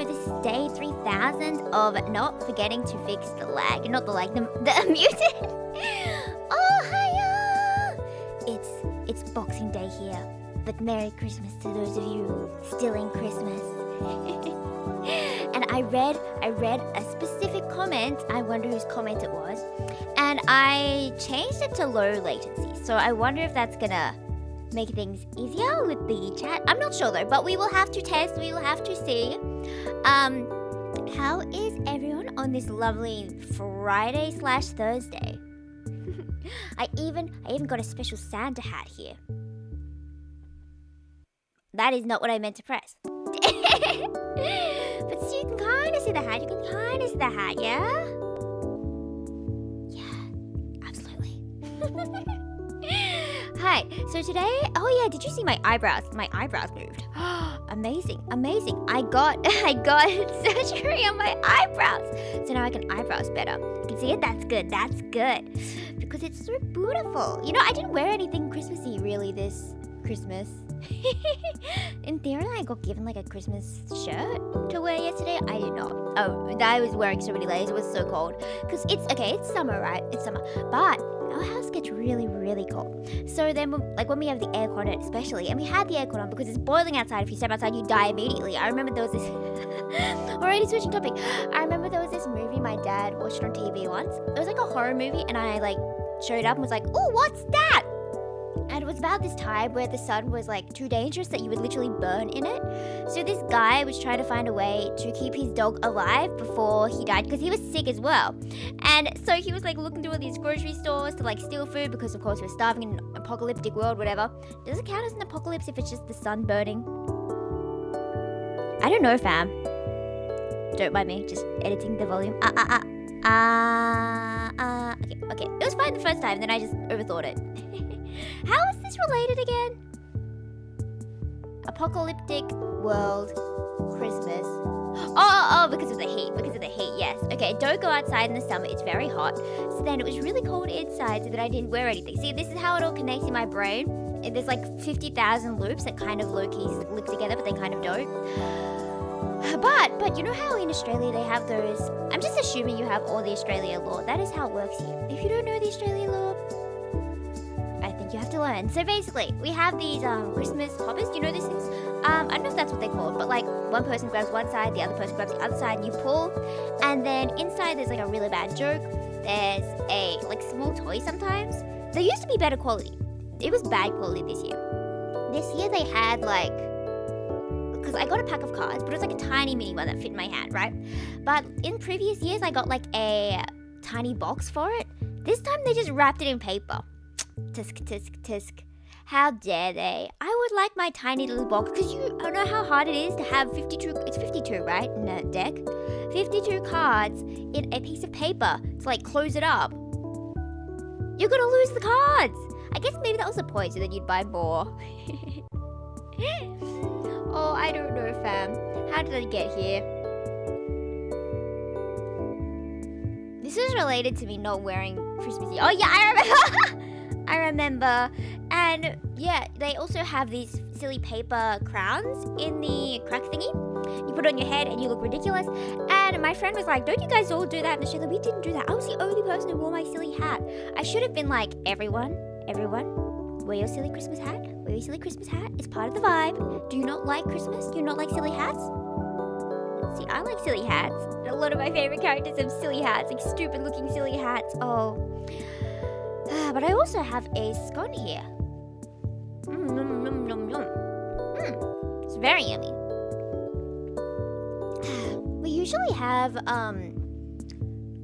this is day 3000 of not forgetting to fix the lag. Not the lag, the muted. Oh, hiya! It's Boxing Day here. But Merry Christmas to those of you still in Christmas. And I read a specific comment. I wonder whose comment it was. And I changed it to low latency. So I wonder if that's gonna make things easier with the chat. I'm not sure though, but we will have to test. We will have to see. How is everyone on this lovely Friday/Thursday? I even got a special Santa hat here. That is not what I meant to press. But see, you can kind of see the hat. You can kind of see the hat, yeah? Yeah, absolutely. Hi, so today, oh yeah, did you see my eyebrows? My eyebrows moved. Amazing. I got surgery on my eyebrows. So now I can eyebrows better. You can see it? That's good. Because it's so beautiful. You know, I didn't wear anything Christmassy really this Christmas. In theory, I got given like a Christmas shirt to wear yesterday. I did not. Oh, I was wearing so many layers. It was so cold. Because it's summer, right? It's summer. But our house gets really, really cold. So then, like when we have the aircon on especially, and we had the aircon on because it's boiling outside. If you step outside, you die immediately. I remember there was this... Already switching topic. I remember there was this movie my dad watched on TV once. It was like a horror movie, and I like showed up and was like, oh, what's that? And it was about this time where the sun was like too dangerous that you would literally burn in it. So this guy was trying to find a way to keep his dog alive before he died because he was sick as well. And so he was like looking through all these grocery stores to like steal food because of course we're starving in an apocalyptic world, whatever. Does it count as an apocalypse if it's just the sun burning? I don't know, fam. Don't mind me, just editing the volume. Okay. It was fine the first time, then I just overthought it. How is this related again? Apocalyptic world, Christmas. Oh, because of the heat, yes. Okay, don't go outside in the summer, it's very hot. So then it was really cold inside so that I didn't wear anything. See, this is how it all connects in my brain. There's like 50,000 loops that kind of low-key link together, but they kind of don't. But you know how in Australia they have those... I'm just assuming you have all the Australia law. That is how it works here. If you don't know the Australia law, I think you have to learn. So basically, we have these Christmas hoppers. Do you know these things? I don't know if that's what they're called, but like one person grabs one side, the other person grabs the other side, and you pull. And then inside there's like a really bad joke. There's a like small toy sometimes. They used to be better quality. It was bad quality this year. This year they had like... Because I got a pack of cards, but it was like a tiny mini one that fit in my hand, right? But in previous years, I got like a tiny box for it. This time they just wrapped it in paper. Tisk. How dare they? I would like my tiny little box, because you know how hard it is to have 52, it's 52, right? In a deck. 52 cards in a piece of paper to like close it up. You're gonna lose the cards. I guess maybe that was the point, so then you'd buy more. Oh, I don't know, fam. How did I get here? This is related to me not wearing Christmassy. Oh yeah, I remember. I remember. And yeah, they also have these silly paper crowns in the crack thingy. You put it on your head and you look ridiculous. And my friend was like, don't you guys all do that in Australia? We didn't do that. I was the only person who wore my silly hat. I should have been like, everyone, wear your silly Christmas hat. Wear your silly Christmas hat. It's part of the vibe. Do you not like Christmas? Do you not like silly hats? See, I like silly hats. And a lot of my favorite characters have silly hats, like stupid looking silly hats. Oh. But I also have a scone here. It's very yummy. We usually have,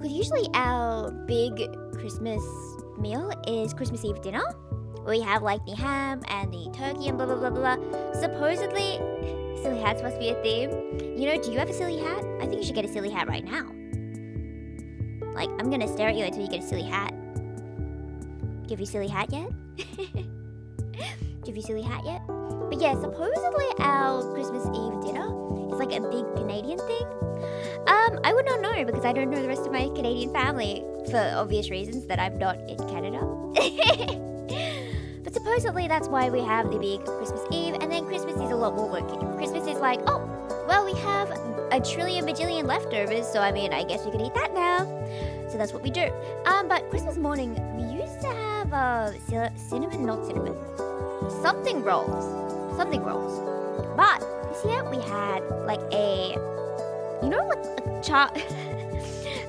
usually our big Christmas meal is Christmas Eve dinner. We have like the ham and the turkey and blah blah blah blah. Supposedly, silly hats must be a theme. You know, do you have a silly hat? I think you should get a silly hat right now. Like, I'm gonna stare at you until you get a silly hat. Give you silly hat yet? Give you silly hat yet? But yeah, supposedly our Christmas Eve dinner is like a big Canadian thing. I would not know because I don't know the rest of my Canadian family for obvious reasons that I'm not in Canada. But supposedly that's why we have the big Christmas Eve, and then Christmas is a lot more working. Christmas is like, oh, Well, we have a trillion bajillion leftovers, so I mean, I guess we could eat that now. So that's what we do. But Christmas morning, we used to have cinnamon, not cinnamon, something rolls. But this year we had like a, you know, like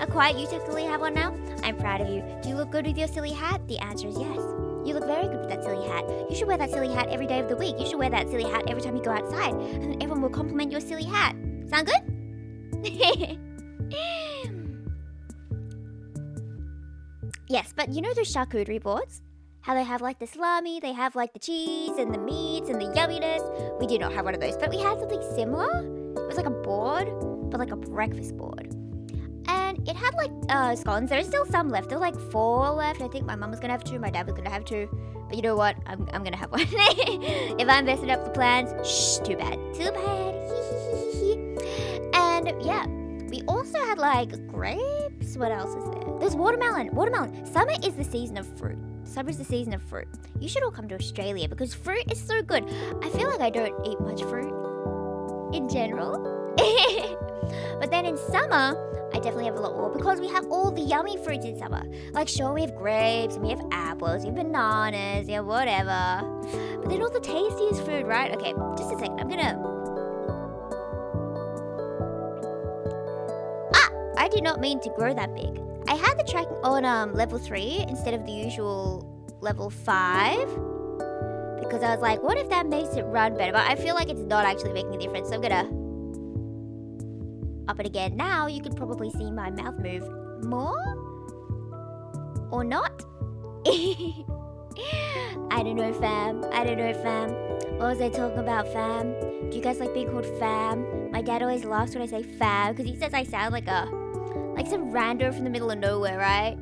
a quiet you technically have one now. I'm proud of you. Do you look good with your silly hat? The answer is yes. You look very good with that silly hat. You should wear that silly hat every day of the week. You should wear that silly hat every time you go outside, and then everyone will compliment your silly hat. Sound good? Yes, but you know those charcuterie boards? How they have like the salami, they have like the cheese and the meats and the yumminess. We do not have one of those, but we had something similar. It was like a board, but like a breakfast board. And it had like scones. There's still some left. There were like 4 left. I think my mum was gonna have 2, my dad was gonna have 2. But you know what? I'm gonna have one. If I'm messing up the plans, shh, too bad. And yeah, we also had like grapes. What else is there? There's watermelon. Summer is the season of fruit. You should all come to Australia because fruit is so good. I feel like I don't eat much fruit in general. But then in summer, I definitely have a lot more because we have all the yummy fruits in summer. Like sure, we have grapes and we have apples, we have bananas, yeah, whatever. But then all the tastiest food, right? Okay, just a second. I did not mean to grow that big. I had the tracking on level 3 instead of the usual level 5. Because I was like, what if that makes it run better? But I feel like it's not actually making a difference. So I'm gonna up it again. Now you could probably see my mouth move more. Or not. I don't know, fam. What was I talking about, fam? Do you guys like being called fam? My dad always laughs when I say fam because he says I sound like some rando from the middle of nowhere, right?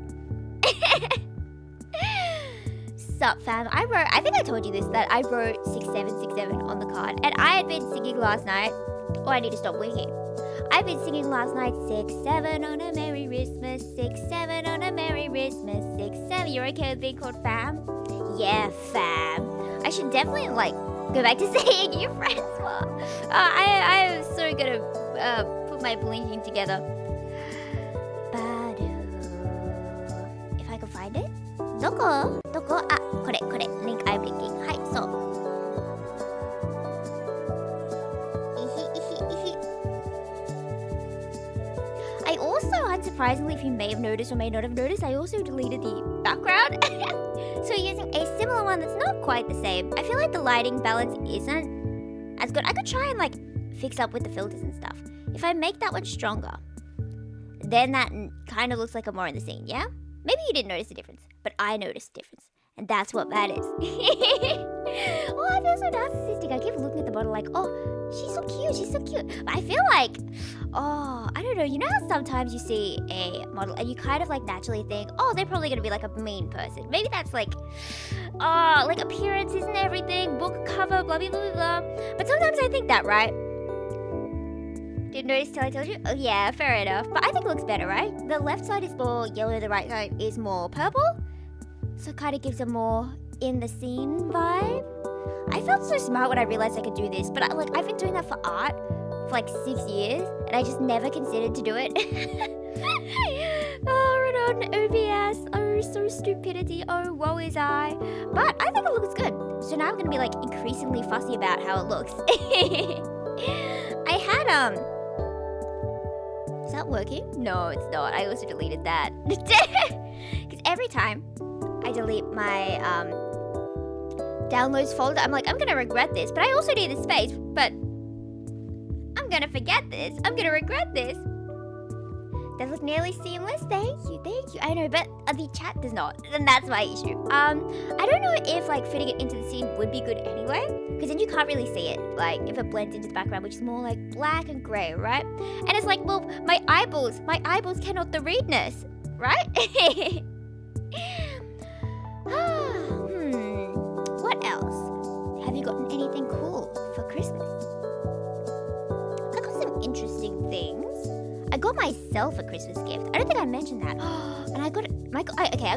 Sup, fam? I think I told you this, that I wrote 6767 on the card. And I had been singing last night. Oh, I need to stop winking. I've been singing last night 6-7 on a Merry Christmas, 6-7 on a Merry Christmas, 6-7. You're okay with being called fam? Yeah, fam. I should definitely like go back to saying you, Francois. I am so gonna put my blinking together. If I can find it. Doko? Ah, kore. Link eye blinking. Hi, so. I also, unsurprisingly, if you may have noticed or may not have noticed, I also deleted the background. So using a similar one that's not quite the same. I feel like the lighting balance isn't as good. I could try and like fix up with the filters and stuff. If I make that one stronger, then that kind of looks like I'm more in the scene, yeah? Maybe you didn't notice the difference, but I noticed the difference. And that's what matters. Oh, I feel so narcissistic. I keep looking at the model like, oh, she's so cute. But I feel like, oh, I don't know. You know how sometimes you see a model and you kind of like naturally think, oh, they're probably going to be like a mean person. Maybe that's like, oh, like appearance isn't everything, book cover, blah, blah, blah, blah. But sometimes I think that, right? Didn't notice till I told you? Oh, yeah, fair enough. But I think it looks better, right? The left side is more yellow, the right side is more purple. So it kind of gives a more in the scene vibe. I felt so smart when I realized I could do this, but I've been doing that for art for like 6 years, and I just never considered to do it. Oh, Renan, OBS, oh, so stupidity, oh, woe is I. But I think it looks good. So now I'm gonna be like increasingly fussy about how it looks. I had is that working? No, it's not. I also deleted that. Because every time I delete my downloads folder, I'm like, I'm gonna regret this, but I also need the space, but I'm gonna forget this. I'm gonna regret this. That look nearly seamless. Thank you. I know, but the chat does not, and that's my issue. I don't know if like fitting it into the scene would be good anyway, because then you can't really see it, like if it blends into the background, which is more like black and grey, right? And it's like, well, my eyeballs cannot the readness, right? What else? Have you gotten anything cool for Christmas? I got some interesting things. I got myself a Christmas gift. I don't think I mentioned that. And I got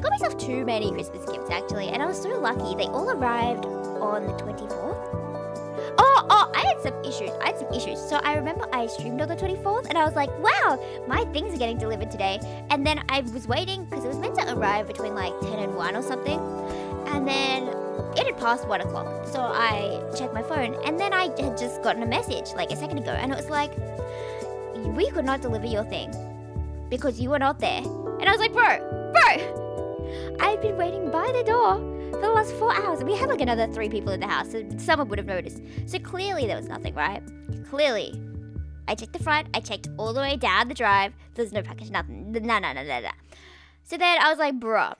myself too many Christmas gifts actually, and I was so lucky. They all arrived on the 24th. Oh, I had some issues. So I remember I streamed on the 24th and I was like, wow, my things are getting delivered today. And then I was waiting because it was meant to arrive between like 10 and 1 or something. And then it had passed 1 o'clock. So I checked my phone and then I had just gotten a message like a second ago. And it was like, we could not deliver your thing because you were not there. And I was like, bro, I've been waiting by the door for the last 4 hours. We had like another 3 people in the house, so someone would have noticed. So clearly there was nothing, right? Clearly. I checked the front, I checked all the way down the drive. There's no package, nothing. No. So then I was like, bruh,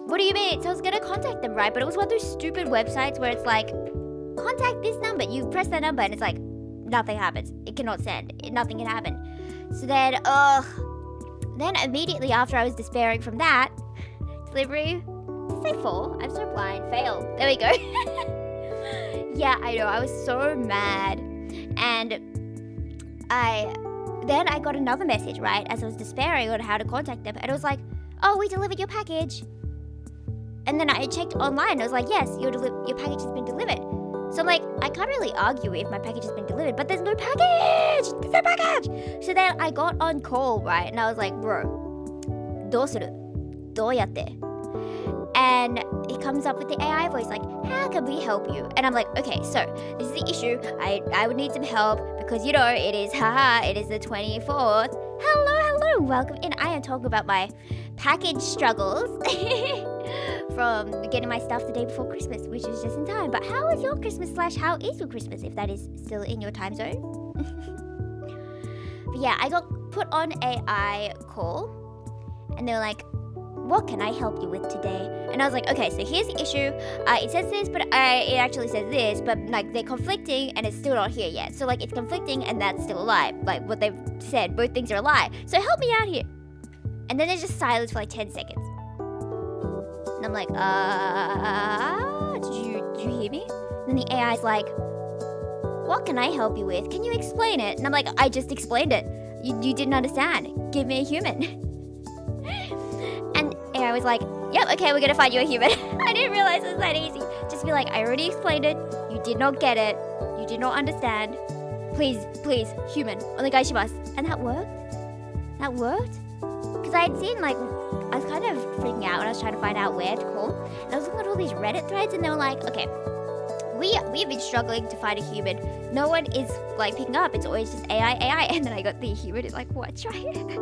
what do you mean? So I was gonna contact them, right? But it was one of those stupid websites where it's like, contact this number. You press that number and it's like, nothing happens. It cannot send. Nothing can happen. So then, then immediately after I was despairing from that, delivery, did I fall? I'm so blind. Failed. There we go. Yeah, I know. I was so mad. And then I got another message, right? As I was despairing on how to contact them. And it was like, oh, we delivered your package. And then I checked online. I was like, yes, your package has been delivered. So I'm like, I can't really argue if my package has been delivered, but there's no package! There's no package! So then I got on call, right? And I was like, bro, どうする? どうやって? And it comes up with the AI voice like, how can we help you? And I'm like, okay, so this is the issue. I would need some help because, you know, it is the 24th. Hello, welcome in. I am talking about my package struggles from getting my stuff the day before Christmas, which is just in time. But how was your Christmas / how is your Christmas if that is still in your time zone? But yeah, I got put on AI call and they were like, what can I help you with today? And I was like, okay, so here's the issue. It says this, but it actually says this, but like they're conflicting and it's still not here yet. So like it's conflicting and that's still a lie. Like what they've said, both things are a lie. So help me out here. And then there's just silence for like 10 seconds. And I'm like, did you hear me? And then the AI's like, what can I help you with? Can you explain it? And I'm like, I just explained it. You didn't understand. Give me a human. And AI was like, yep, okay, we're gonna find you a human. I didn't realize it was that easy. Just be like, I already explained it. You did not get it. You did not understand. Please, human. Onegaishimasu. And that worked. That worked. Because I had seen, like, I was kind of freaking out when I was trying to find out where to call. And I was looking at all these Reddit threads and they were like, okay, we've been struggling to find a human. No one is, like, picking up. It's always just AI. And then I got the human. It's like, what? Try it.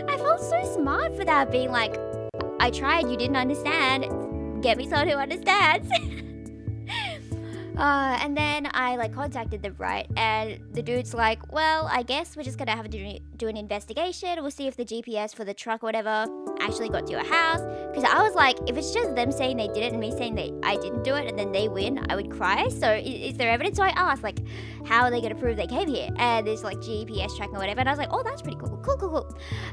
I felt so smart for that, being like, I tried, you didn't understand. Get me someone who understands. And then I like contacted them, right? And the dude's like, well, I guess we're just gonna have to do an investigation. We'll see if the GPS for the truck or whatever actually got to your house. Because I was like, if it's just them saying they did it and me saying that I didn't do it and then they win, I would cry. So is there evidence? So I asked, like, how are they gonna prove they came here? And there's like GPS tracking or whatever. And I was like, oh, that's pretty cool. Cool.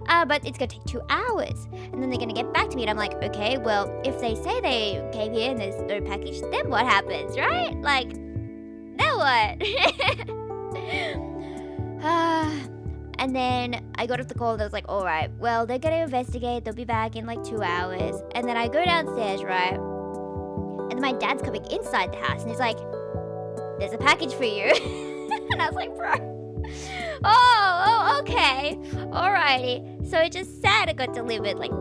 But it's gonna take 2 hours. And then they're gonna get back to me. And I'm like, okay, well, if they say they came here and there's no package, then what happens, right? Like, then what? And then I got off the call and I was like, all right, well, they're gonna investigate. They'll be back in like 2 hours. And then I go downstairs, right? And my dad's coming inside the house and he's like, there's a package for you. And I was like, bro. Oh, okay. Alrighty. So it just said it got delivered like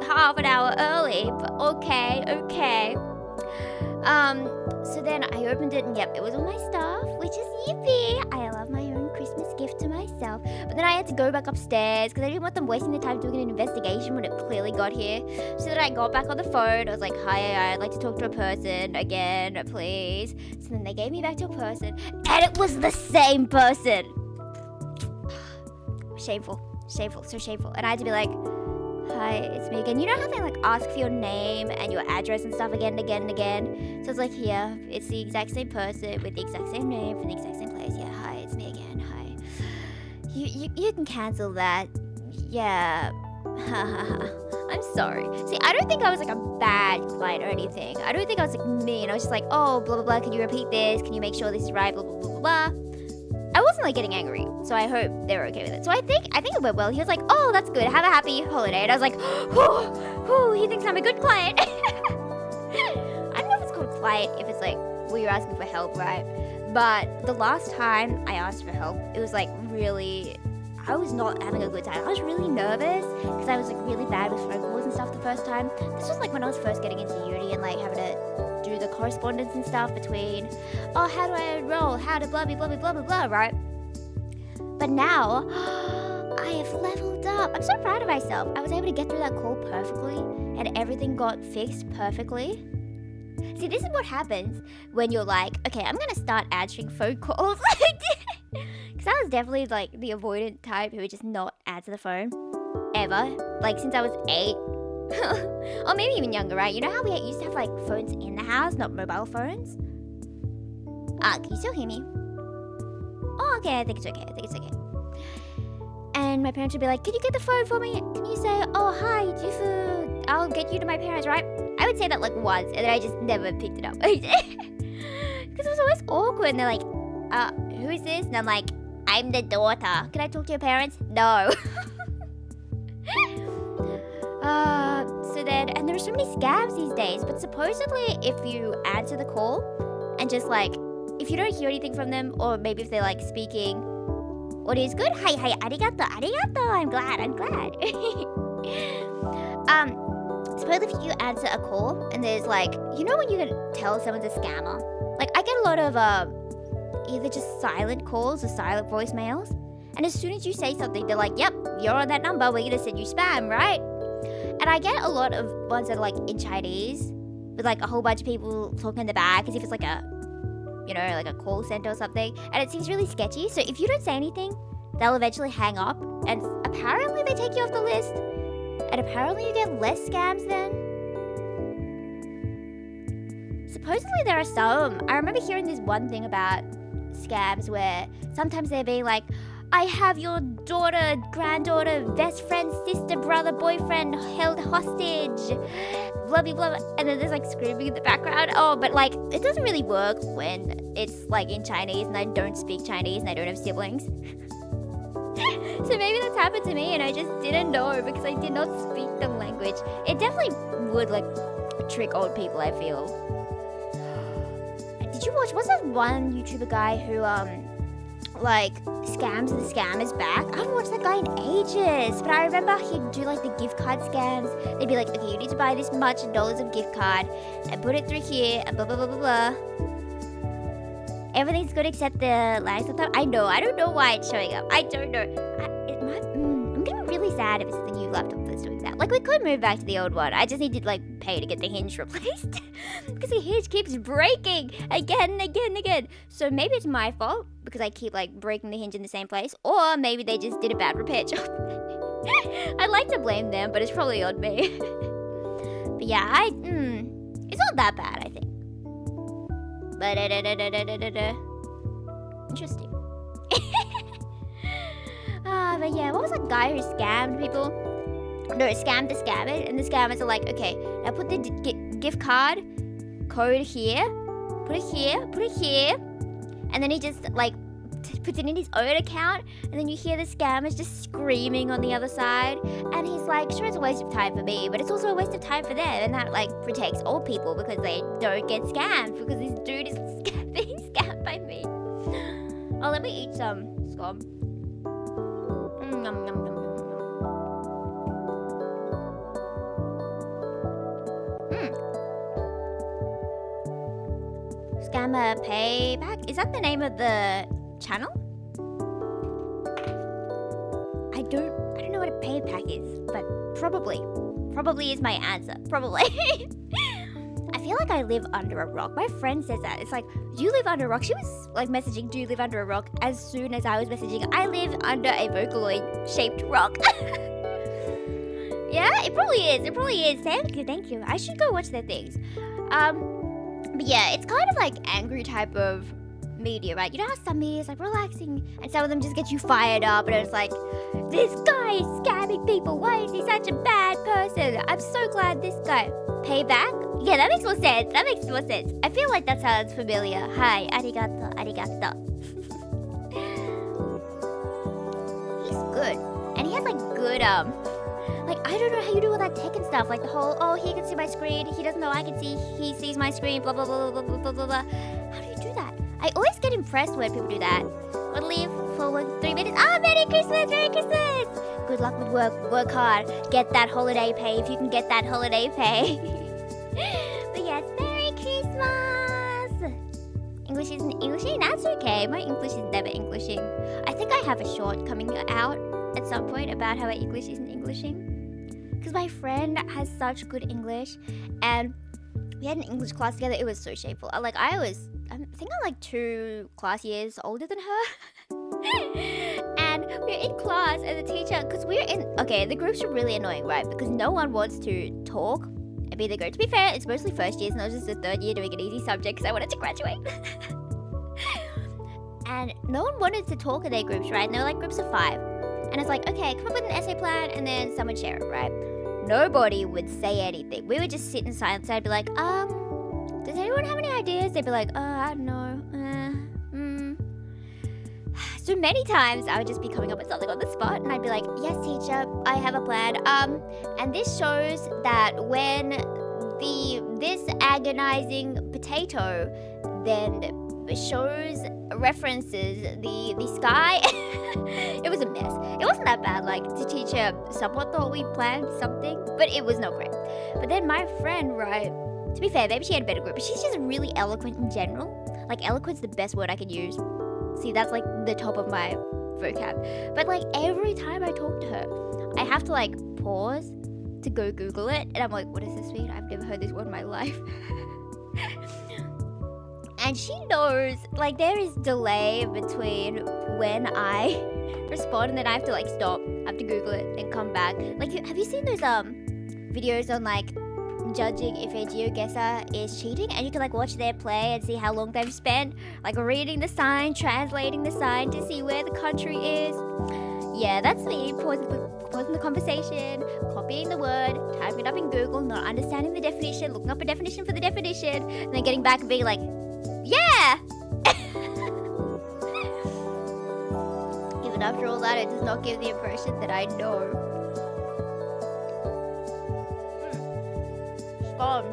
half an hour early, but okay. So then I opened it and yep, it was all my stuff, which is yippee. I love my own Christmas gift to myself. But then I had to go back upstairs because I didn't want them wasting their time doing an investigation when it clearly got here. So then I got back on the phone. I was like, hi, I'd like to talk to a person again, please. So then they gave me back to a person and it was the same person. Shameful, so shameful. And I had to be like, hi, it's me again. You know how they like ask for your name and your address and stuff again and again and again? So it's like, here, it's the exact same person with the exact same name from the exact same place. Yeah, hi, it's me again. Hi. You can cancel that. Yeah. I'm sorry. See, I don't think I was like a bad client or anything. I don't think I was like mean. I was just like, oh, blah, blah, blah. Can you repeat this? Can you make sure this is right? Blah, blah, blah, blah, blah. I wasn't like getting angry, so I hope they were okay with it. So I think it went well. He was like, oh, that's good. Have a happy holiday. And I was like, he thinks I'm a good client. I don't know if it's called client if it's like, well, you're asking for help, right? But the last time I asked for help, it was like really, I was not having a good time. I was really nervous because I was like really bad with phone calls and stuff the first time. This was like when I was first getting into uni and like having to do the correspondence and stuff between, oh, how do I enroll? How to blah, blah, blah, blah, blah, blah, right? But now, I have leveled up. I'm so proud of myself. I was able to get through that call perfectly and everything got fixed perfectly. See, this is what happens when you're like, okay, I'm going to start answering phone calls. Because I was definitely like the avoidant type who would just not answer the phone ever. Like since I was 8. Or maybe even younger, right? You know how we used to have like phones in the house, not mobile phones? Can you still hear me? Oh, okay, I think it's okay. And my parents would be like, can you get the phone for me? Can you say, oh, hi, Yufu, I'll get you to my parents, right? I would say that like once, and then I just never picked it up. Because it was always awkward, and they're like, who is this? And I'm like, I'm the daughter. Can I talk to your parents? No. So then, and there are so many scams these days, but supposedly if you answer the call, and just like, if you don't hear anything from them, or maybe if they're like speaking, what is good? Hi, arigato, I'm glad. Supposedly if you answer a call and there's like, you know when you can tell someone's a scammer? Like I get a lot of either just silent calls or silent voicemails. And as soon as you say something, they're like, yep, you're on that number, we're gonna send you spam, right? And I get a lot of ones that are like in Chinese with like a whole bunch of people talking in the back as if it's like a, you know, like a call center or something. And it seems really sketchy. So if you don't say anything, they'll eventually hang up. And apparently they take you off the list. And apparently you get less scams then. Supposedly there are some. I remember hearing this one thing about scams where sometimes they're being like, I have your daughter, granddaughter, best friend, sister, brother, boyfriend held hostage. Blah, blah, blah. And then there's like screaming in the background. Oh, but like it doesn't really work when it's like in Chinese and I don't speak Chinese and I don't have siblings. So maybe that's happened to me and I just didn't know because I did not speak the language. It definitely would like trick old people, I feel. Did you watch, what's that one YouTuber guy who like scams and the scam is back? I haven't watched that guy in ages, but I remember he'd do like the gift card scams. They'd be like, okay, you need to buy this much dollars of gift card and put it through here and blah blah blah blah blah. Everything's good except the last time. I know, I don't know why it's showing up. I don't know. I'm gonna be really sad if it's the new laptop that's doing that. Like we could move back to the old one. I just need to like pay to get the hinge replaced because the hinge keeps breaking again and again and again. So maybe it's my fault because I keep like breaking the hinge in the same place, or maybe they just did a bad repair job. I'd like to blame them, but it's probably on me. But yeah, it's not that bad, I think. But interesting. But yeah, what was that guy who scammed people? No, scammed the scammers, and the scammers are like, okay, now put the gift card code here, put it here, and then he just like puts it in his own account, and then you hear the scammers just screaming on the other side, and he's like, sure, it's a waste of time for me, but it's also a waste of time for them, and that like protects all people because they don't get scammed because this dude is being scammed by me. Oh, let me eat some scum. Nom, nom, nom, nom, nom. Scammer Payback? Is that the name of the channel? I don't know what a payback is, but probably is my answer. Probably. I feel like I live under a rock. My friend says that. It's like, do you live under a rock? She was like messaging, do you live under a rock? As soon as I was messaging, I live under a Vocaloid-shaped rock. Yeah, it probably is. Thank you. I should go watch their things. But yeah, it's kind of like angry type of media, right? You know how some media is like relaxing and some of them just get you fired up and it's like, this guy is scamming people. Why is he such a bad person? I'm so glad this guy. Payback? Yeah, that makes more sense. I feel like that sounds familiar. Hi, arigato. He's good. And he has like good, like, I don't know how you do all that tech and stuff. Like the whole, oh, he can see my screen. He doesn't know I can see. He sees my screen. Blah, blah, blah, blah, blah, blah, blah, blah. How do you do that? I always get him impressed when people do that. Would leave for work 3 minutes. Oh, Merry Christmas, Merry Christmas. Good luck with work hard. Get that holiday pay if you can get that holiday pay. But yes, Merry Christmas. English isn't Englishing? That's okay. My English is never Englishing. I think I have a short coming out at some point about how my English isn't Englishing. Because my friend has such good English, and we had an English class together. It was so shameful. I think I'm like 2 class years older than her. And we were in class, and the teacher, because the groups are really annoying, right? Because no one wants to talk and be the group. To be fair, it's mostly first years, and I was just the 3rd year doing an easy subject because I wanted to graduate. And no one wanted to talk in their groups, right? And they were like groups of 5. And it's like, okay, come up with an essay plan, and then someone share it, right? Nobody would say anything. We would just sit in silence. I'd be like, does anyone have any ideas? They'd be like, I don't know. So many times I would just be coming up with something on the spot, and I'd be like, yes, teacher, I have a plan. And this shows that when this agonizing potato then references the sky. It was a mess. It wasn't that bad. Like, the teacher somewhat thought we planned something, but it was not great. But then my friend, right, to be fair, maybe she had a better group, but she's just really eloquent in general. Like, eloquent's the best word I could use. See, that's like the top of my vocab. But like, every time I talk to her, I have to like pause to go Google it, and I'm like, what does this mean? I've never heard this word in my life. And she knows, like, there is delay between when I respond and then I have to like stop, I have to Google it and come back. Like, have you seen those videos on like judging if a geoguesser is cheating, and you can like watch their play and see how long they've spent like reading the sign, translating the sign to see where the country is? Yeah, that's me. Pausing the conversation, copying the word, typing it up in Google, not understanding the definition, looking up a definition for the definition, and then getting back and being like, yeah! Even after all that, it does not give the impression that I know. Gone.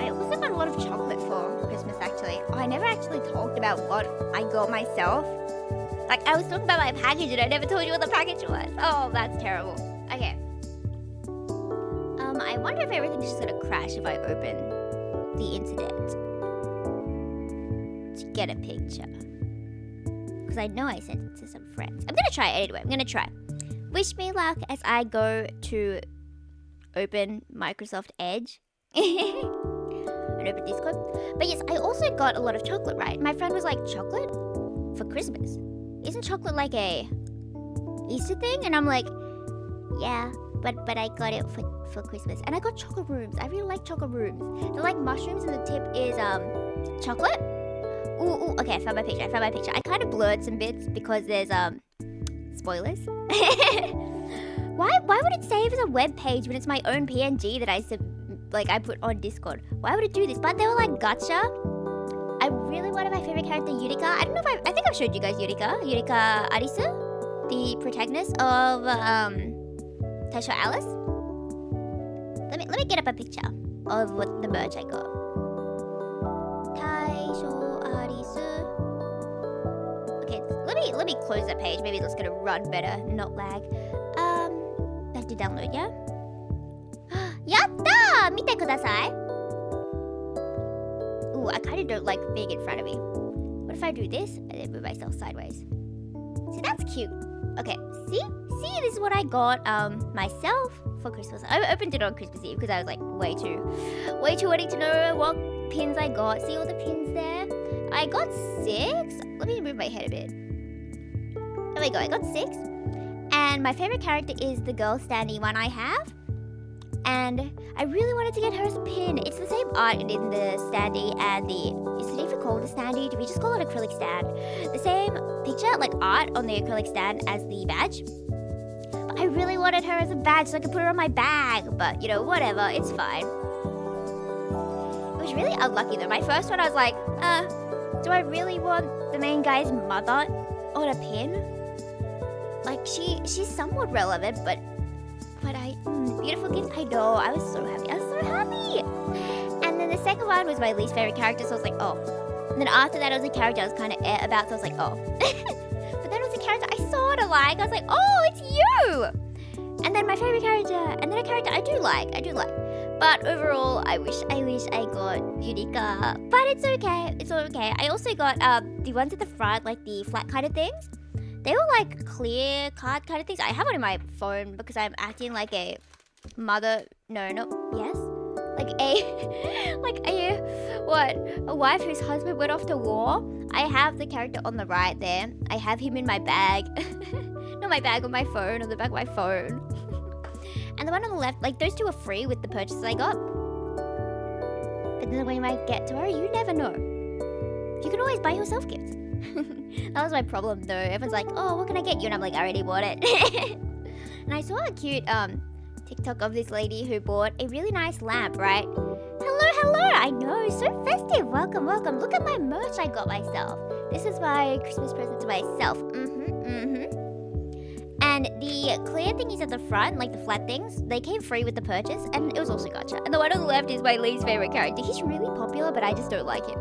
I also got a lot of chocolate for Christmas, actually. Oh, I never actually talked about what I got myself. Like, I was talking about my package and I never told you what the package was. Oh, that's terrible. Okay. I wonder if everything's just gonna crash if I open the internet to get a picture. Because I know I sent it to some friends. I'm gonna try it anyway. I'm gonna try. Wish me luck as I go to open Microsoft Edge and open Discord. But yes, I also got a lot of chocolate, right? My friend was like, chocolate? For Christmas? Isn't chocolate like a Easter thing? And I'm like, yeah, but I got it for Christmas. And I got chocolate rooms. I really like chocolate rooms. They're like mushrooms and the tip is chocolate. Ooh, okay, I found my picture. I kind of blurred some bits because there's spoilers. Why would it save as a web page when it's my own PNG that I put on Discord? Why would it do this? But they were like gotcha. I really wanted my favorite character, Yurika. I don't know if I think I've showed you guys Yurika Arisu, the protagonist of Taisho Alice. Let me get up a picture of what the merch I got. Taisho Arisu. Okay, let me close that page. Maybe it's gonna run better, not lag. Back to download, yeah? Yatta! Mite kudasai! Ooh, I kinda don't like being in front of me. What if I do this and then move myself sideways? See, that's cute. Okay, see, this is what I got myself for Christmas. I opened it on Christmas Eve because I was like way too wanting to know what pins I got. See all the pins there? I got 6. Let me move my head a bit. There we go, I got 6. And my favorite character is the girl standee one I have. And I really wanted to get her as a pin. It's the same art in the standee and is it even called a standee? Do we just call it acrylic stand? The same picture, like art on the acrylic stand as the badge. But I really wanted her as a badge so I could put her on my bag. But, you know, whatever, it's fine. It was really unlucky though. My first one I was like, do I really want the main guy's mother on a pin? Like, she's somewhat relevant, but beautiful gift. I know, I was so happy. so happy. And then the second one was my least favorite character, so I was like, oh. And then after that, it was a character I was kind of about, so I was like, oh. But then it was a character I sort of like. I was like, oh, it's you. And then my favorite character, and then a character I do like. But overall, I wish I got Eureka. But it's okay. It's all okay. I also got the ones at the front, like the flat kind of things. They were like clear card kind of things. I have one in my phone because I'm acting like a mother. Yes. A wife whose husband went off to war. I have the character on the right there. I have him in my bag. Not my bag, on my phone, on the back of my phone. And the one on the left, like those two are free with the purchases I got. But then when you might get to her, you never know. You can always buy yourself gifts. That was my problem though. Everyone's like, oh, what can I get you? And I'm like, I already bought it. And I saw a cute TikTok of this lady who bought a really nice lamp, right? Hello. I know, so festive. Welcome. Look at my merch I got myself. This is my Christmas present to myself. And the clear thingies at the front, like the flat things, they came free with the purchase, and it was also gacha. And the one on the left is my least favorite character. He's really popular, but I just don't like him.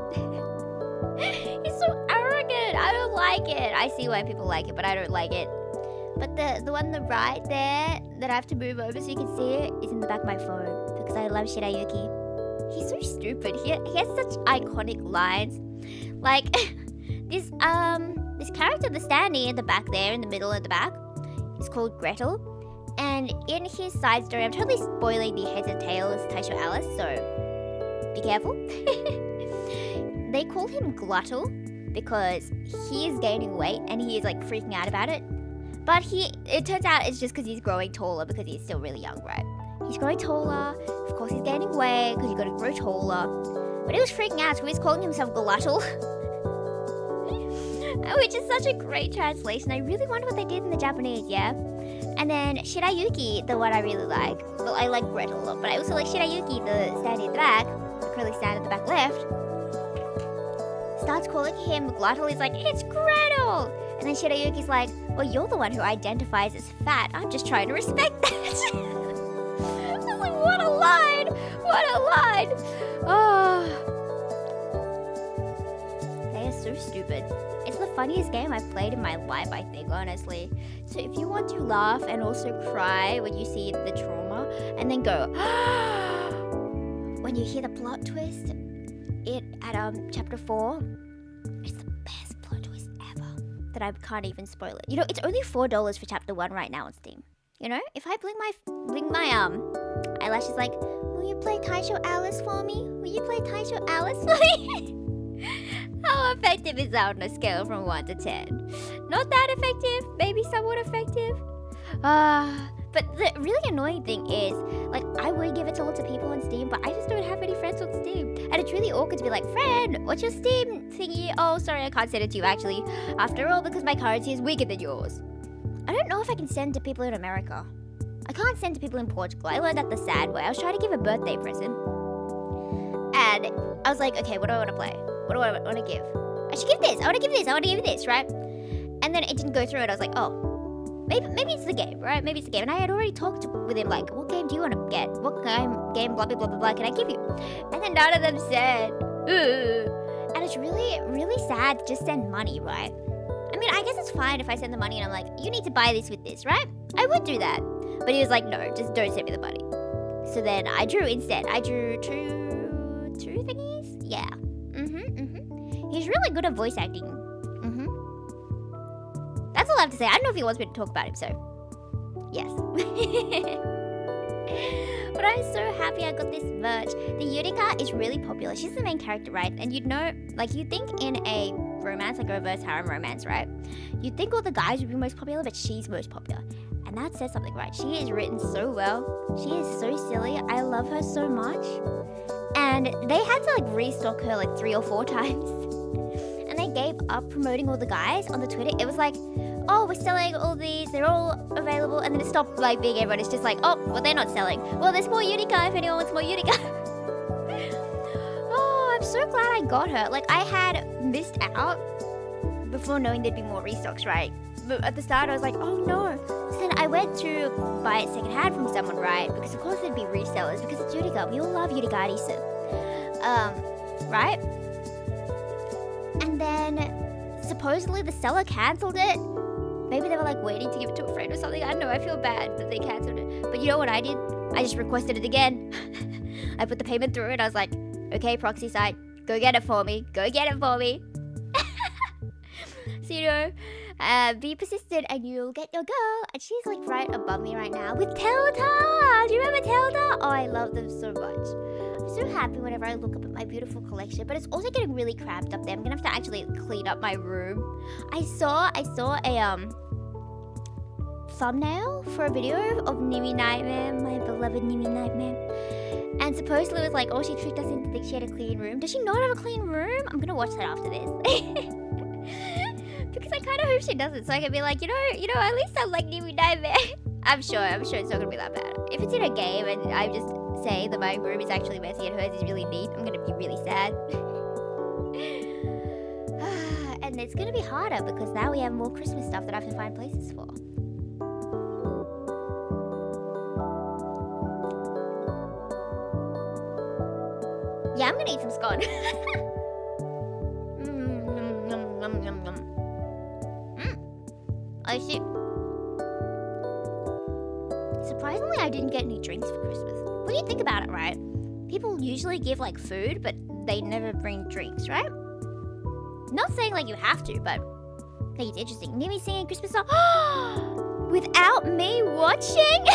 He's so arrogant. I don't like it. I see why people like it, but I don't like it. But the one on the right there that I have to move over so you can see it is in the back of my phone because I love Shirayuki. He's so stupid. He has such iconic lines. Like this character, the standee in the back there, in the middle at the back, is called Gretel. And in his side story, I'm totally spoiling the heads and tails Taisho Alice, so be careful. They call him Gluttle because he is gaining weight and he is like freaking out about it. But it turns out it's just because he's growing taller because he's still really young, right? He's growing taller. Of course, he's gaining weight because you got to grow taller. But he was freaking out, so he was calling himself Gluttle. Which is such a great translation. I really wonder what they did in the Japanese, yeah? And then Shirayuki, the one I really like. Well, I like Gretel a lot, but I also like Shirayuki, the stand in the back, the curly stand at the back left. Starts calling him Gluttle. He's like, it's Gretel! And then Shirayuki's like, well, you're the one who identifies as fat. I'm just trying to respect that. I was like, what a line! What a line! Oh. They are so stupid. It's the funniest game I've played in my life, I think, honestly. So if you want to laugh and also cry when you see the trauma, and then go, when you hear the plot twist, at chapter 4, it's the best plot twist ever. That I can't even spoil it. You know, it's only $4 for chapter 1 right now on Steam. You know, if I blink my eyelashes, like, will you play Taisho Alice for me? Will you play Taisho Alice for me? How effective is that on a scale from 1 to 10? Not that effective, maybe somewhat effective. But the really annoying thing is, like, I would give it to lots of people on Steam, but I just don't have any friends on Steam. And it's really awkward to be like, friend, what's your Steam thingy? Oh, sorry, I can't send it to you, actually. After all, because my currency is weaker than yours. I don't know if I can send to people in America. I can't send to people in Portugal. I learned that the sad way. I was trying to give a birthday present. And I was like, okay, what do I want to play? What do I want to give? I should give this. I want to give this. I want to give this, right? And then it didn't go through, and I was like, oh. Maybe it's the game, right? Maybe it's the game. And I had already talked with him, like, what game do you want to get? What game, blah, blah, blah, blah, blah, can I give you? And then none of them said, ooh. And it's really, really sad to just send money, right? I mean, I guess it's fine if I send the money and I'm like, you need to buy this with this, right? I would do that. But he was like, no, just don't send me the money. So then I drew instead. I drew two thingies? Yeah. He's really good at voice acting. That's all I have to say. I don't know if he wants me to talk about him, so yes. But I'm so happy I got this merch. The Eureka is really popular. She's the main character, right? And you'd know, like, you'd think in a romance, like a reverse harem romance, right? You'd think all the guys would be most popular, but she's most popular. And that says something, right? She is written so well. She is so silly. I love her so much. And they had to, like, restock her, like, 3 or 4 times. And they gave up promoting all the guys on the Twitter. It was like, oh, we're selling all these, they're all available, and then it stopped, like, being everyone. It's just like, oh, well, they're not selling. Well, there's more Eureka if anyone wants more Eureka. Oh, I'm so glad I got her. Like, I had missed out before knowing there'd be more restocks, right? But at the start, I was like, oh, no. So then I went to buy it secondhand from someone, right? Because of course there'd be resellers because it's Utica. We all love Utica, right? And then supposedly the seller cancelled it. Maybe they were like waiting to give it to a friend or something. I don't know. I feel bad that they cancelled it. But you know what I did? I just requested it again. I put the payment through and I was like, okay, proxy site, go get it for me. Go get it for me. So, you know, be persistent and you'll get your girl. And she's like right above me right now with Telda. Do you remember Telda? Oh, I love them so much. I'm so happy whenever I look up at my beautiful collection, but it's also getting really cramped up there. I'm gonna have to actually clean up my room. I saw a thumbnail for a video of Nimi Nightmare, my beloved Nimi Nightmare. And supposedly it was like, oh, she tricked us into thinking she had a clean room. Does she not have a clean room? I'm gonna watch that after this. Because I kind of hope she doesn't, so I can be like, you know, at least I like Nimi Nightmare. I'm sure it's not gonna be that bad. If it's in a game and I just say that my room is actually messy and hers is really neat, I'm gonna be really sad. And it's gonna be harder because now we have more Christmas stuff that I have to find places for. Yeah, I'm gonna eat some scone. Oh shit. Surprisingly, I didn't get any drinks for Christmas. When you think about it, right? People usually give like food, but they never bring drinks, right? Not saying like you have to, but I think it's interesting. Nimi singing Christmas song without me watching.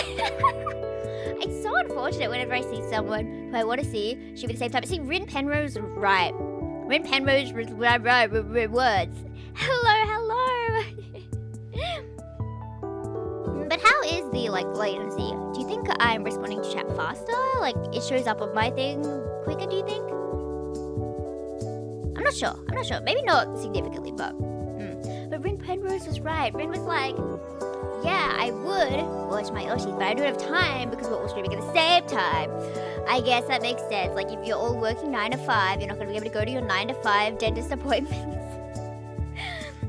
It's so unfortunate whenever I see someone who I want to see should be the same time. See, Rin Penrose right. Rin Penrose right words. Hello. But how is the like latency? Do you think I'm responding to chat faster? Like it shows up on my thing quicker, do you think? I'm not sure. Maybe not significantly, but Rin Penrose was right. Rin was like, yeah, I would watch my Oshis, but I don't have time because we're all streaming at the same time. I guess that makes sense. Like if you're all working 9 to 5, you're not gonna be able to go to your 9 to 5 dentist appointments.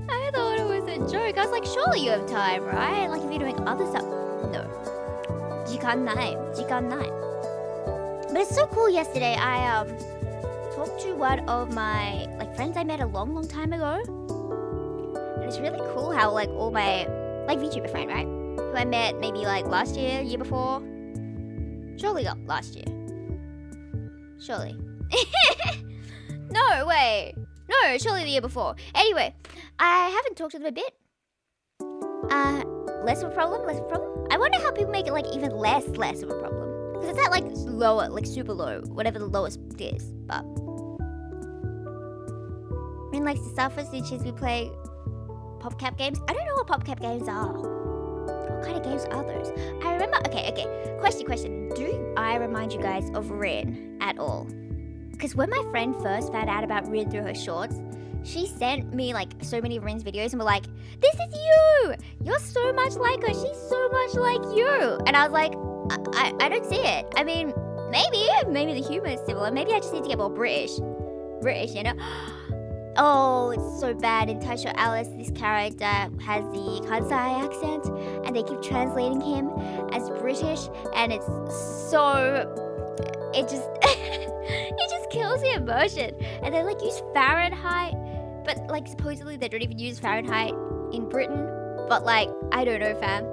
I thought it was a joke. I was like, surely you have time, right? Like if you're doing other stuff. No. Jikan nai. But it's so cool yesterday. I talked to one of my like friends I met a long time ago. And it's really cool how like all my like VTuber friend, right? Who I met maybe like last year before. Surely not last year. Surely. No, wait. No, surely the year before. Anyway, I haven't talked to them a bit. Less of a problem. I wonder how people make it like even less of a problem. Because it's at like lower, like super low, whatever the lowest is. But Rin likes to suffer since we play PopCap games. I don't know what PopCap games are. What kind of games are those? I remember. Okay. Question. Do I remind you guys of Rin at all? Because when my friend first found out about Rin through her shorts, she sent me like so many of Rin's videos and were like, "This is you! You're so much like her. She's so much like you." And I was like, I don't see it. I mean, maybe the humor is similar. Maybe I just need to get more British, you know. Oh, it's so bad. In Taisho Alice, this character has the Kansai accent, and they keep translating him as British, and it's so... It just... it just kills the emotion. And they, like, use Fahrenheit, but, like, supposedly they don't even use Fahrenheit in Britain. But, like, I don't know, fam.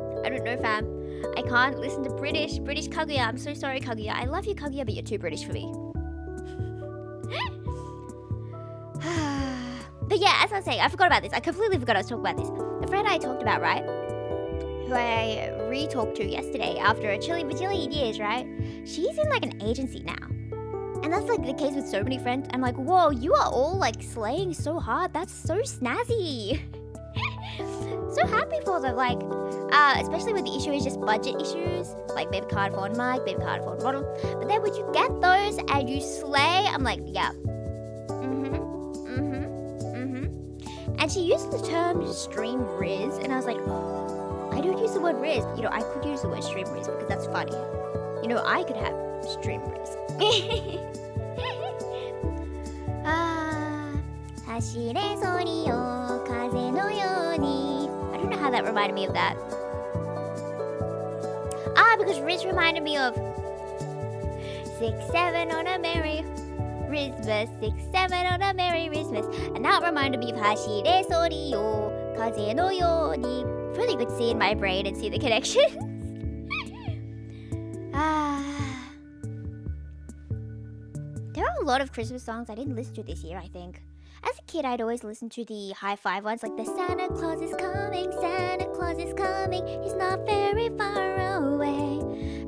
I can't listen to British Kaguya. I'm so sorry, Kaguya. I love you, Kaguya, but you're too British for me. But yeah, as I was saying, I forgot about this. I completely forgot I was talking about this. The friend I talked about, right? Who I re-talked to yesterday after a bajillion years, right? She's in like an agency now. And that's like the case with so many friends. I'm like, whoa, you are all like slaying so hard. That's so snazzy. So happy for them. Like, especially when the issue is just budget issues. Like maybe can't afford mic, maybe can't afford model. But then when you get those and you slay, I'm like, yeah. And she used the term stream riz, and I was like, oh, I don't use the word riz. You know, I could use the word stream riz because that's funny. You know, I could have stream riz. I don't know how that reminded me of that. because Riz reminded me of 6-7 on a merry Christmas, 6-7 on a merry Christmas, and that reminded me of Hashire Sori yo Kaze no Yoni. If only you could see in my brain and see the connection. There are a lot of Christmas songs I didn't listen to this year, I think. As a kid, I'd always listen to the high five ones, like the Santa Claus is coming, Santa Claus is coming, he's not very far away.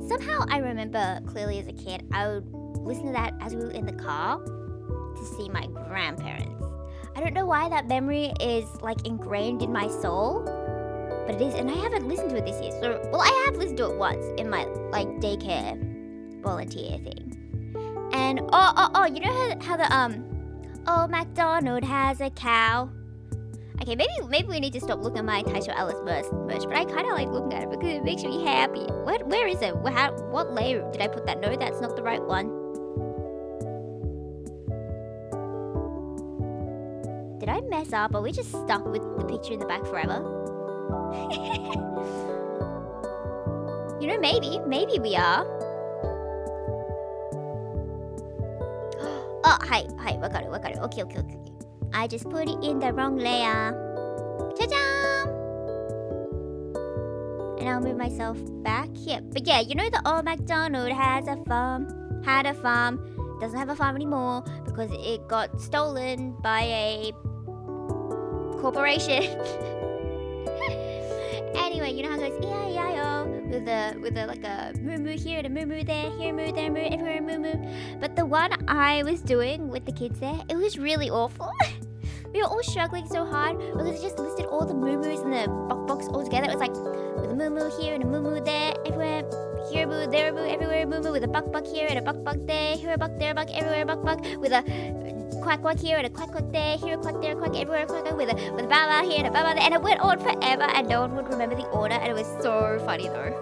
Somehow I remember clearly as a kid, I would listen to that as we were in the car to see my grandparents. I don't know why that memory is like ingrained in my soul, but it is, and I haven't listened to it this year. So, well, I have listened to it once in my like daycare volunteer thing. And you know how the old MacDonald has a cow. Okay, maybe we need to stop looking at my Taisho Alice merch, but I kind of like looking at it because it makes me happy. Where is it? What layer did I put that? No, that's not the right one. Did I mess up? Are we just stuck with the picture in the back forever? You know, maybe we are. Oh, hi, what got it? Okay. I just put it in the wrong layer. Ta-da! And I'll move myself back here. But yeah, you know the old MacDonald had a farm, doesn't have a farm anymore because it got stolen by a corporation. Anyway, you know how it goes E-I-E-I-O with a like a moo here and a moo there, here moo there, moo everywhere, moo. But the one I was doing with the kids there, it was really awful. We were all struggling so hard because it just listed all the moo-moos in the box all together. It was like with a moo here and a moo there, everywhere, here moo, there moo, everywhere moo with a buck here and a buck there, here a buck, there a buck, everywhere buck, with a quack here and a quack there, here a quack there, quack everywhere, quack with a ba here and a ba there, and it went on forever and no one would remember the order, and it was so funny though.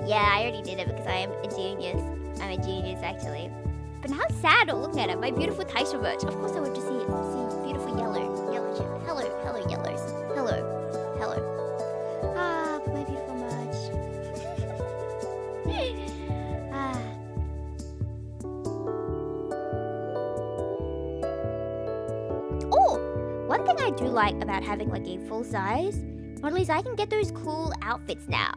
Yeah, I already did it because I am a genius. I'm a genius actually. But now I'm sad looking at it. My beautiful Taisha merch. Of course I want to see beautiful yellow chip. Hello yellows. Hello. Ah, my beautiful merch. Oh, one thing I do like about having like a full size model is I can get those cool outfits now.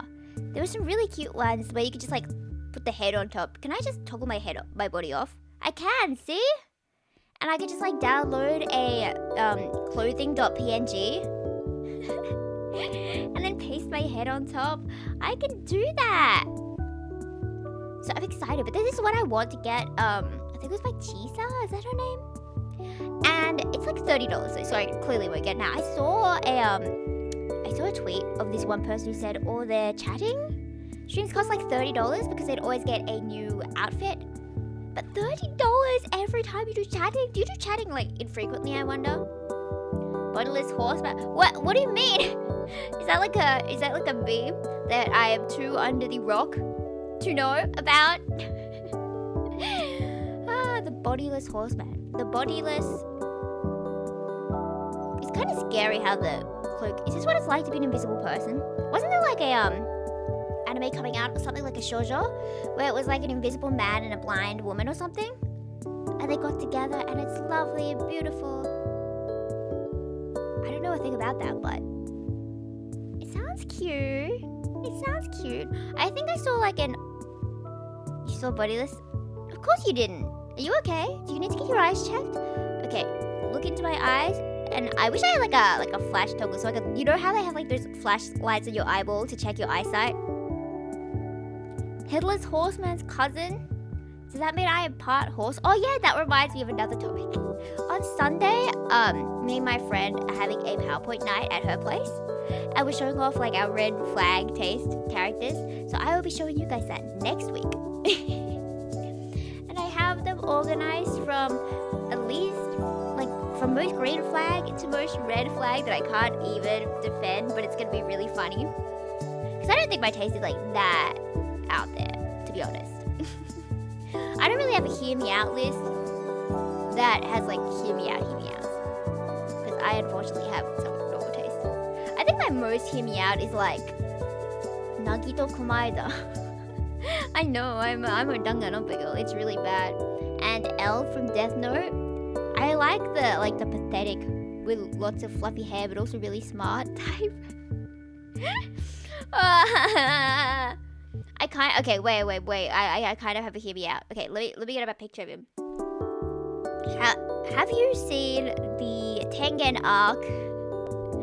There were some really cute ones where you could just like put the head on top. Can I just toggle my body off? I can, see? And I could just like download a clothing.png and then paste my head on top. I can do that. So I'm excited, but this is what I want to get. I think it was by Chisa, is that her name? And it's like $30, so I clearly won't get it now. I saw a tweet of this one person who said all their chatting streams cost like $30 because they'd always get a new outfit. But $30 every time you do chatting? Do you do chatting like infrequently, I wonder? Bodiless horseman. What do you mean? Is that like a meme that I am too under the rock to know about? The bodiless horseman. The bodiless. It's kind of scary how the cloak. Is this what it's like to be an invisible person? Wasn't there like a anime coming out or something like a shoujo where it was like an invisible man and a blind woman or something, and they got together and it's lovely and beautiful. I don't know a thing about that, but it sounds cute. I think I saw like you saw bodiless? Of course you didn't. Are you okay? Do you need to get your eyes checked? Okay, look into my eyes. And I wish I had like a flash toggle so I could, you know how they have like those flashlights on your eyeball to check your eyesight? Headless Horseman's cousin? Does that mean I am part horse? Oh yeah, that reminds me of another topic. On Sunday, me and my friend are having a PowerPoint night at her place. And we're showing off like our red flag taste characters. So I will be showing you guys that next week. And I have them organized from at least like from most green flag to most red flag that I can't even defend, but it's gonna be really funny. Because I don't think my taste is like that out there, to be honest. I don't really have a hear me out list that has like hear me out. Because I unfortunately have some normal taste. I think my most hear me out is like Nagito Komaeda. I know, I'm a Danganronpa girl. It's really bad. And L from Death Note. I like the pathetic with lots of fluffy hair, but also really smart type. Okay, wait. I kind of have to hear me out. Okay, let me get a picture of him. Have you seen the Tengen arc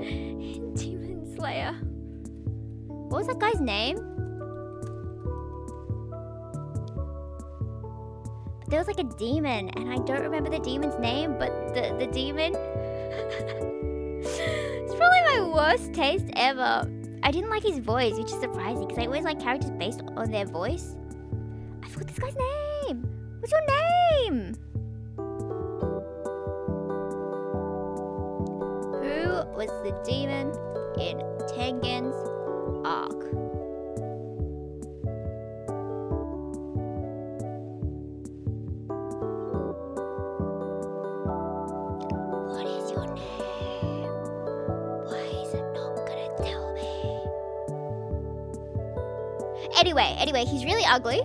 in Demon Slayer? What was that guy's name? There was like a demon, and I don't remember the demon's name, but the demon... It's probably my worst taste ever. I didn't like his voice, which is surprising, because I always like characters based on their voice. I forgot this guy's name! What's your name? Who was the demon in Tengen's arc? What is your name? Why is it not gonna tell me? Anyway, he's really ugly.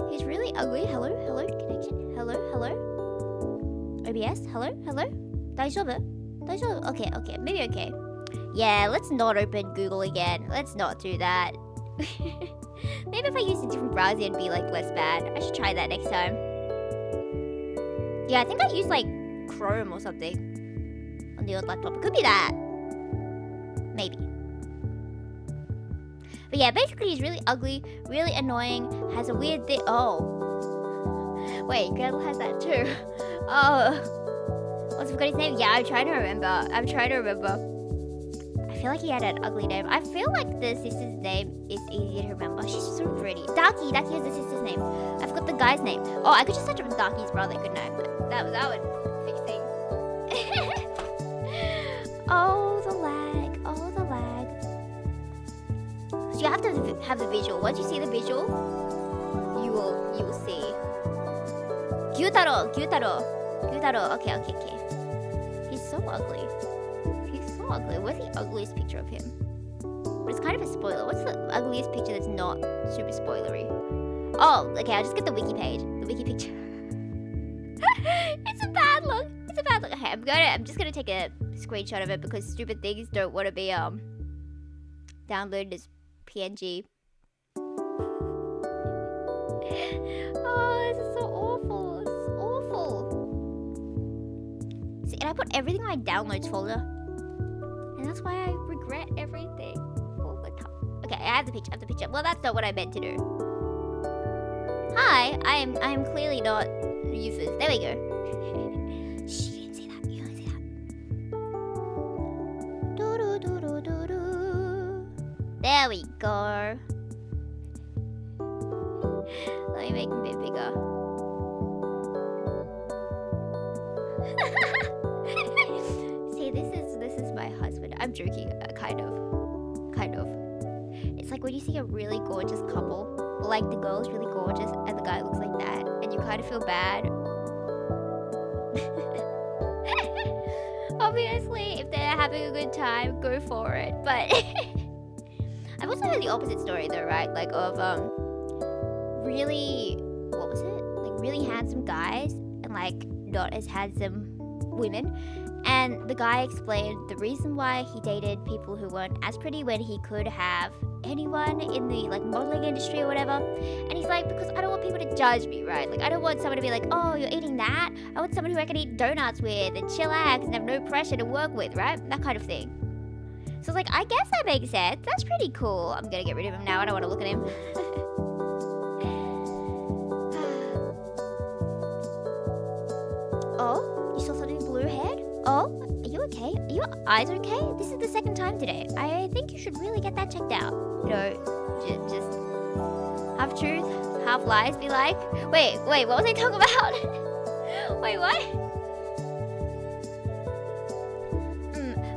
He's really ugly. Hello, connection. Hello. OBS, hello. Daijoubu? Okay, maybe okay. Yeah, let's not open Google again. Let's not do that. Maybe if I use a different browser it'd be like less bad. I should try that next time. Yeah, I think I used like Chrome or something on the old laptop. It could be that. Maybe. But yeah, basically he's really ugly, really annoying, has a weird thing. Oh. Wait, Gretel has that too. Oh. I forgot his name. Yeah, I'm trying to remember. I feel like he had an ugly name. I feel like the sister's name is easier to remember. She's so pretty. Daki is the sister's name. I forgot the guy's name. Oh, I could just search up Daki's brother, couldn't I? That would fix things. Oh, the lag. So you have to have the visual. Once you see the visual, you will see. Gyutaro. Okay. He's so ugly. Where's the ugliest picture of him? But it's kind of a spoiler. What's the ugliest picture that's not super spoilery? Oh, okay, I'll just get the wiki page. The wiki picture. It's a bad look. Okay, I'm just gonna take a screenshot of it because stupid things don't want to be downloaded as PNG. Oh, this is so awful. See, and I put everything in my downloads folder. And that's why I regret everything all the time. Okay, I have the picture. Well, that's not what I meant to do. Hi, I am clearly not Yufu. There we go. Shh, you didn't see that. There we go. Let me make him a bit bigger. See, this is my husband. I'm joking, kind of. It's like when you see a really gorgeous couple, like the girl's really gorgeous and the guy looks like that, and you kind of feel bad. Obviously, if they're having a good time, go for it. But I've also heard the opposite story though, right? Like of really, what was it? Like really handsome guys and like not as handsome women. And the guy explained the reason why he dated people who weren't as pretty when he could have anyone in the like modeling industry or whatever. And he's like, because I don't want people to judge me, right? Like I don't want someone to be like, oh, you're eating that? I want someone who I can eat donuts with and chillax and have no pressure to work with, right? That kind of thing. So I was like, I guess that makes sense. That's pretty cool. I'm gonna get rid of him now. I don't want to look at him. Oh, you saw something blue-haired? Oh, are you okay? Are your eyes okay? This is the second time today. I think you should really get that checked out. You know, just half truth, half lies be like. Wait, what was I talking about? Wait, what?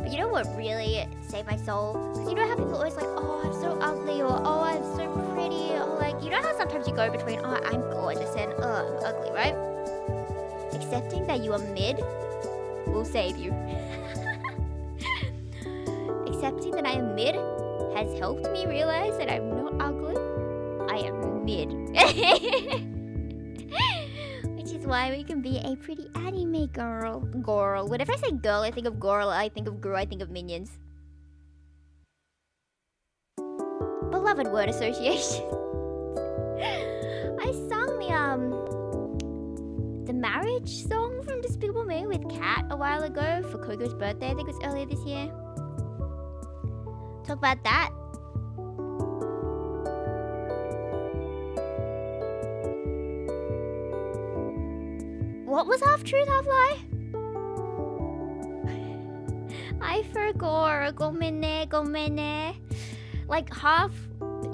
But you know what really saved my soul? Because you know how people always like, oh, I'm so ugly, or oh, I'm so pretty, or like, you know how sometimes you go between, oh, I'm gorgeous and oh, I'm ugly, right? Accepting that you are mid will save you. accepting that I am mid has helped me realize that I'm not ugly. I am mid. Which is why we can be a pretty anime girl. Girl. Whenever I say girl, I think of girl, I think of Gru, I think of minions. Beloved word association. I sung the marriage song from Despicable Me with Kat a while ago for Coco's birthday. I think it was earlier this year. Talk about that. What was half truth, half lie? I forgot. Gomene. Like half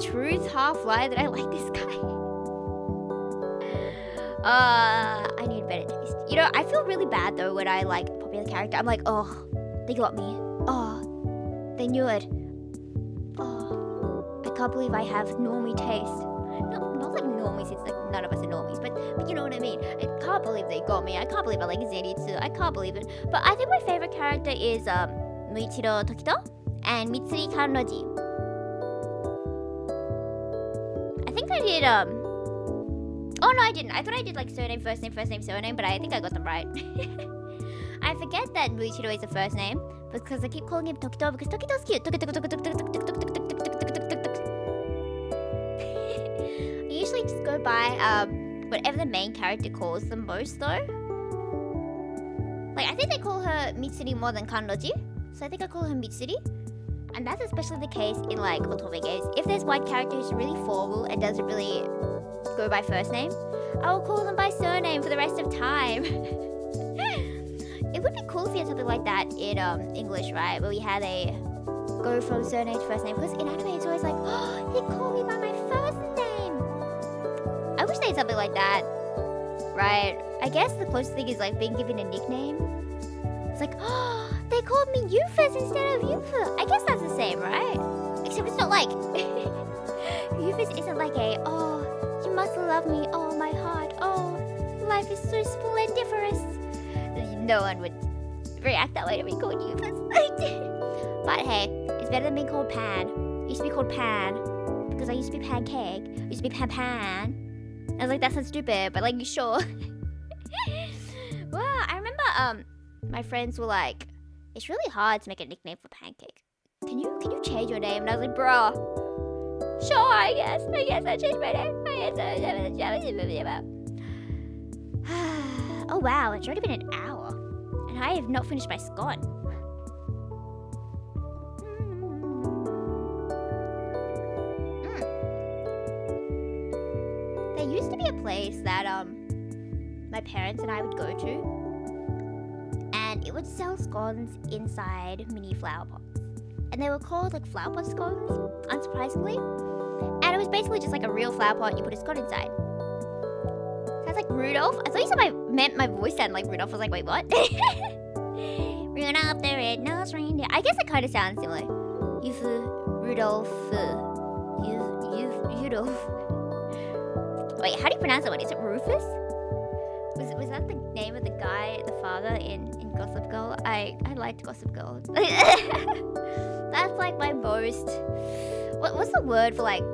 truth, half lie that I like this guy. I need better taste. You know, I feel really bad though when I like a popular character. I'm like, oh, they got me. Oh, they knew it. Oh, I can't believe I have normie taste. Not like normies, it's like none of us are normies, but you know what I mean. I can't believe they got me. I can't believe I like Zenitsu. I can't believe it. But I think my favorite character is Muichiro Tokito and Mitsuri Kanroji. I think I did oh no, I didn't. I thought I did like surname, first name, surname, but I think I got them right. I forget that Muichiro is the first name because I keep calling him Tokito because Tokito's cute. I usually just go by whatever the main character calls them most though. Like I think they call her Mitsuri more than Kanroji, so I think I call her Mitsuri. And that's especially the case in like otome games. If there's one character who's really formal and doesn't really go by first name, I will call them by surname for the rest of time. It would be cool if you had something like that in English, right? Where we had a go from surname to first name. Because in anime it's always like, oh, he called me by my first name. I wish they had something like that, right? I guess the closest thing is like being given a nickname. It's like, oh, they called me Yufus instead of Yufu. I guess that's the same, right? Except it's not like Yufus isn't like a, oh, you must love me, oh my heart, oh, life is so splendiferous. No one would react that way to be called Yufus. But hey, it's better than being called Pan. I used to be called Pan because I used to be Pancake. I used to be Pan. I was like, that sounds stupid, but like, you sure? Wow, I remember my friends were like, it's really hard to make a nickname for Pancake. Can you change your name? And I was like, bruh, sure, I guess I changed my name. Oh wow, it's already been an hour. And I have not finished my scone. There used to be a place that my parents and I would go to. And it would sell scones inside mini flower pots. And they were called like flower pot scones, unsurprisingly. And it was basically just like a real flower pot you put a scone inside. Sounds like Rudolph. I thought you said meant my voice sounded like Rudolph. I was like, wait, what? Rudolph the red-nosed reindeer. I guess it kind of sounds similar. Yufu, Rudolph, Rudolph. Wait, how do you pronounce that one? Is it Rufus? Was that the name of the guy, the father in Gossip Girl? I liked Gossip Girl. That's like my most... What's the word for like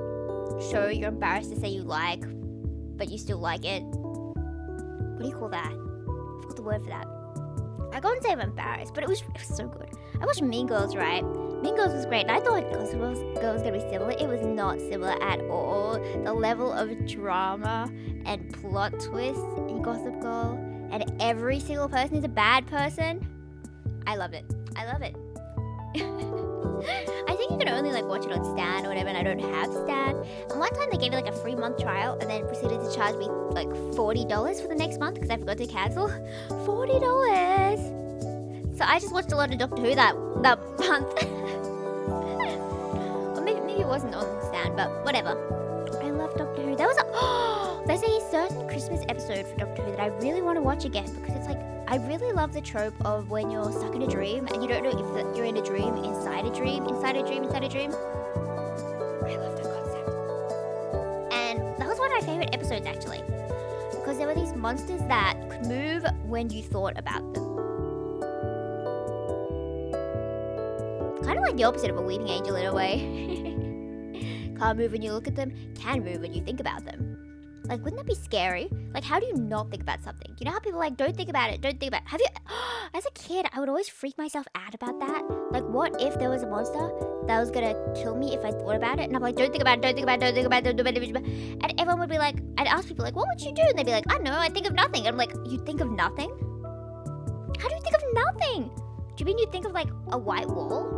show you're embarrassed to say you like, but you still like it? What do you call that? I forgot the word for that. I can't say I'm embarrassed, but it was so good. I watched Mean Girls, right? Mean Girls was great, and I thought Gossip Girl was gonna be similar. It was not similar at all. The level of drama and plot twists in Gossip Girl, and every single person is a bad person. I love it. I love it. I think you can only like watch it on Stan or whatever, and I don't have Stan. And one time they gave me like a free month trial and then proceeded to charge me like $40 for the next month because I forgot to cancel. $40! So I just watched a lot of Doctor Who that month. Or maybe it wasn't on Stan, but whatever. I love Doctor Who. There's a certain Christmas episode for Doctor Who that I really want to watch again because it's like, I really love the trope of when you're stuck in a dream and you don't know if you're in a dream, inside a dream, inside a dream, inside a dream. I love that concept. And that was one of my favorite episodes actually, because there were these monsters that could move when you thought about them. Kind of like the opposite of a weeping angel in a way. Can't move when you look at them, can move when you think about them. Like, wouldn't that be scary? Like, how do you not think about something? You know how people are like, don't think about it, don't think about it. Have you... As a kid, I would always freak myself out about that. Like, what if there was a monster that was gonna kill me if I thought about it? And I'm like, don't think about it, don't think about it, don't think about it, don't think about it. And everyone would be like, I'd ask people like, what would you do? And they'd be like, I don't know, I think of nothing. And I'm like, you think of nothing? How do you think of nothing? Do you mean you think of like a white wall?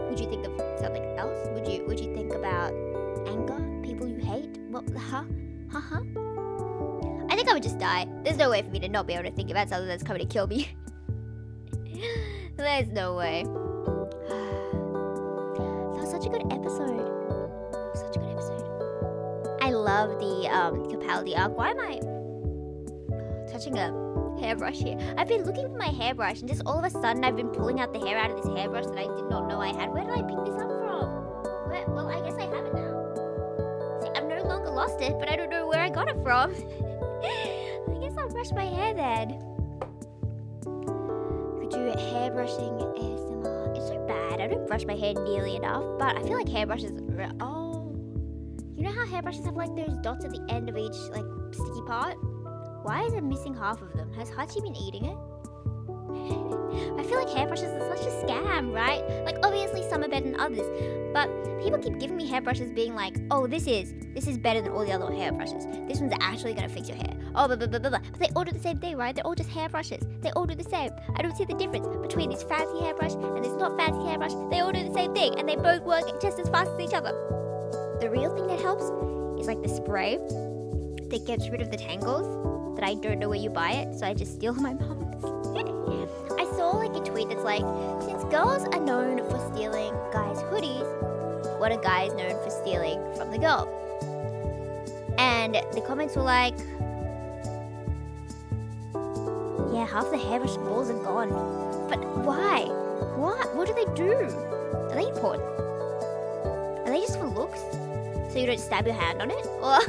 Would you think of something else? Would you think about anger? People you hate? What? Huh? I think I would just die. There's no way for me to not be able to think about something that's coming to kill me. There's no way. That was such a good episode. I love the Capaldi arc. Why am I touching a hairbrush here? I've been looking for my hairbrush and just all of a sudden I've been pulling out the hair out of this hairbrush that I did not know I had. Where did I pick this up from? Well, I guess I have it now. See, I've no longer lost it, but I don't know where I got it from. I guess I'll brush my hair then. Could do hairbrushing ASMR. It's so bad. I don't brush my hair nearly enough, but I feel like hairbrushes... Oh. You know how hairbrushes have like those dots at the end of each like sticky part? Why is it missing half of them? Has Hachi been eating it? I feel like hairbrushes are such a scam, right? Like, obviously some are better than others, but people keep giving me hairbrushes being like, oh, this is better than all the other hairbrushes. This one's actually gonna fix your hair. Oh, blah, blah, blah, blah, blah. But they all do the same thing, right? They're all just hairbrushes. They all do the same. I don't see the difference between this fancy hairbrush and this not fancy hairbrush. They all do the same thing, and they both work just as fast as each other. The real thing that helps is like the spray that gets rid of the tangles. That I don't know where you buy it, so I just steal my mom's. I saw like a tweet that's like, since girls are known for stealing guys' hoodies, what are guys known for stealing from the girl? And the comments were like, yeah, half the hairbrush balls are gone. But why? What do they do? Are they important? Are they just for looks? So you don't stab your hand on it? Or...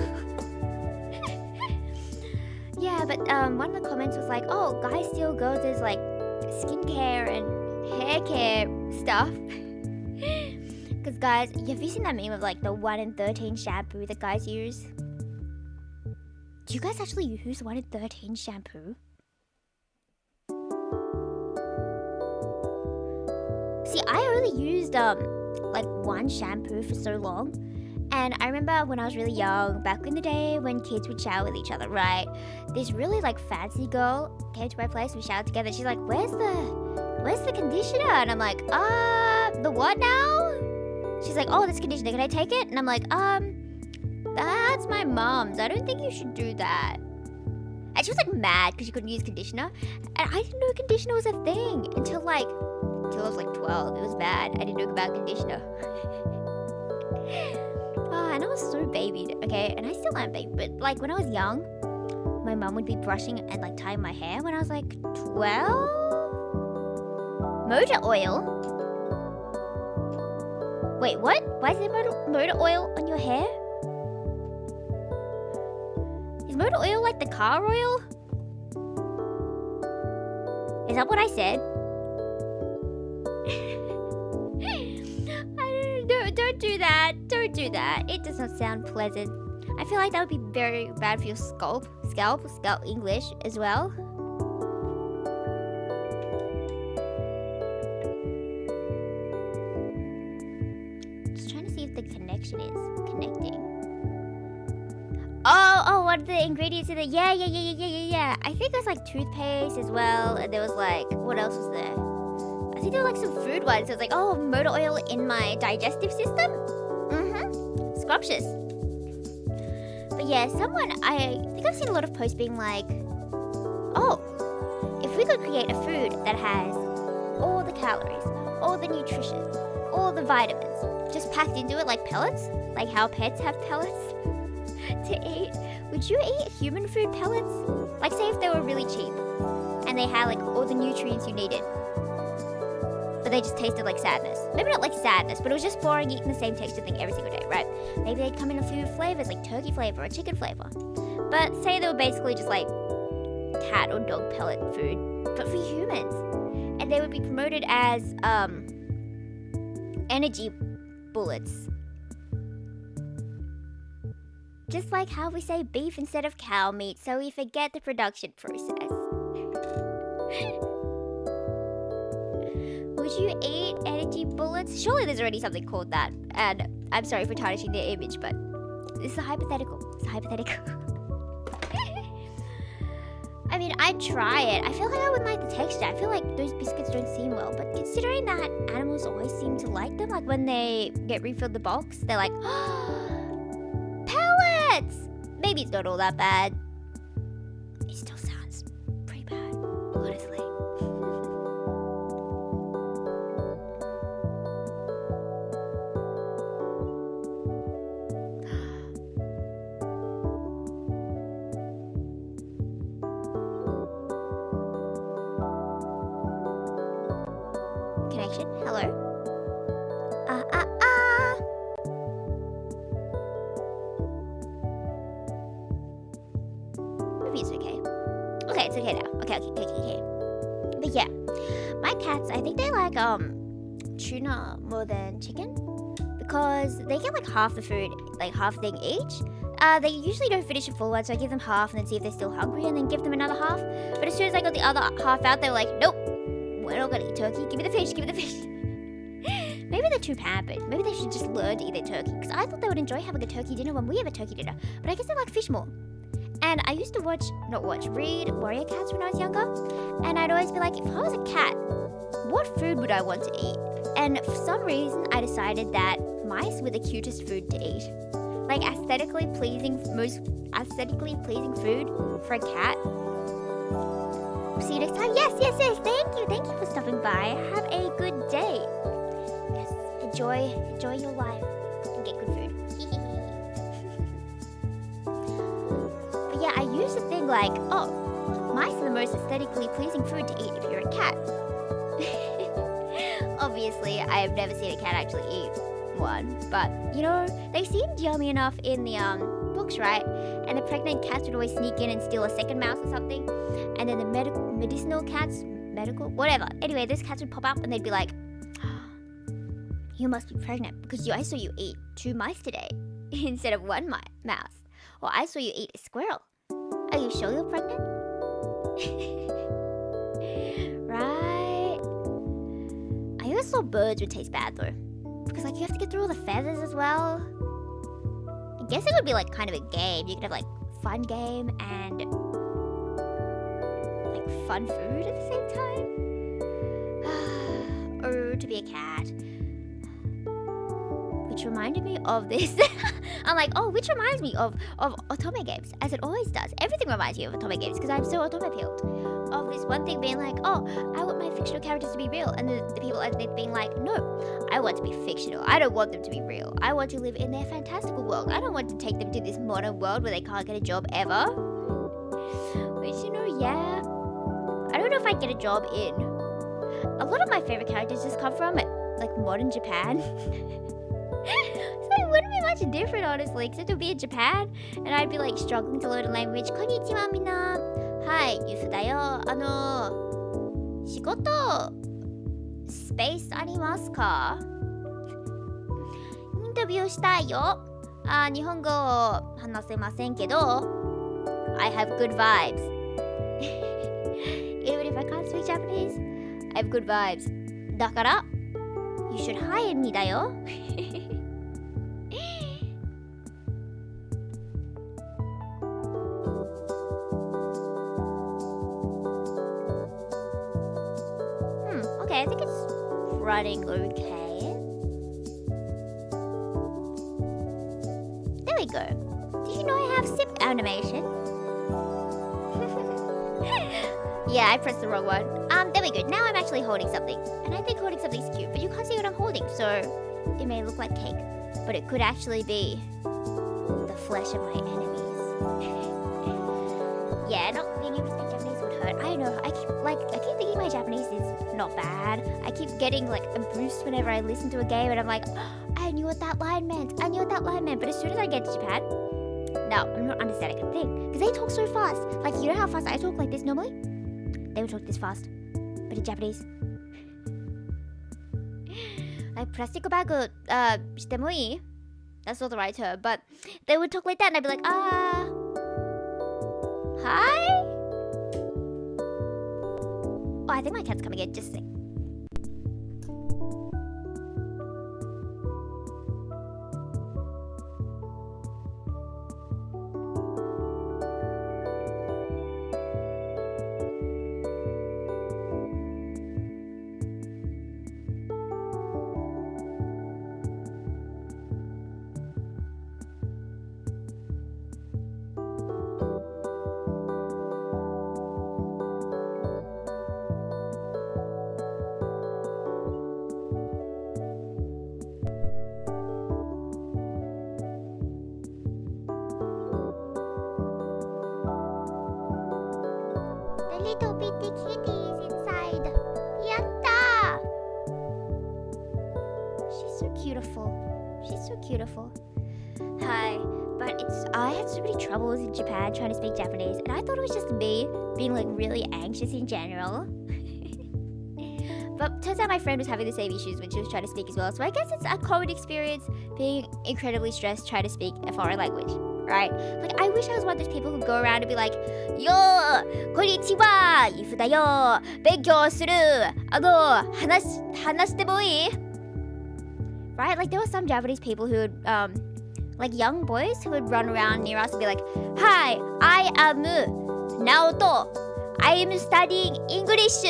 Yeah, but one of the comments was like, oh, guys steal girls' like skincare and hair care stuff. Because guys, have you seen that meme of like the 1 in 13 shampoo that guys use? Do you guys actually use 1 in 13 shampoo? See, I only used like one shampoo for so long. And I remember when I was really young, back in the day when kids would shower with each other, right? This really like fancy girl came to my place, we showered together. She's like, where's the conditioner? And I'm like, the what now? She's like, oh, this conditioner, can I take it? And I'm like, that's my mom's. I don't think you should do that. And she was like mad because she couldn't use conditioner. And I didn't know conditioner was a thing until I was like 12. It was bad. I didn't know about conditioner. And I was so babied, okay? And I still am baby, but like when I was young, my mum would be brushing and like tying my hair when I was like 12. Motor oil? Wait, what? Why is there motor oil on your hair? Is motor oil like the car oil? Is that what I said? Don't do that. Don't do that. It does not sound pleasant. I feel like that would be very bad for your scalp English as well. Just trying to see if the connection is connecting. Oh, what are the ingredients in it? Yeah. I think there's like toothpaste as well, and there was like, what else was there? I think there were like some food ones. So it's like, oh, motor oil in my digestive system? Scrumptious. But yeah, I think I've seen a lot of posts being like, oh, if we could create a food that has all the calories, all the nutrition, all the vitamins, just packed into it like pellets, like how pets have pellets to eat, would you eat human food pellets? Like say if they were really cheap and they had like all the nutrients you needed, but they just tasted like sadness. Maybe not like sadness, but it was just boring eating the same texture thing every single day, right? Maybe they'd come in a few flavors, like turkey flavor or chicken flavor. But say they were basically just like cat or dog pellet food, but for humans. And they would be promoted as energy bullets. Just like how we say beef instead of cow meat, so we forget the production process. Would you eat energy bullets? Surely there's already something called that. And I'm sorry for tarnishing their image, but this is a hypothetical. It's a hypothetical. I mean, I'd try it. I feel like I wouldn't like the texture. I feel like those biscuits don't seem well. But considering that animals always seem to like them, like when they get refilled the box, they're like, pellets! Maybe it's not all that bad. It still sounds pretty bad, honestly. Connection. Hello. Maybe it's okay. Okay, it's okay now. Okay. But yeah, my cats, I think they like tuna more than chicken because they get like half the food, like half thing each. They usually don't finish a full one, so I give them half and then see if they're still hungry and then give them another half. But as soon as I got the other half out, they were like, nope. We're not gonna eat turkey. Give me the fish. Give me the fish. Maybe they're too pampered. Maybe they should just learn to eat their turkey. Because I thought they would enjoy having a turkey dinner when we have a turkey dinner. But I guess they like fish more. And I used to read Warrior Cats when I was younger. And I'd always be like, if I was a cat, what food would I want to eat? And for some reason, I decided that mice were the cutest food to eat. Like most aesthetically pleasing food for a cat. See you next time. Yes. Thank you for stopping by. Have a good day. Yes, enjoy your life and get good food. But yeah, I used to think like, oh, mice are the most aesthetically pleasing food to eat if you're a cat. Obviously, I have never seen a cat actually eat one, but you know, they seemed yummy enough in the books, right? And the pregnant cats would always sneak in and steal a second mouse or something. And then the medicinal cats, whatever. Anyway, those cats would pop up and they'd be like, you must be pregnant because I saw you eat 2 mice today instead of 1 mouse. Or I saw you eat a squirrel. Are you sure you're pregnant? Right? I always thought birds would taste bad though. Because like you have to get through all the feathers as well. I guess it would be like kind of a game. You could have like fun game and like fun food at the same time. Oh, to be a cat. Which reminded me of this. I'm like, oh, which reminds me of otome games, as it always does. Everything reminds me of otome games because I'm so otome-pilled. Of this one thing being like, oh, I want my fictional characters to be real. And the people underneath being like, no, I want to be fictional. I don't want them to be real. I want to live in their fantastical world. I don't want to take them to this modern world where they can't get a job ever. Which, you know, yeah. I don't know if I'd get a job in. A lot of my favorite characters just come from, like, modern Japan. So it wouldn't be much different, honestly, except it would be in Japan, and I'd be like struggling to learn a language. Konnichiwa, minna. Hi, Yufu da yo. Shigoto space ありますか? インタビューしたいよ。日本語を話せませんけど I have good vibes. Even if I can't speak Japanese, I have good vibes. だから You should hire me だよ。Okay, I think it's running okay. There we go. Did you know I have sip animation? Yeah, I pressed the wrong one. There we go. Now I'm actually holding something. And I think holding something's cute, but you can't see what I'm holding, so it may look like cake. But it could actually be the flesh of my enemies. Yeah, not being able to speak Japanese would hurt. I know. I keep thinking my Japanese is not bad. I keep getting like a boost whenever I listen to a game, and I'm like, oh, I knew what that line meant. But as soon as I get to Japan, no, I'm not understanding a thing because they talk so fast. Like, you know how fast I talk like this normally? They would talk this fast, but in Japanese. like plastic bag してもいい? That's not the right term, but they would talk like that and I'd be like, hi? Oh, I think my cat's coming in, just a sec. Little bitty kitties inside. Yatta! She's so beautiful. She's so beautiful. Hi, but I had so many troubles in Japan trying to speak Japanese, and I thought it was just me being like really anxious in general. But turns out my friend was having the same issues when she was trying to speak as well, so I guess it's a common experience being incredibly stressed trying to speak a foreign language. Right? Like, I wish I was one of those people who go around and be like, Yo! Konnichiwa! Yufu da yo! Benkyou suru! Hanashite mo ii? Right? Like, there were some Japanese people who would, like young boys who would run around near us and be like, Hi, I am Naoto. I am studying English.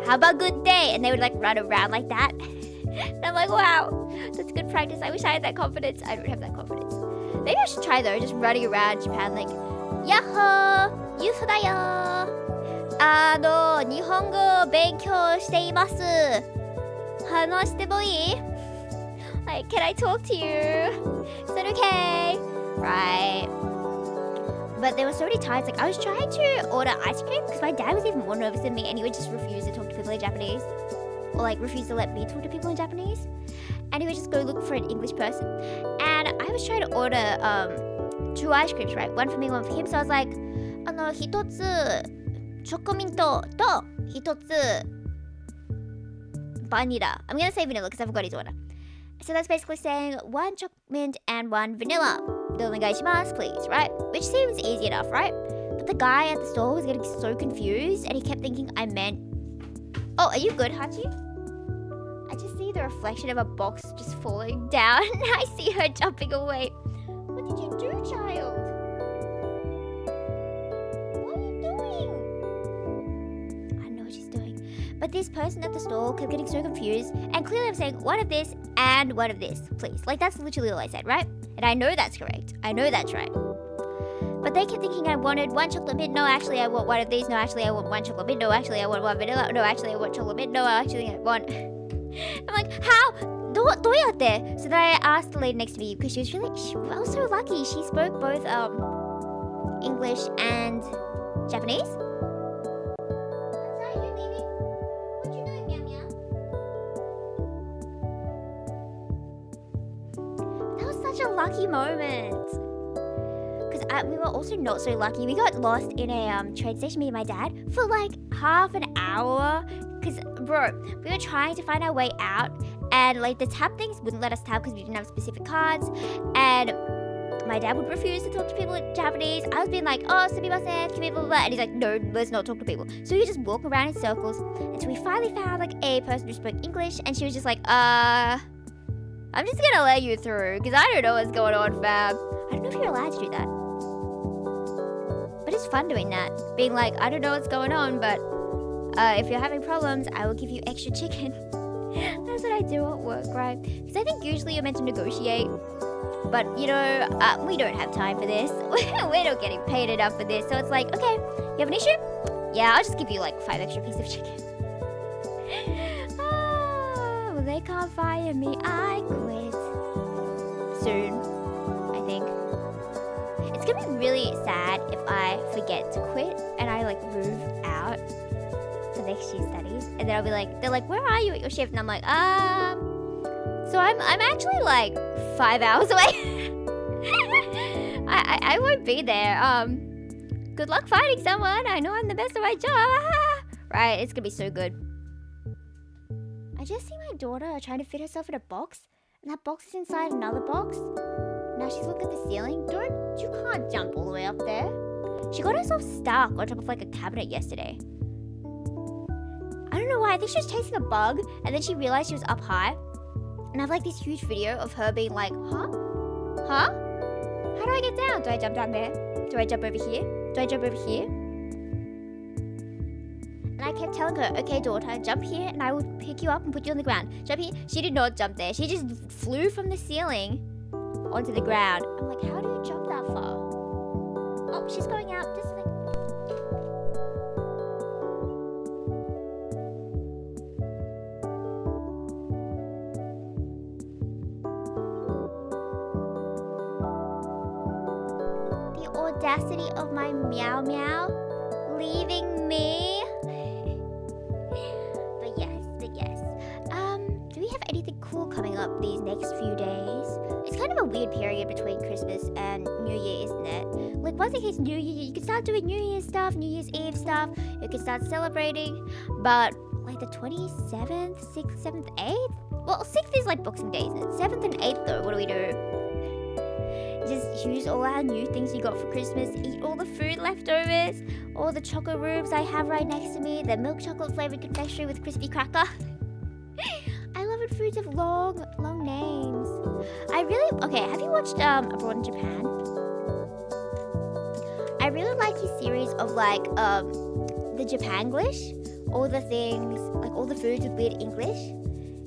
Have a good day. And they would like run around like that. And I'm like, wow, that's good practice. I wish I had that confidence. I don't have that confidence. Maybe I should try though, just running around Japan like, Yahoo! Yufu da yo! Nihongo benkyou shite imasu. Hanashite mo ii? Like, can I talk to you? Is that okay? Right. But there were so many times, like, I was trying to order ice cream because my dad was even more nervous than me and he would just refuse to talk to people in Japanese. Or, like, refuse to let me talk to people in Japanese. And he would just go look for an English person. And I was trying to order 2 ice creams, right? One for me, one for him. So I was like, 1つチョコミントと1つバニラ. I'm gonna say vanilla because I forgot his order. So that's basically saying 1 chocolate mint and 1 vanilla. お願いします, please, right? Which seems easy enough, right? But the guy at the store was getting so confused and he kept thinking I meant... Oh, are you good, Hachi? I just see the reflection of a box just falling down. I see her jumping away. What did you do, child? What are you doing? I don't know what she's doing. But this person at the store kept getting so confused. And clearly I'm saying one of this and one of this, please. Like, that's literally all I said, right? And I know that's correct. I know that's right. But they kept thinking I wanted 1 chocolate mint. No, actually, I want one of these. No, actually, I want 1 chocolate mint. No, actually, I want 1 vanilla. No, actually, I want chocolate mint. No, actually, I want... I'm like, how? どうやって? So then I asked the lady next to me because she was so lucky. She spoke both English and Japanese. Sorry, you're leaving? What you doing, Meow Meow? That was such a lucky moment. Because we were also not so lucky. We got lost in a train station, me and my dad, for like half an hour. Because, bro, we were trying to find our way out, and like the tab things wouldn't let us tab because we didn't have specific cards, and my dad would refuse to talk to people in Japanese. I was being like, oh, sumimasen, blah, blah, blah, and he's like, no, let's not talk to people. So we just walk around in circles until we finally found like a person who spoke English, and she was just like, I'm just gonna let you through because I don't know what's going on, fam. I don't know if you're allowed to do that, but it's fun doing that, being like, I don't know what's going on, but if you're having problems, I will give you extra chicken. That's what I do at work, right? Because I think usually you're meant to negotiate. But, you know, we don't have time for this. We're not getting paid enough for this. So it's like, okay, you have an issue? Yeah, I'll just give you like 5 extra pieces of chicken. Oh, they can't fire me. I quit. Soon, I think. It's going to be really sad if I forget to quit and I like move out for next year's studies, and then I'll be like, they're like, where are you at your shift? And I'm like, so I'm actually like 5 hours away. I won't be there. Good luck finding someone. I know I'm the best at my job. Right, it's gonna be so good. I just see my daughter trying to fit herself in a box, and that box is inside another box. Now she's looking at the ceiling. You can't jump all the way up there. She got herself stuck on top of like a cabinet yesterday. I don't know why. I think she was chasing a bug, and then she realized she was up high. And I have like this huge video of her being like, huh? Huh? How do I get down? Do I jump down there? Do I jump over here? Do I jump over here? And I kept telling her, okay, daughter, jump here and I will pick you up and put you on the ground. Jump here. She did not jump there. She just flew from the ceiling onto the ground. I'm like, how do you jump that far? Oh, she's going out. Just like... The audacity of my meow meow leaving me. But yes. Do we have anything cool coming up these next few days? It's kind of a weird period between Christmas and New Year, isn't it? Like, once it hits New Year, you can start doing New Year's stuff, New Year's Eve stuff. You can start celebrating. But, like, the 27th, 6th, 7th, 8th? Well, 6th is like Boxing Day, isn't it? 7th and 8th, though, what do we do? Just use all our new things you got for Christmas. Eat all the food leftovers. All the chocolate rubes I have right next to me. The milk chocolate flavored confectionery with crispy cracker. I love it. Foods have long names. Okay, have you watched Abroad in Japan? I really like his series of like the Japanglish. All the things, like all the foods with weird English.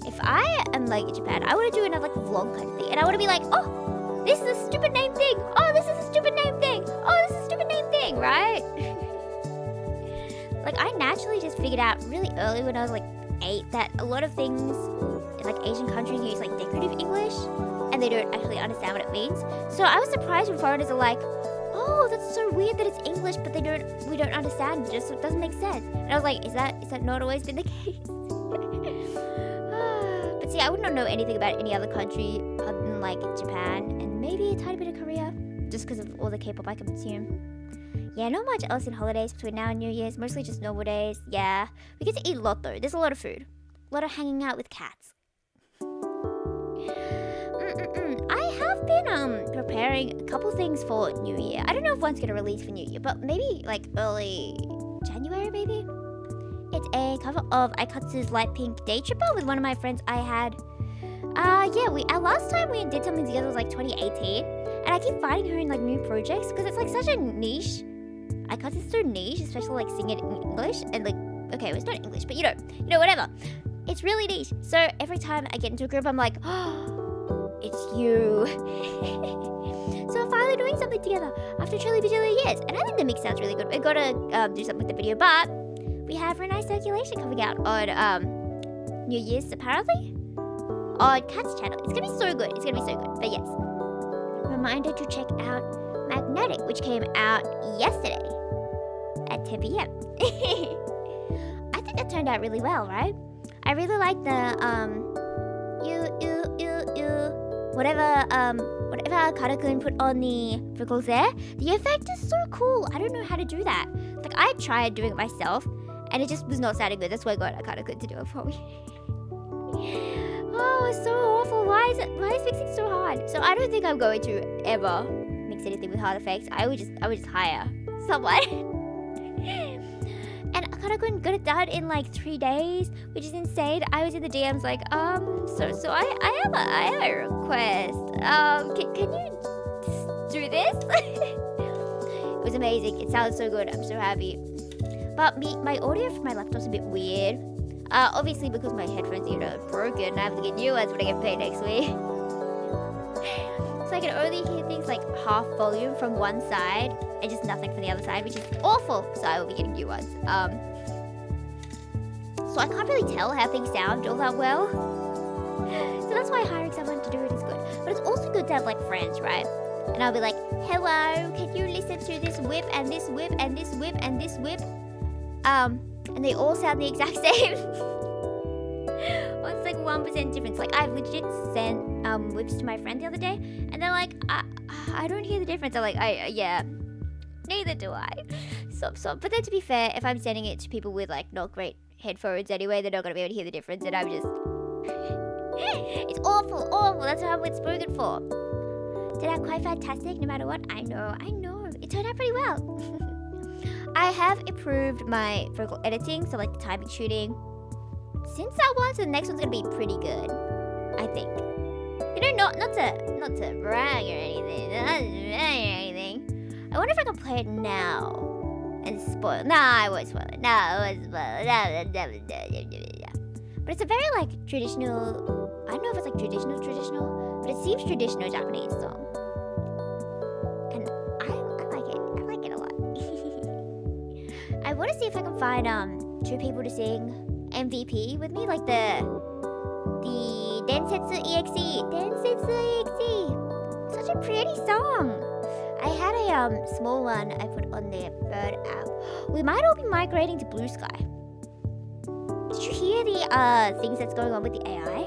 If I am like in Japan, I want to do another like vlog kind of thing. And I want to be like, oh, this is a stupid name thing. Oh, this is a stupid name thing. Oh, this is a stupid name thing, right? Like, I naturally just figured out really early when I was like 8 that a lot of things in like Asian countries use like decorative English and they don't actually understand what it means. So I was surprised when foreigners are like, oh, that's so weird that it's English, but we don't understand. It just doesn't make sense. And I was like, is that not always been the case? But see, I would not know anything about any other country other than like Japan and maybe a tiny bit of Korea, just because of all the K-pop I consume. Yeah, not much else in holidays between now and New Year's, mostly just normal days. Yeah, we get to eat a lot though. There's a lot of food, a lot of hanging out with cats. I have been preparing a couple things for New Year. I don't know if one's gonna release for New Year, but maybe like early January, maybe. It's a cover of Aikatsu's Light Pink Day Tripper with one of my friends I had. Our last time we did something together was like 2018, and I keep finding her in like new projects because it's like such a niche. Aikatsu's so niche, especially like singing it in English and like, okay, well, it's not English, but you know, whatever. It's really niche. So every time I get into a group, I'm like, oh, it's you. So we're finally doing something together after truly bajillion years, and I think the mix sounds really good. We're gonna do something with the video, but we have a nice circulation coming out on New Year's apparently on Kat's channel. It's gonna be so good. But yes, reminder to check out Magnetic, which came out yesterday at 10 p.m. I think that turned out really well, right? I really like the whatever Kara-kun put on the freckles there. The effect is so cool. I don't know how to do that. Like, I tried doing it myself and it just was not sounding good. That's why I got Kara-kun to do it for me. Oh, it's so awful. Why is mixing so hard? So I don't think I'm going to ever mix anything with hard effects. I would just hire someone. And Kara-kun got it done in like 3 days, which is insane. I was in the DMs like, so I have a request. Can you do this? It was amazing. It sounds so good. I'm so happy. But my audio from my laptop's a bit weird. Obviously because my headphones are broken. I have to get new ones when I get paid next week. So I can only hear things like half volume from one side and just nothing from the other side, which is awful. So I will be getting new ones. So I can't really tell how things sound all that well. So that's why hiring someone to do it is good. But it's also good to have like friends, right? And I'll be like, hello, can you listen to this whip and this whip and this whip and this whip? And they all sound the exact same. Well, it's like 1% difference. Like, I've legit sent whips to my friend the other day, and they're like, I don't hear the difference. I'm like, yeah, neither do I. So. But then to be fair, if I'm sending it to people with like not great headphones anyway, they're not gonna be able to hear the difference, and I'm just It's awful, awful. That's how it's spoken for. Did that quite fantastic no matter what? I know. It turned out pretty well. I have improved my vocal editing, so like the timing shooting. Since that one, so the next one's gonna be pretty good. I think. You know, not to brag or anything. I wonder if I can play it now and spoil. Nah, I won't spoil it. But it's a very like traditional. I don't know if it's like traditional, but it seems traditional Japanese song. And I like it. I like it a lot. I want to see if I can find 2 people to sing MVP with me, like the Densetsu EXE. Such a pretty song. I had a small one I put on the Bird app. We might all be migrating to Blue Sky. Did you hear the things that's going on with the AI?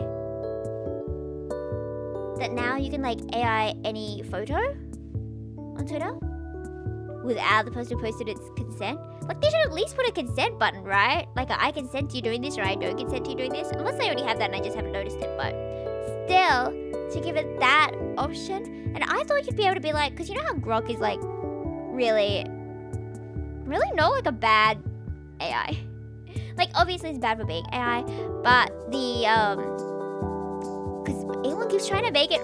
That now you can like AI any photo on Twitter without the person who posted its consent. Like they should at least put a consent button, right? Like I consent to you doing this or I don't consent to you doing this. Unless they already have that and I just haven't noticed it. But still, to give it that option. And I thought you'd be able to be like, because you know how Grok is like really not like a bad AI. Like obviously it's bad for being AI, but the because Elon keeps trying to make it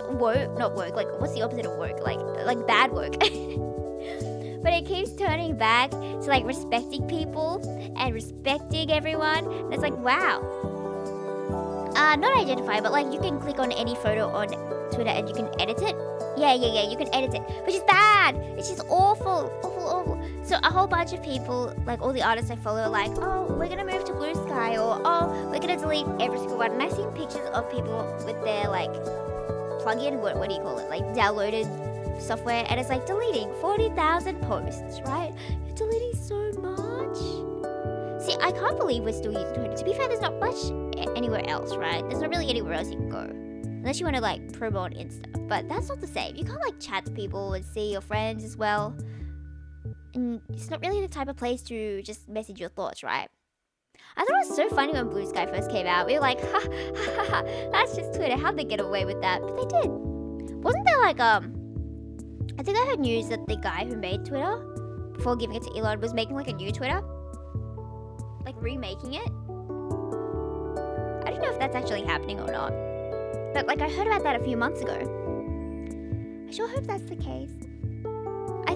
not work. Like what's the opposite of work? Like bad work. But it keeps turning back to like respecting people and respecting everyone. And it's like wow. Not identify, but like you can click on any photo on Twitter and you can edit it. Yeah, you can edit it. Which is bad. It's just awful. So a whole bunch of people, like all the artists I follow are like, oh, we're gonna move to Blue Sky, or oh, we're gonna delete every single one. And I've seen pictures of people with their like plugin, what do you call it? Like downloaded software, and it's like deleting 40,000 posts, right? You're deleting so much. See, I can't believe we're still using Twitter. To be fair, there's not much anywhere else, right? There's not really anywhere else you can go. Unless you want to like promo on Insta. But that's not the same. You can't like chat to people and see your friends as well. And it's not really the type of place to just message your thoughts, right? I thought it was so funny when Blue Sky first came out. We were like, ha ha ha, that's just Twitter. How'd they get away with that? But they did. Wasn't there like I think I heard news that the guy who made Twitter before giving it to Elon was making like a new Twitter, like remaking it. I don't know if that's actually happening or not, but like I heard about that a few months ago. I sure hope that's the case. I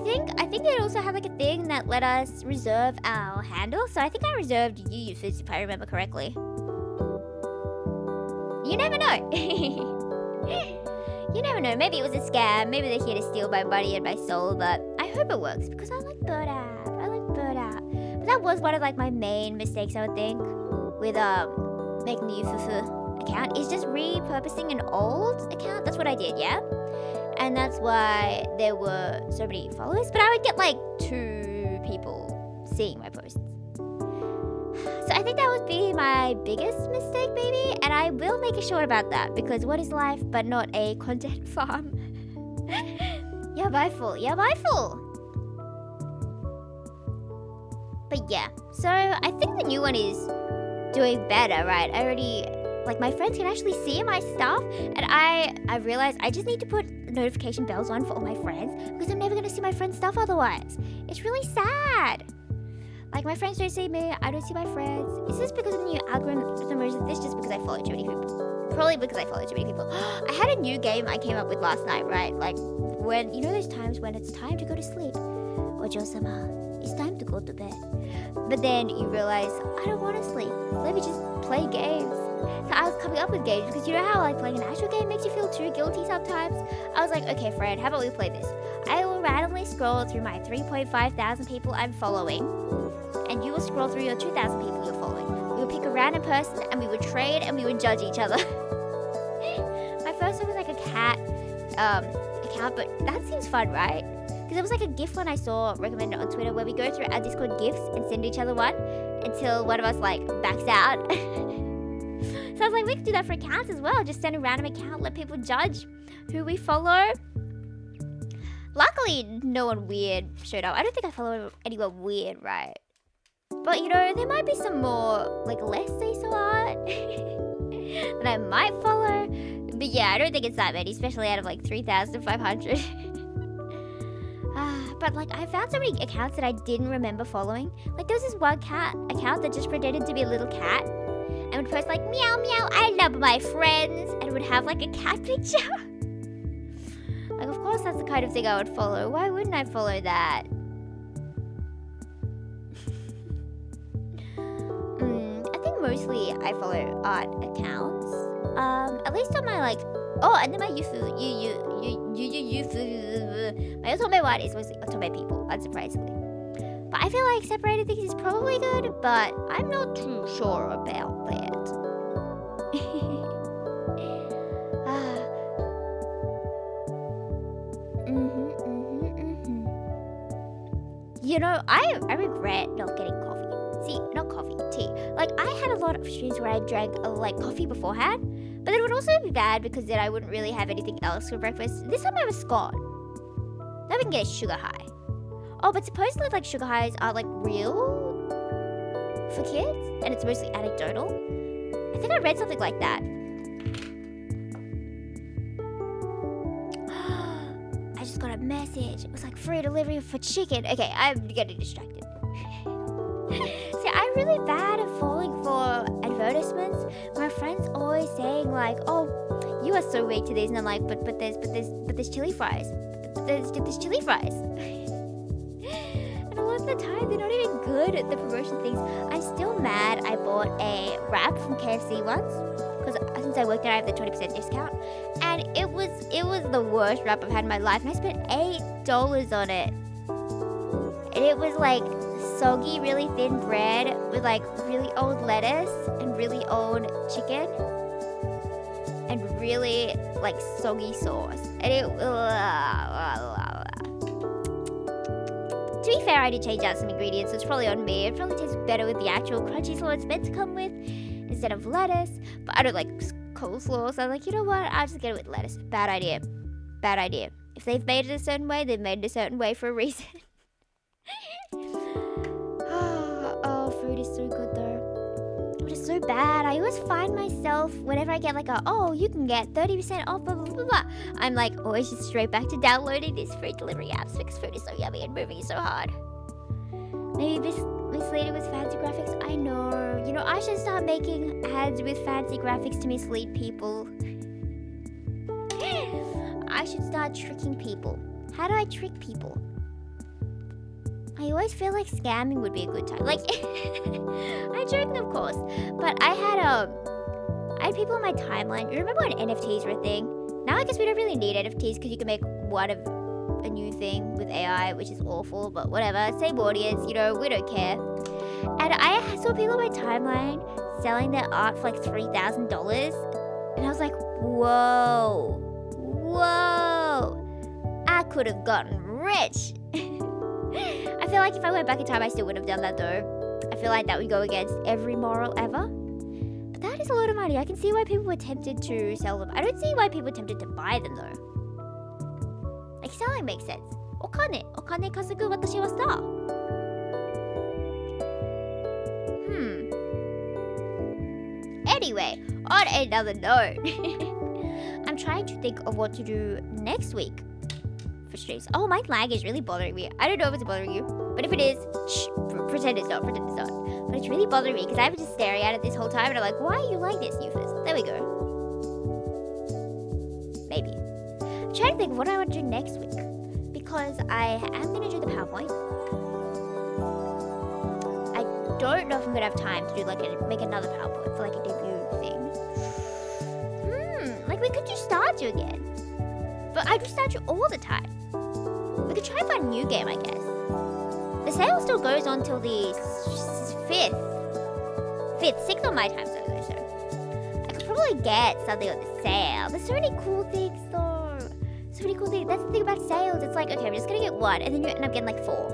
think it also had like a thing that let us reserve our handle, so I think I reserved Yufu if I remember correctly. You never know. You never know. Maybe it was a scam. Maybe they're here to steal my money and my soul. But I hope it works because I like Bird app. But that was one of like my main mistakes, I would think, with making the Yufu account is just repurposing an old account. That's what I did, yeah. And that's why there were so many followers. But I would get like 2 people seeing my posts. So I think that would be my biggest mistake, maybe. And I will make a short about that because what is life but not a content farm? Yabaiful. But yeah, so I think the new one is doing better, right? I already, like my friends can actually see my stuff. And I realized I just need to put notification bells on for all my friends because I'm never going to see my friends' stuff otherwise. It's really sad. Like my friends don't see me, I don't see my friends. Is this because of the new algorithm or is this just because I follow too many people? Probably because I follow too many people. I had a new game I came up with last night, right? Like when, you know those times when it's time to go to sleep? Ojo-sama, it's time to go to bed. But then you realize, I don't want to sleep. Let me just play games. So I was coming up with games because you know how like playing an actual game makes you feel too guilty sometimes? I was like, okay friend, how about we play this? I will randomly scroll through my 3.5 thousand people I'm following. And you will scroll through your 2,000 people you're following. We would pick a random person and we would trade and we would judge each other. My first one was like a cat account, but that seems fun, right? Because it was like a GIF one I saw recommended on Twitter where we go through our Discord GIFs and send each other one until one of us like backs out. So I was like, we could do that for accounts as well. Just send a random account, let people judge who we follow. Luckily, no one weird showed up. I don't think I follow anyone weird, right? But you know, there might be some more, like, less say so art. that I might follow. But yeah, I don't think it's that many, especially out of like 3,500. But like, I found so many accounts that I didn't remember following. Like, there was this one cat account that just pretended to be a little cat and would post like, meow meow, I love my friends, and would have like a cat picture. Like, of course that's the kind of thing I would follow. Why wouldn't I follow that? I think mostly I follow art accounts. At least on my like, and then my Yufu, my otome one is mostly otome people, unsurprisingly. But I feel like separated things is probably good, but I'm not too sure about that. You know, I regret not getting coffee. See, not coffee, tea. Like, I had a lot of streams where I drank like coffee beforehand, but it would also be bad because then I wouldn't really have anything else for breakfast. This time I have a scone. Now we can get a sugar high. Oh, but supposedly like sugar highs are like real for kids, and it's mostly anecdotal. I think I read something like that. I just got a message. It was like free delivery for chicken. Okay, I'm getting distracted. See, I'm really bad at falling for advertisements. My friend's always saying like, "Oh, you are so weak to these," and I'm like, "But there's chili fries. But there's chili fries." And a lot of the time, they're not even good at the promotion things. I'm still mad. I bought a wrap from KFC once because since I worked there, I have the 20% discount, and it was the worst wrap I've had in my life. And I spent $8 on it, and it was like soggy, really thin bread with like really old lettuce and really old chicken and really like soggy sauce. And it to be fair, I did change out some ingredients, so it's probably on me. It probably tastes better with the actual crunchy sauce it's meant to come with instead of lettuce. But I don't like coleslaw, so I'm like, you know what? I'll just get it with lettuce. Bad idea. Bad idea. If they've made it a certain way, they've made it a certain way for a reason. Food is so good though. But it's so bad. I always find myself whenever I get like you can get 30% off, blah, blah, blah, blah. I'm like always just straight back to downloading these free delivery apps because food is so yummy and moving is so hard. Maybe misleading with fancy graphics. I know. You know, I should start making ads with fancy graphics to mislead people. I should start tricking people. How do I trick people? I always feel like scamming would be a good time. Like, I'm joking, of course. But I had people on my timeline. You remember when NFTs were a thing? Now I guess we don't really need NFTs because you can make one of a new thing with AI, which is awful. But whatever, same audience. You know, we don't care. And I saw people on my timeline selling their art for like $3,000, and I was like, whoa, I could have gotten rich. I feel like if I went back in time, I still wouldn't have done that though. I feel like that would go against every moral ever. But that is a lot of money. I can see why people were tempted to sell them. I don't see why people were tempted to buy them though. Like, selling makes sense. Okane kasagu watashi wa star. Anyway, on another note, I'm trying to think of what to do next week for streams. Oh, my lag is really bothering me. I don't know if it's bothering you, but if it is, shh, pretend it's not, pretend it's not. But it's really bothering me because I've been just staring at it this whole time and I'm like, why are you like this, Yufu? There we go. Maybe. I'm trying to think of what I want to do next week because I am going to do the PowerPoint. I don't know if I'm going to have time to do make another PowerPoint for like a debut thing. Like we could do Stardew again. But I do Stardew all the time. We could try and find a new game, I guess. The sale still goes on till the 6th on my time zone though, so I could probably get something on the sale. There's so many cool things though. So many cool things. That's the thing about sales. It's like, okay, I'm just gonna get one, and then you end up getting like 4.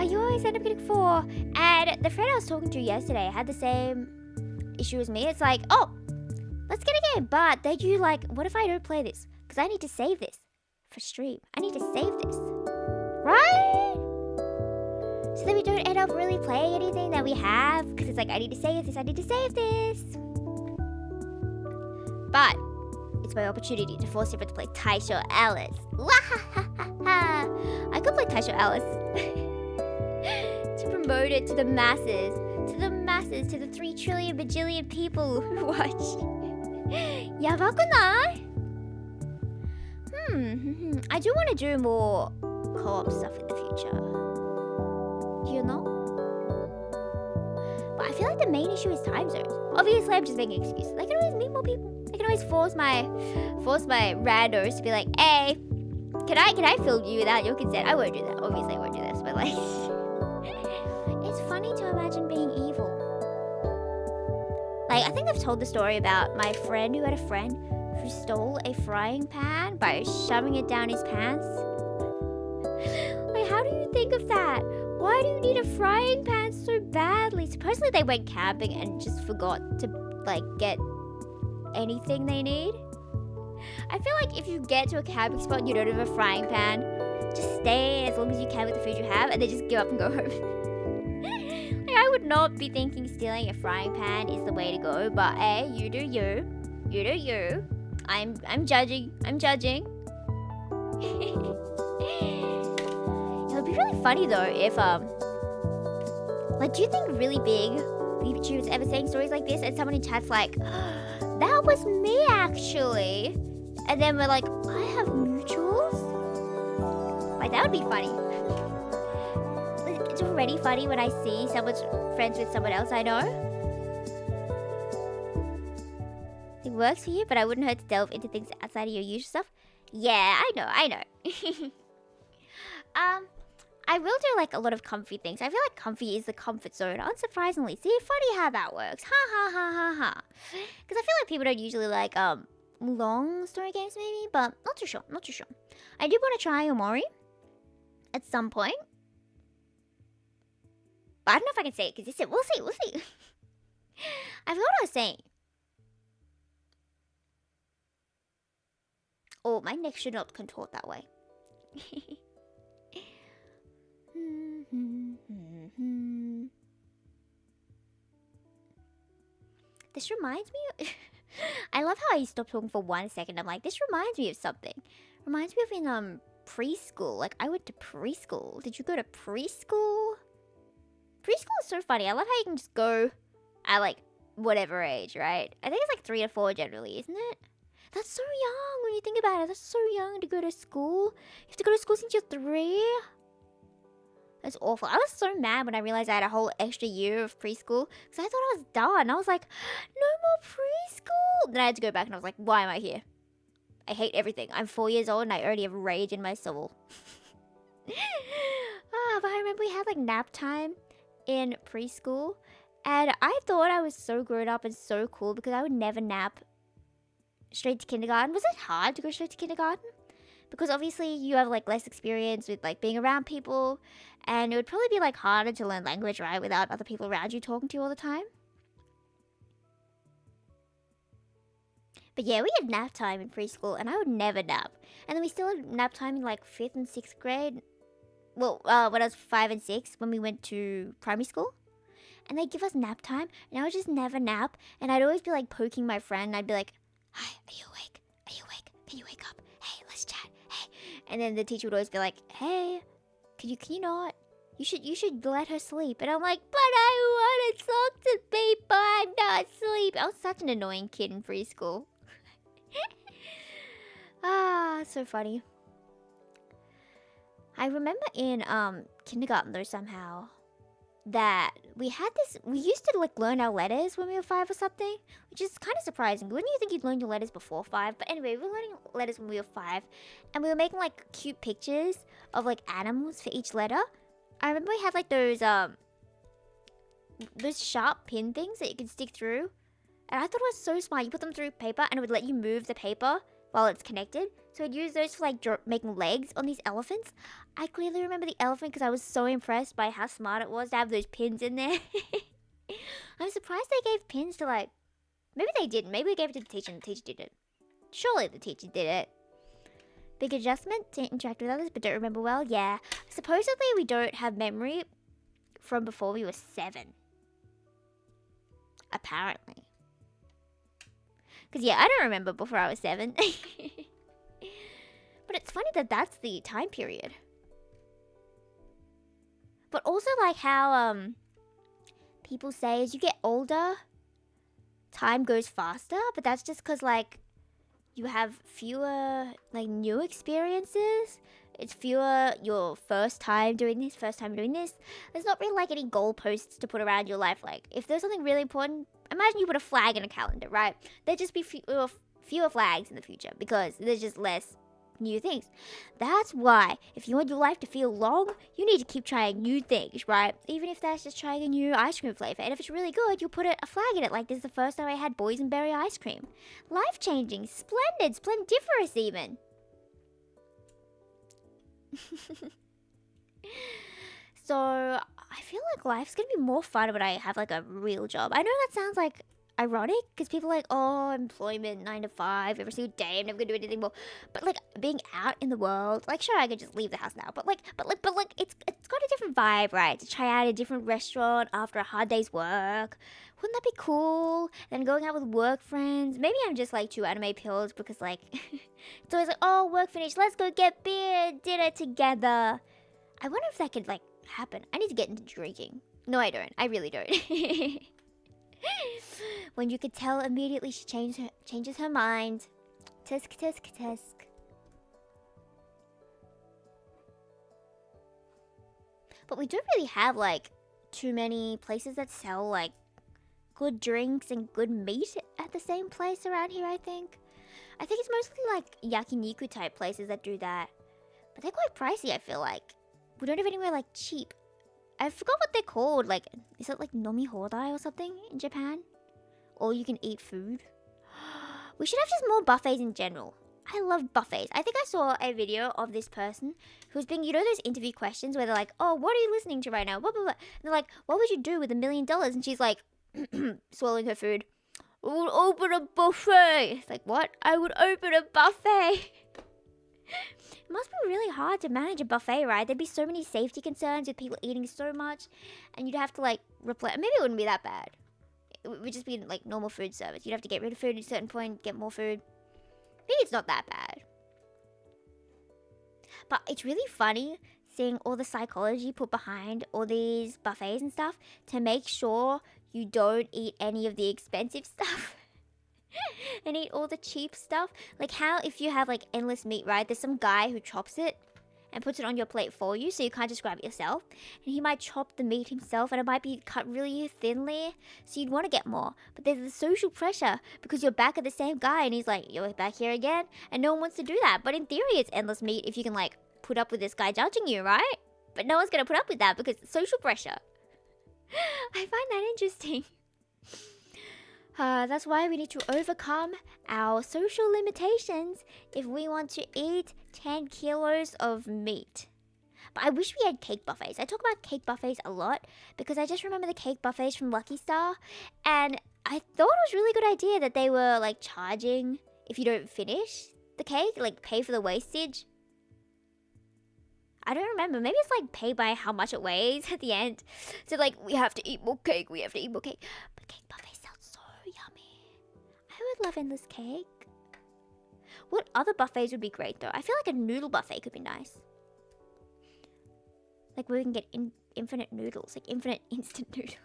You always end up getting 4. And the friend I was talking to yesterday had the same issue as me. It's like, oh, let's get a game, but then you like, what if I don't play this? Because I need to save this for stream. I need to save this. Right? So so that we don't end up really playing anything that we have, because it's like, I need to save this, I need to save this. But it's my opportunity to force everyone to play Taisho Alice. I could play Taisho Alice to promote it to the masses, to the 3 trillion bajillion people who watch. Yabakunai? I do want to do more co-op stuff in the future. You know? But I feel like the main issue is time zones. Obviously, I'm just making excuses. I can always meet more people. I can always force my randos to be like, hey, can I film you without your consent? I won't do that. Obviously, I won't do this, but like, it's funny to imagine being evil. Like, I think I've told the story about my friend who had a friend who stole a frying pan by shoving it down his pants. Like, how do you think of that? Why do you need a frying pan so badly? Supposedly they went camping and just forgot to, like, get anything they need. I feel like if you get to a camping spot and you don't have a frying pan, just stay as long as you can with the food you have and then just give up and go home. Like, I would not be thinking stealing a frying pan is the way to go, but hey, you do you. You do you. I'm judging. I'm judging. It would be really funny though if like, do you think really big YouTubers ever saying stories like this and someone in chat's like, that was me actually, and then we're like, I have mutuals? Like, that would be funny. It's already funny when I see someone's friends with someone else I know. It works for you, but I wouldn't hurt to delve into things outside of your usual stuff. Yeah, I know. I will do like a lot of comfy things. I feel like comfy is the comfort zone, unsurprisingly. See, funny how that works. Ha ha ha ha ha. Because I feel like people don't usually like long story games maybe, but not too sure. I do want to try Omori at some point. But I don't know if I can say it because we'll see. I forgot what I was saying. Oh, my neck should not contort that way. This reminds me of I love how I stopped talking for 1 second. I'm like, this reminds me of something. Reminds me of in preschool. Like, I went to preschool. Did you go to preschool? Preschool is so funny. I love how you can just go at like whatever age, right? I think it's like 3 or 4 generally, isn't it? That's so young when you think about it. That's so young to go to school. You have to go to school since you're 3. That's awful. I was so mad when I realized I had a whole extra year of preschool because I thought I was done. I was like, no more preschool. Then I had to go back and I was like, why am I here? I hate everything. I'm 4 years old and I already have rage in my soul. But I remember we had like nap time in preschool and I thought I was so grown up and so cool because I would never nap straight to kindergarten. Was it hard to go straight to kindergarten? Because obviously you have like less experience with like being around people, and it would probably be like harder to learn language, right, without other people around you talking to you all the time. But yeah, we had nap time in preschool and I would never nap. And then we still had nap time in like 5th and 6th grade. Well, when I was 5 and 6, when we went to primary school. And they'd give us nap time and I would just never nap. And I'd always be like poking my friend and I'd be like, hi, are you awake? Are you awake? Can you wake up? Hey, let's chat. Hey. And then the teacher would always be like, hey, can you not? You should let her sleep. And I'm like, but I want to talk to people. I'm not asleep. I was such an annoying kid in preschool. So funny. I remember in kindergarten though somehow that we used to like learn our letters when we were 5 or something, which is kind of surprising. Wouldn't you think you'd learn your letters before 5? But anyway, we were learning letters when we were 5 and we were making like cute pictures of like animals for each letter. I remember we had like those sharp pin things that you could stick through, and I thought it was so smart. You put them through paper and it would let you move the paper while it's connected. So I'd use those for like making legs on these elephants. I clearly remember the elephant because I was so impressed by how smart it was to have those pins in there. I'm surprised they gave pins to like... Maybe they didn't. Maybe we gave it to the teacher and the teacher did it. Surely the teacher did it. Big adjustment to interact with others but don't remember well. Yeah. Supposedly we don't have memory from before we were 7. Apparently. Because, yeah, I don't remember before I was 7. But it's funny that that's the time period. But also, like, how, people say as you get older, time goes faster. But that's just because, like, you have fewer, like, new experiences. It's fewer your first time doing this, There's not really, like, any goalposts to put around your life. Like, if there's something really important, imagine you put a flag in a calendar, right? There'd just be fewer flags in the future because there's just less new things. That's why, if you want your life to feel long, you need to keep trying new things, right? Even if that's just trying a new ice cream flavor. And if it's really good, you'll put a flag in it. Like, this is the first time I had boysenberry ice cream. Life-changing, splendid, splendiferous even. So, I feel like life's gonna be more fun when I have, like, a real job. I know that sounds, like, ironic, because people are like, oh, employment, 9 to 5, every single day, I'm never gonna do anything more. But, like, being out in the world, like, sure, I could just leave the house now. But, it's got a different vibe, right? To try out a different restaurant after a hard day's work. Wouldn't that be cool? Then going out with work friends. Maybe I'm just, like, too anime pills because, like, it's always like, oh, work finished, let's go get beer, dinner together. I wonder if that could, like, happen. I need to get into drinking. No, I don't. I really don't. When you could tell immediately she changes her mind. Tisk, tisk, tisk. But we don't really have, like, too many places that sell, like, good drinks and good meat at the same place around here, I think. I think it's mostly, like, yakiniku type places that do that. But they're quite pricey, I feel like. We don't have anywhere, like, cheap. I forgot what they're called. Like, is it, like, nomi hodai or something in Japan? Or you can eat food. We should have just more buffets in general. I love buffets. I think I saw a video of this person who's being, you know, those interview questions where they're like, oh, what are you listening to right now? Blah, blah, blah. And they're like, what would you do with $1 million? And she's like, swallowing her food. I would open a buffet. It's like, what? I would open a buffet. It must be really hard to manage a buffet, right? There'd be so many safety concerns with people eating so much. And you'd have to, like, replace. Maybe it wouldn't be that bad. It would just be, like, normal food service. You'd have to get rid of food at a certain point, get more food. Maybe it's not that bad. But it's really funny seeing all the psychology put behind all these buffets and stuff to make sure you don't eat any of the expensive stuff. And eat all the cheap stuff. Like how if you have, like, endless meat, right? There's some guy who chops it and puts it on your plate for you, so you can't just grab it yourself. And he might chop the meat himself, and it might be cut really thinly, so you'd want to get more. But there's the social pressure, because you're back at the same guy, and he's like, you're back here again? And no one wants to do that. But in theory, it's endless meat if you can, like, put up with this guy judging you, right? But no one's going to put up with that, because social pressure. I find that interesting. That's why we need to overcome our social limitations if we want to eat 10 kilos of meat. But I wish we had cake buffets. I talk about cake buffets a lot because I just remember the cake buffets from Lucky Star. And I thought it was a really good idea that they were, like, charging if you don't finish the cake, like, pay for the wastage. I don't remember. Maybe it's, like, pay by how much it weighs at the end. So, like, we have to eat more cake. But cake buffets sound so yummy. I would love endless cake. What other buffets would be great, though? I feel like a noodle buffet could be nice. Like, where we can get infinite noodles. Like, infinite instant noodles.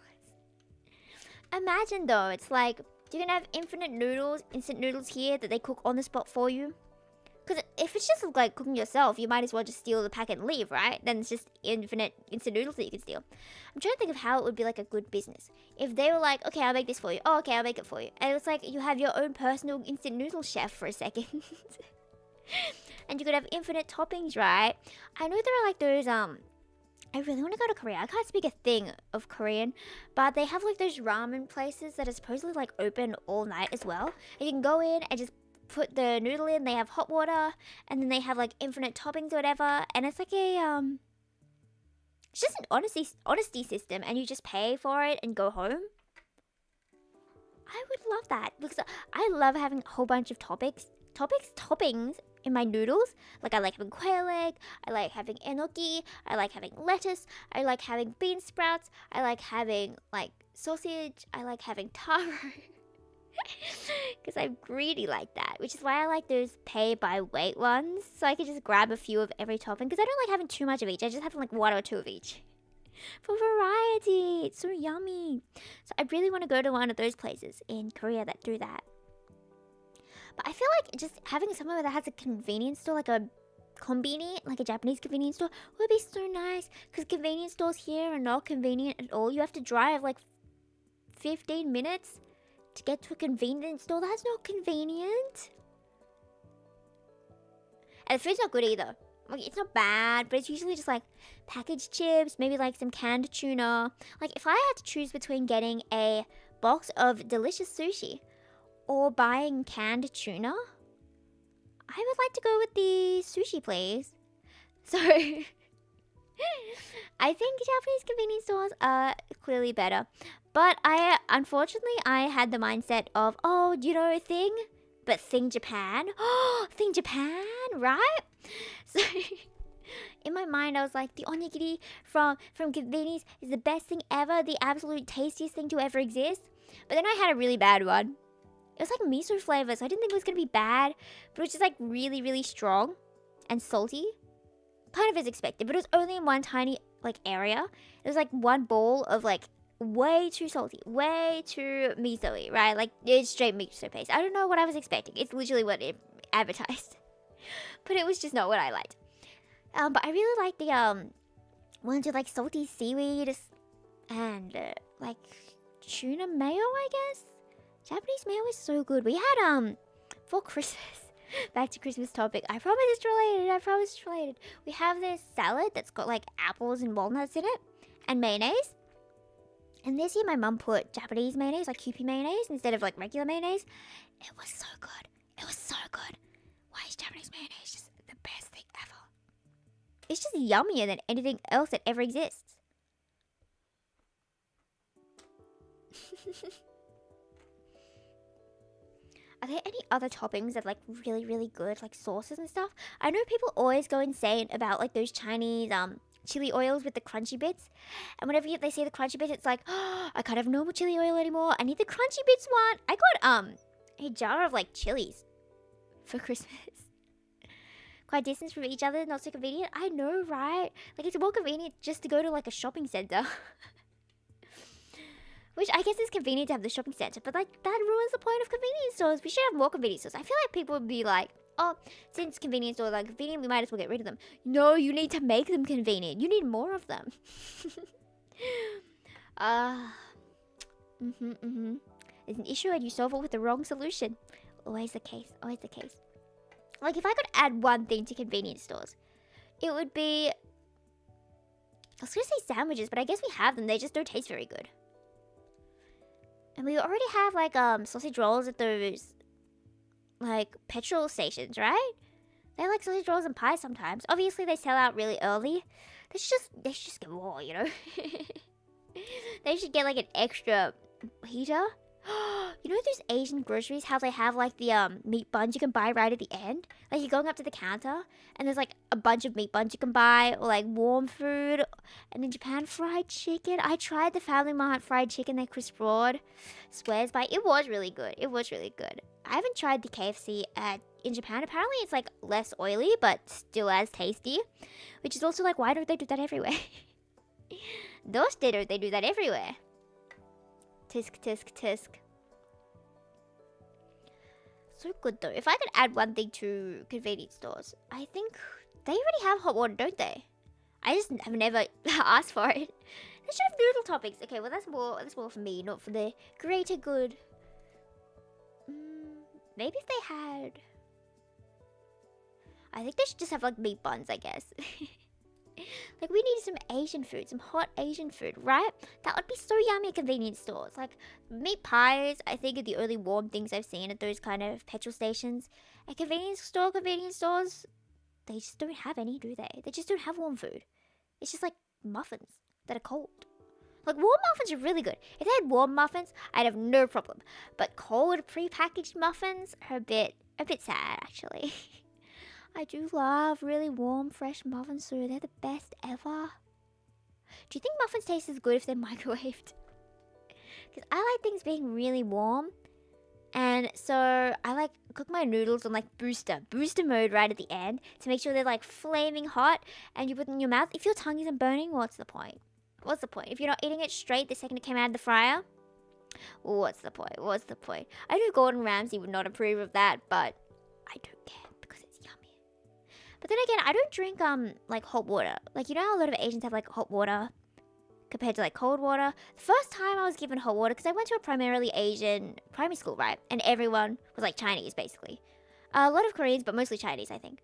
Imagine, though, it's like, you're gonna have infinite noodles, instant noodles here that they cook on the spot for you. Because if it's just, like, cooking yourself, you might as well just steal the packet and leave, right? Then it's just infinite instant noodles that you can steal. I'm trying to think of how it would be, like, a good business. If they were like, okay, I'll make this for you. Oh, okay, I'll make it for you. And it's like you have your own personal instant noodle chef for a second. And you could have infinite toppings, right? I know there are, like, those, I really want to go to Korea. I can't speak a thing of Korean, but they have, like, those ramen places that are supposedly, like, open all night as well. And you can go in and just put the noodle in, they have hot water, and then they have, like, infinite toppings or whatever, and it's like a, it's just an honesty system, and you just pay for it and go home. I would love that, because I love having a whole bunch of toppings, in my noodles. Like I like having quail egg, I like having enoki, I like having lettuce, I like having bean sprouts, I like having like sausage, I like having taro. Because I'm greedy like that, which is why I like those pay by weight ones, so I can just grab a few of every topping, because I don't like having too much of each. I just have like 1 or 2 of each for variety. It's so yummy. So I really want to go to one of those places in Korea that do that. But I feel like just having somewhere that has a convenience store, like a konbini, like a Japanese convenience store, would be so nice. Because convenience stores here are not convenient at all. You have to drive like 15 minutes to get to a convenience store. That's not convenient. And the food's not good either. Like, it's not bad, but it's usually just like packaged chips, maybe like some canned tuna. Like, if I had to choose between getting a box of delicious sushi or buying canned tuna, I would like to go with the sushi, please. So, I think Japanese convenience stores are clearly better. But unfortunately, I had the mindset of, oh, do you know a thing? But Thing Japan. Oh, Thing Japan, right? So, in my mind, I was like, the onigiri from convenience is the best thing ever, the absolute tastiest thing to ever exist. But then I had a really bad one. It was like miso flavor, so I didn't think it was going to be bad. But it was just like really, really strong and salty. Kind of as expected, but it was only in one tiny like area. It was like one bowl of like way too salty, way too miso-y, right? Like it's straight miso paste. I don't know what I was expecting. It's literally what it advertised. But it was just not what I liked. But I really like the ones with like salty seaweed and like tuna mayo, I guess. Japanese mayo is so good. We had for Christmas. Back to Christmas topic. I promise it's related. I promise it's related. We have this salad that's got like apples and walnuts in it and mayonnaise. And this year my mum put Japanese mayonnaise, like Kewpie mayonnaise, instead of like regular mayonnaise. It was so good. It was so good. Why is Japanese mayonnaise just the best thing ever? It's just yummier than anything else that ever exists. Are there any other toppings that are like really, really good, like sauces and stuff? I know people always go insane about like those Chinese chili oils with the crunchy bits. And whenever they say the crunchy bits, it's like, oh, I can't have normal chili oil anymore. I need the crunchy bits one. I got a jar of like chilies for Christmas. Quite distance from each other, not so convenient. I know, right? Like it's more convenient just to go to like a shopping center. Which I guess is convenient to have the shopping center, but like that ruins the point of convenience stores. We should have more convenience stores. I feel like people would be like, oh, since convenience stores are convenient, we might as well get rid of them. No, you need to make them convenient. You need more of them. There's an issue and you solve it with the wrong solution. Always the case. Always the case. Like if I could add one thing to convenience stores, it would be, I was gonna say sandwiches, but I guess we have them. They just don't taste very good. And we already have like sausage rolls at those like petrol stations, right? They have like sausage rolls and pies sometimes. Obviously they sell out really early. They should just get more, you know? They should get like an extra heater. You know those Asian groceries, how they have like the meat buns you can buy right at the end? Like you're going up to the counter and there's like a bunch of meat buns you can buy, or like warm food. And in Japan, fried chicken. I tried the Family Mart fried chicken that Chris Broad swears by. It was really good. It was really good. I haven't tried the KFC in Japan. Apparently it's like less oily but still as tasty. Which is also like, why don't they do that everywhere? Don't they do that everywhere? Tisk, tisk, tisk. So good though. If I could add one thing to convenience stores, I think they already have hot water, don't they? I just have never asked for it. They should have noodle toppings. Okay, well that's more for me, not for the greater good. Maybe if they had, I think they should just have like meat buns, I guess. Like we need some Asian food, some hot Asian food, right? That would be so yummy at convenience stores. Like meat pies, I think are the only warm things I've seen at those kind of petrol stations. At convenience stores, they just don't have any, do they? They just don't have warm food. It's just like muffins that are cold. Like warm muffins are really good. If they had warm muffins, I'd have no problem. But cold pre-packaged muffins are a bit sad actually. I do love really warm, fresh muffins too. They're the best ever. Do you think muffins taste as good if they're microwaved? Because I like things being really warm. And so I like cook my noodles on like booster mode right at the end to make sure they're like flaming hot and you put it in your mouth. If your tongue isn't burning, what's the point? What's the point? If you're not eating it straight the second it came out of the fryer, what's the point? What's the point? I know Gordon Ramsay would not approve of that, but I don't care because it's yummy. But then again, I don't drink like hot water. Like, you know how a lot of Asians have like hot water compared to like cold water? The first time I was given hot water, because I went to a primarily Asian primary school, right? And everyone was like Chinese, basically. A lot of Koreans, but mostly Chinese, I think.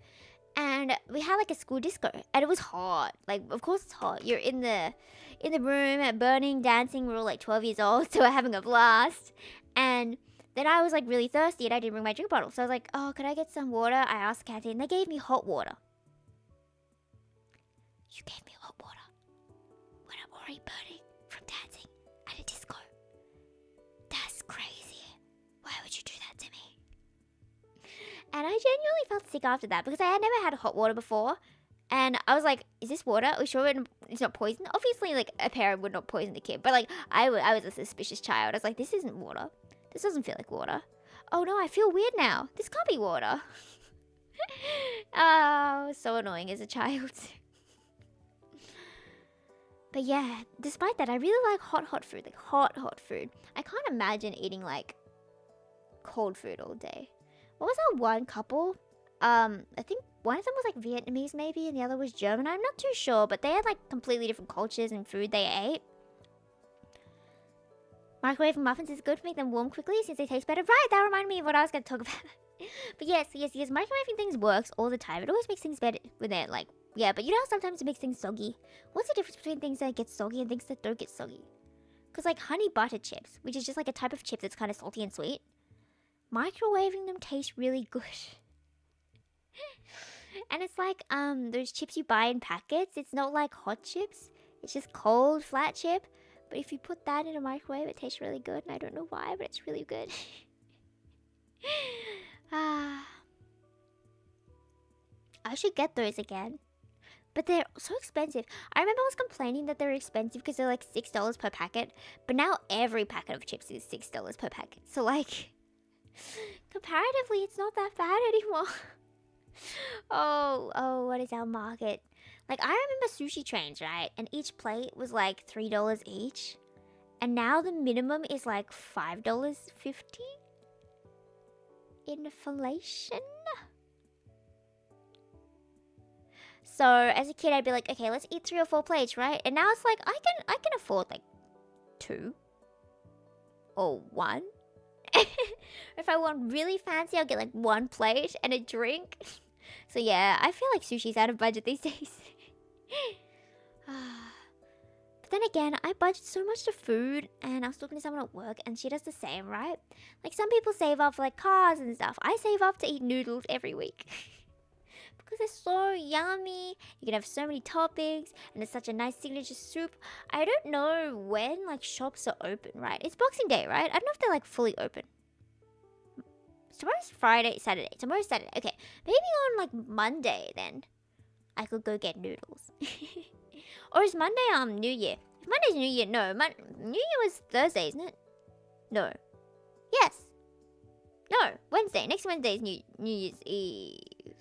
And we had like a school disco, and it was hot. Like, of course it's hot. You're in the room, burning, dancing. We're all like 12 years old, so we're having a blast. And then I was like really thirsty, and I didn't bring my drink bottle. So I was like, oh, could I get some water? I asked the canteen. They gave me hot water. You gave me hot water when I'm already burning from dancing at a disco. That's crazy. Why would you do that to me? And I genuinely felt sick after that because I had never had hot water before. And I was like, is this water? Are we sure it's not poison? Obviously, like, a parent would not poison the kid. But, like, I was a suspicious child. I was like, this isn't water. This doesn't feel like water. Oh, no, I feel weird now. This can't be water. Oh, so annoying as a child. But yeah, despite that, I really like hot food. Like, hot food. I can't imagine eating, like, cold food all day. What was that one couple? I think one of them was like Vietnamese maybe, and the other was German. I'm not too sure, but they had like completely different cultures and food they ate. Microwave muffins is good to make them warm quickly since they taste better. Right, that reminded me of what I was going to talk about. But yes, microwaving things works all the time. It always makes things better with it, like, yeah, but you know how sometimes it makes things soggy? What's the difference between things that get soggy and things that don't get soggy? Because like honey butter chips, which is just like a type of chip that's kind of salty and sweet, microwaving them tastes really good. And it's like those chips you buy in packets. It's not like hot chips. It's just cold flat chip. But if you put that in a microwave, it tastes really good. And I don't know why, but it's really good. I should get those again. But they're so expensive. I remember I was complaining that they're expensive because they're like $6 per packet. But now every packet of chips is $6 per packet. So like, comparatively, it's not that bad anymore. Oh, what is our market? Like, I remember sushi trains, right? And each plate was like $3 each. And now the minimum is like $5.50? Inflation? So, as a kid, I'd be like, okay, let's eat 3 or 4 plates, right? And now it's like, I can afford like 2. Or 1. If I want really fancy, I'll get like 1 plate and a drink. So yeah, I feel like sushi's out of budget these days. But then again, I budget so much to food, and I was talking to someone at work, and she does the same, right? Like, some people save up for like cars and stuff. I save up to eat noodles every week. Because they're so yummy. You can have so many toppings, and it's such a nice signature soup. I don't know when like shops are open, right? It's Boxing Day, right? I don't know if they're like fully open. Tomorrow's Friday, Saturday. Tomorrow's Saturday. Okay, maybe on like Monday then I could go get noodles. Or is Monday New Year? If Monday's New Year, no. New Year was Thursday, isn't it? No. Yes. No, Wednesday. Next Wednesday is New Year's Eve.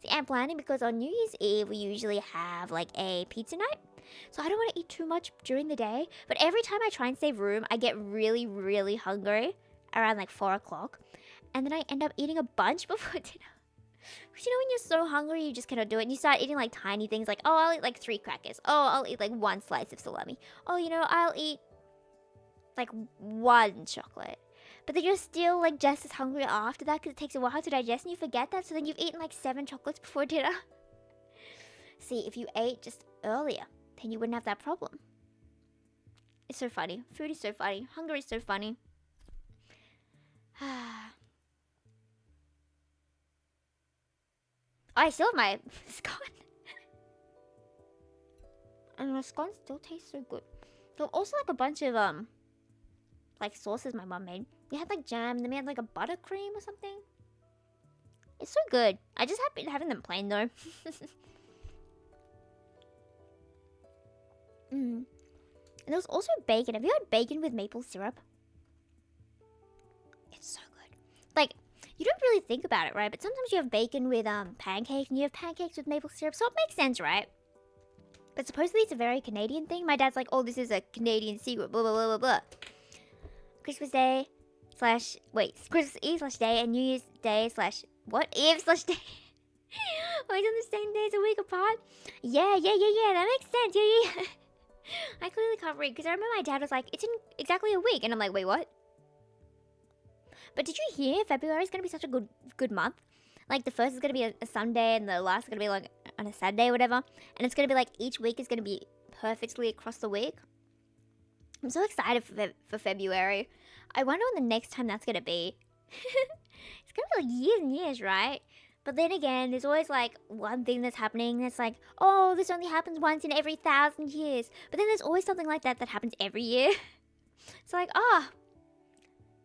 See, I'm planning because on New Year's Eve we usually have like a pizza night. So I don't want to eat too much during the day. But every time I try and save room, I get really, really hungry around like 4 o'clock. And then I end up eating a bunch before dinner. Because you know when you're so hungry, you just cannot do it. And you start eating like tiny things like, oh, I'll eat like 3 crackers. Oh, I'll eat like 1 slice of salami. Oh, you know, I'll eat like 1 chocolate. But then you're still like just as hungry after that because it takes a while to digest and you forget that. So then you've eaten like 7 chocolates before dinner. See, if you ate just earlier, then you wouldn't have that problem. It's so funny. Food is so funny. Hunger is so funny. I still have my scone. And the scone still tastes so good. There were also like a bunch of like sauces my mum made. They had like jam, and then we had like a buttercream or something. It's so good. I just have been having them plain though. And there's also bacon. Have you had bacon with maple syrup? It's so good. Like, you don't really think about it, right? But sometimes you have bacon with pancakes, and you have pancakes with maple syrup, so it makes sense, right? But supposedly it's a very Canadian thing. My dad's like, oh, this is a Canadian secret, blah, blah, blah, blah, blah. Christmas Eve / day and New Year's Day / what? Eve / day. Always on the same days a week apart? Yeah, that makes sense, yeah. I clearly can't read, because I remember my dad was like, it's in exactly a week, and I'm like, wait, what? But did you hear February is going to be such a good month? Like, the first is going to be a Sunday, and the last is going to be, like, on a Saturday or whatever. And it's going to be, like, each week is going to be perfectly across the week. I'm so excited for February. I wonder when the next time that's going to be. It's going to be, like, years and years, right? But then again, there's always, like, one thing that's happening that's like, oh, this only happens once in every 1,000 years. But then there's always something like that happens every year. It's like,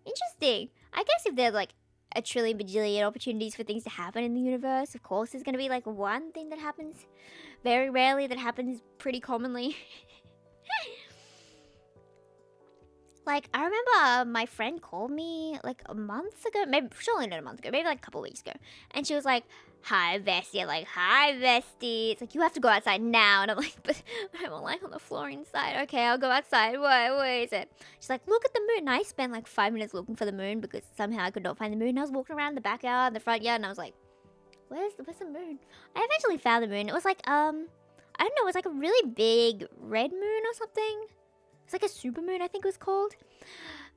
interesting. I guess if there's, like, a trillion bajillion opportunities for things to happen in the universe, of course there's going to be, like, one thing that happens very rarely that happens pretty commonly. Like, I remember my friend called me, like, a month ago. Maybe, surely not a month ago. Maybe, like, a couple of weeks ago. And she was like, hi, bestie. I'm like, hi, bestie. It's like, you have to go outside now. And I'm like, but I'm lying on the floor inside. Okay, I'll go outside. What is it? She's like, look at the moon. And I spent, like, 5 minutes looking for the moon because somehow I could not find the moon. And I was walking around the backyard and the front yard. And I was like, where's the moon? I eventually found the moon. It was like, I don't know. It was like a really big red moon or something. It's like a supermoon, I think it was called.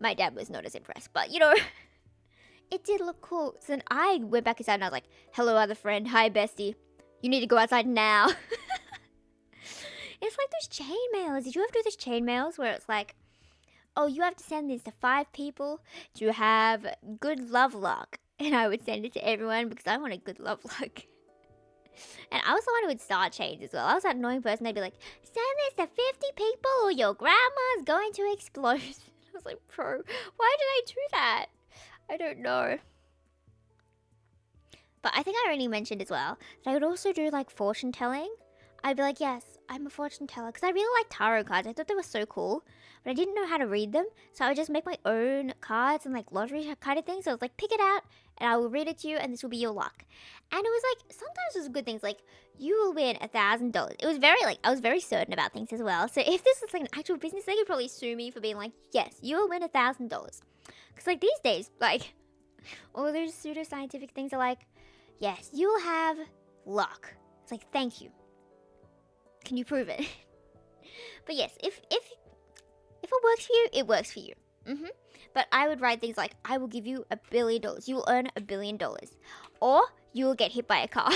My dad was not as impressed, but, you know, it did look cool. So then I went back inside and I was like, hello, other friend. Hi, bestie. You need to go outside now. It's like those chain mails. Did you ever do those chain mails where it's like, oh, you have to send this to 5 people to have good love luck. And I would send it to everyone because I wanted good love luck. And I was the one who would start chains as well. I was that annoying person. They'd be like, send this to 50 people or your grandma's going to explode. I was like, bro, why did I do that? I don't know. But I think I already mentioned as well that I would also do like fortune telling. I'd be like, yes, I'm a fortune teller. Because I really like tarot cards. I thought they were so cool. But I didn't know how to read them. So I would just make my own cards and like lottery kind of thing. So I was like, pick it out and I will read it to you and this will be your luck. And it was like, sometimes it was good things like, you will win $1,000. It was very like, I was very certain about things as well. So if this was like an actual business, they could probably sue me for being like, yes, you will win $1,000. Because like these days, like, all those pseudoscientific things are like, yes, you will have luck. It's like, thank you. Can you prove it? But yes, if it works for you, it works for you. But I would write things like, I will give you $1 billion. You will earn $1 billion. Or you will get hit by a car.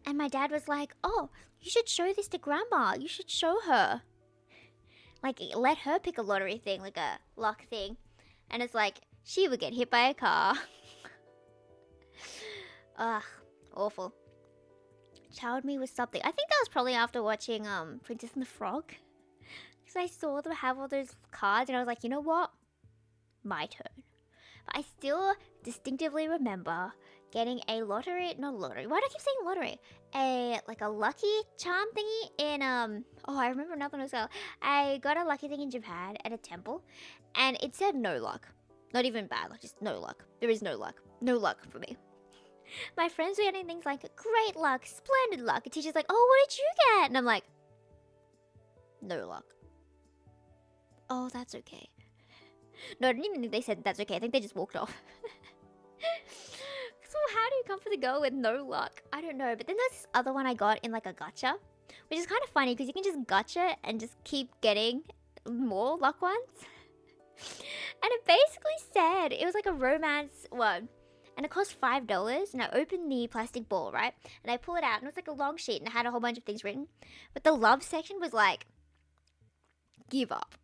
And my dad was like, oh, you should show this to grandma. You should show her. Like, let her pick a lottery thing, like a luck thing. And it's like, she would get hit by a car. Ugh, awful. Child me was something. I think that was probably after watching Princess and the Frog. Because I saw them have all those cards and I was like, you know what? My turn. But I still distinctively remember getting a lottery, not a lottery. Why do I keep saying lottery? A lucky charm thingy in oh, I remember another one as well. I got a lucky thing in Japan at a temple and it said no luck. Not even bad luck, just no luck. There is no luck. No luck for me. My friends were getting things like great luck, splendid luck. The teacher's like, oh, what did you get? And I'm like, no luck. Oh, that's okay. No, I didn't even think they said that's okay. I think they just walked off. So how do you come for the girl with no luck? I don't know. But then there's this other one I got in like a gacha, which is kind of funny because you can just gacha and just keep getting more luck ones. And it basically said, it was like a romance one. And it cost $5, and I opened the plastic ball, right? And I pull it out, and it was like a long sheet, and it had a whole bunch of things written. But the love section was like, give up.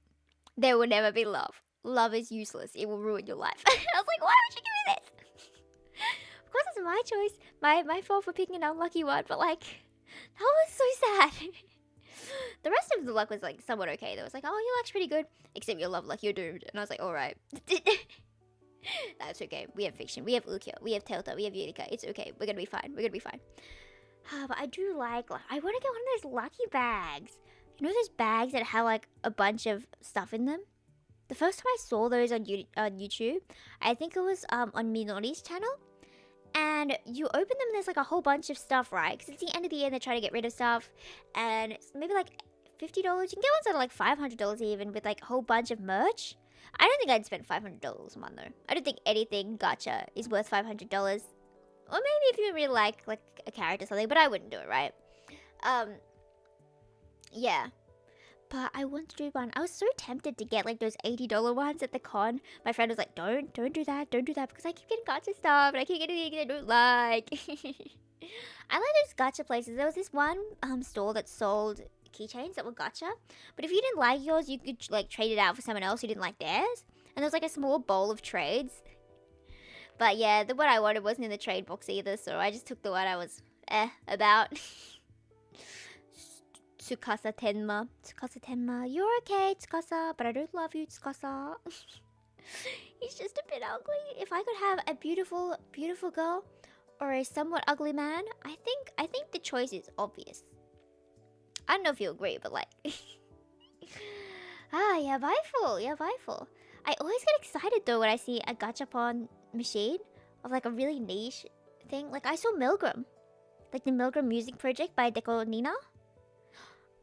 There will never be love. Love is useless. It will ruin your life. And I was like, why would you give me this? Of course, it's my choice. My fault for picking an unlucky one, but like, that was so sad. The rest of the luck was like somewhat okay. There was like, oh, your luck's pretty good, except your love luck, you're doomed. And I was like, all right. That's okay. We have fiction. We have Ukyo. We have Telta. We have Yurika. It's okay. We're gonna be fine. We're gonna be fine. But I do like I want to get one of those lucky bags. You know those bags that have like a bunch of stuff in them? The first time I saw those on YouTube, I think it was on Minori's channel. And you open them and there's like a whole bunch of stuff, right? Because it's the end of the year and they're trying to get rid of stuff. And it's maybe like $50. You can get ones that are like $500 even with like a whole bunch of merch. I don't think I'd spend $500 a month though. I don't think anything gacha is worth $500. Or maybe if you really like a character or something, but I wouldn't do it, right? Yeah. But I want to do one. I was so tempted to get like those $80 ones at the con. My friend was like, don't do that, because I keep getting gacha stuff and I keep getting things I don't like. I like those gacha places. There was this one store that sold keychains that were gacha, but if you didn't like yours, you could like trade it out for someone else who didn't like theirs. And there was like a small bowl of trades. But yeah, the one I wanted wasn't in the trade box either, so I just took the one I was about. Tsukasa Tenma. Tsukasa Tenma. You're okay, Tsukasa, but I don't love you, Tsukasa. He's just a bit ugly. If I could have a beautiful, beautiful girl or a somewhat ugly man, I think the choice is obvious. I don't know if you agree, but like yabaiful. I always get excited though when I see a gachapon machine of like a really niche thing. Like I saw Milgram. Like the Milgram music project by Deco Nina.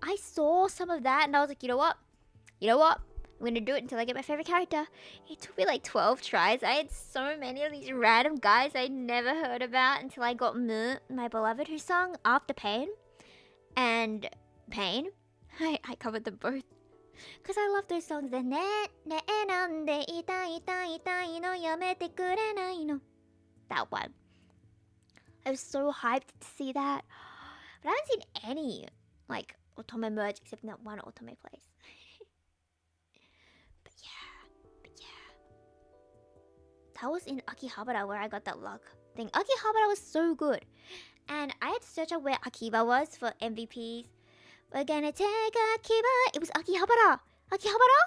I saw some of that and I was like, you know what? I'm gonna do it until I get my favorite character. It took me like 12 tries. I had so many of these random guys I'd never heard about until I got my beloved, who sung After Pain and Pain. I covered them both. Because I love those songs. The that one. I was so hyped to see that. But I haven't seen any like Otome merch except in that one Otome place. But yeah. That was in Akihabara where I got that luck thing. Akihabara was so good. And I had to search out where Akiba was for MVPs. We're gonna take Akiba. It was Akihabara. Akihabara?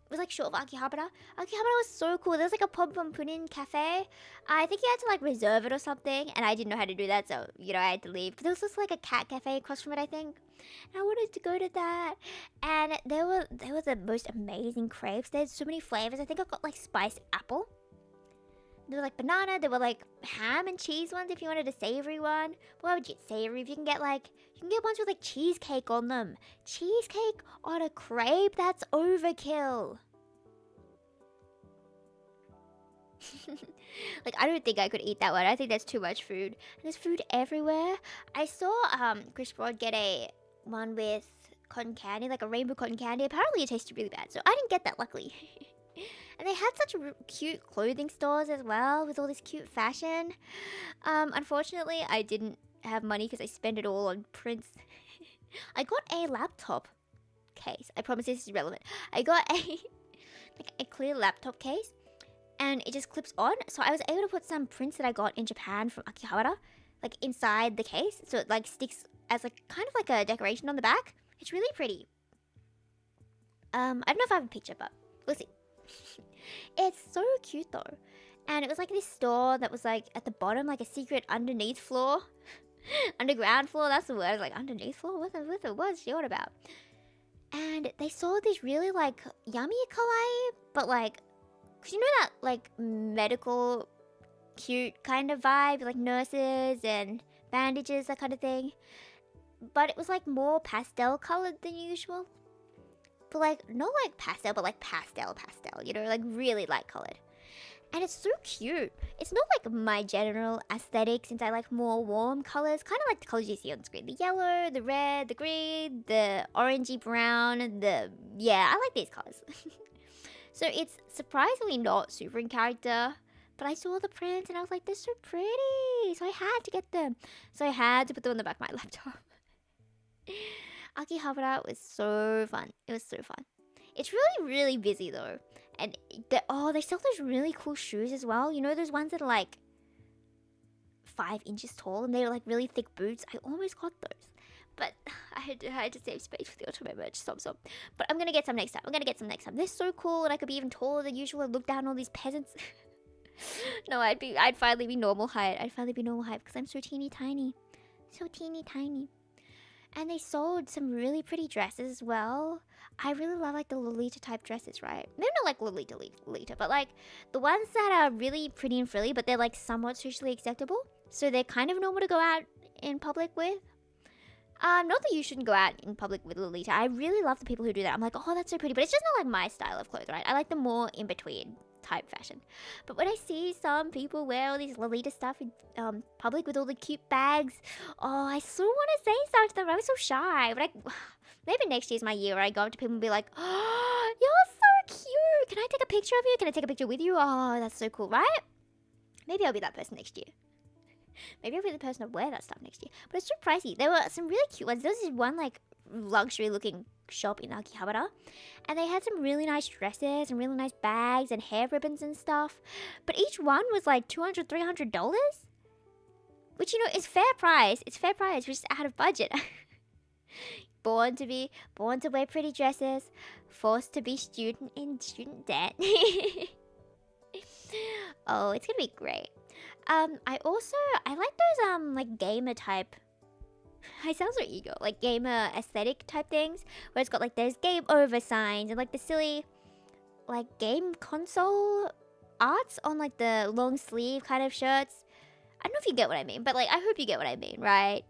It was like short for Akihabara. Akihabara was so cool. There was like a Pom Pom Pudding cafe. I think you had to like reserve it or something. And I didn't know how to do that. So, I had to leave. But there was just like a cat cafe across from it, I think. And I wanted to go to that. And there were the most amazing crepes. There's so many flavors. I think I got like spiced apple. There were like banana, there were like ham and cheese ones if you wanted a savory one. But why would you get savory if you can get ones with like cheesecake on them? Cheesecake on a crepe? That's overkill. Like I don't think I could eat that one. I think that's too much food. And there's food everywhere. I saw Chris Broad get a one with cotton candy, like a rainbow cotton candy. Apparently it tasted really bad, so I didn't get that luckily. And they had such cute clothing stores as well with all this cute fashion. Unfortunately, I didn't have money because I spent it all on prints. I got a laptop case. I promise this is relevant. I got a clear laptop case and it just clips on. So I was able to put some prints that I got in Japan from Akihabara like inside the case. So it like sticks as like kind of like a decoration on the back. It's really pretty. I don't know if I have a picture, but we'll see. It's so cute though. And it was like this store that was like at the bottom, like a secret underneath floor. Underground floor, that's the word. Like underneath floor? What's she on about? And they sold this really like yummy kawaii, but like, cause you know that like medical cute kind of vibe, like nurses and bandages, that kind of thing. But it was like more pastel colored than usual. But like, not like pastel, but like pastel, like really light colored. And it's so cute. It's not like my general aesthetic since I like more warm colors. Kind of like the colors you see on screen. The yellow, the red, the green, the orangey brown, yeah, I like these colors. So it's surprisingly not super in character. But I saw the prints and I was like, they're so pretty. So I had to get them. So I had to put them on the back of my laptop. Akihabara was so fun. It was so fun. It's really, really busy though. And they sell those really cool shoes as well. You know those ones that are like 5 inches tall and they're like really thick boots? I almost got those. But I had to save space for the Ultimate merch. Stop. But I'm gonna get some next time. They're so cool and I could be even taller than usual and look down on all these peasants. No, I'd finally be normal height. I'd finally be normal height because I'm so teeny tiny. So teeny tiny. And they sold some really pretty dresses as well. I really love like the Lolita type dresses, right? They're not like Lolita, but like the ones that are really pretty and frilly, but they're like somewhat socially acceptable. So they're kind of normal to go out in public with. Not that you shouldn't go out in public with Lolita. I really love the people who do that. I'm like, oh, that's so pretty. But it's just not like my style of clothes, right? I like the more in-between type fashion. But when I see some people wear all these Lolita stuff in public with all the cute bags, oh, I so want to say something to them. I'm so shy. But maybe next year's my year where I go up to people and be like, oh, you're so cute. Can I take a picture of you? Can I take a picture with you? Oh, that's so cool, right? Maybe I'll be that person next year. Maybe I'll be the person to wear that stuff next year. But it's so pricey. There were some really cute ones. There was this one like luxury looking shop in Akihabara. And they had some really nice dresses and really nice bags and hair ribbons and stuff. But each one was like $200, $300. Which, you know, is fair price. It's fair price. We're just out of budget. Born to wear pretty dresses. Forced to be in student debt. Oh, it's gonna be great. I like those like gamer type. I sound so ego, like gamer aesthetic type things, where it's got like there's game over signs and like the silly like game console arts on like the long sleeve kind of shirts. I don't know if you get what I mean, but like I hope you get what I mean, right?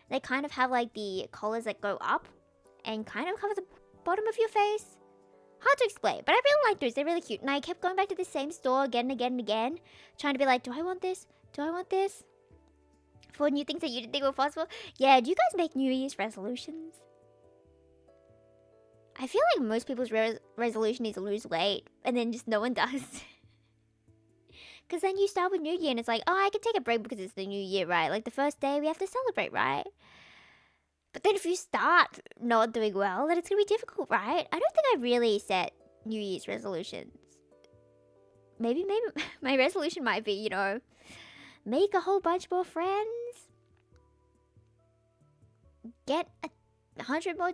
They kind of have like the collars that go up and kind of cover the bottom of your face. Hard to explain, but I really like those. They're really cute. And I kept going back to the same store again and again and again, trying to be like, do I want this? Do I want this? For new things that you didn't think were possible. Yeah, do you guys make New Year's resolutions? I feel like most people's resolution is to lose weight, and then just no one does. Because then you start with New Year, and it's like, oh, I can take a break because it's the New Year, right? Like the first day we have to celebrate, right? But then if you start not doing well, then it's going to be difficult, right? I don't think I really set New Year's resolutions. Maybe my resolution might be, you know, make a whole bunch more friends. Get $100 more.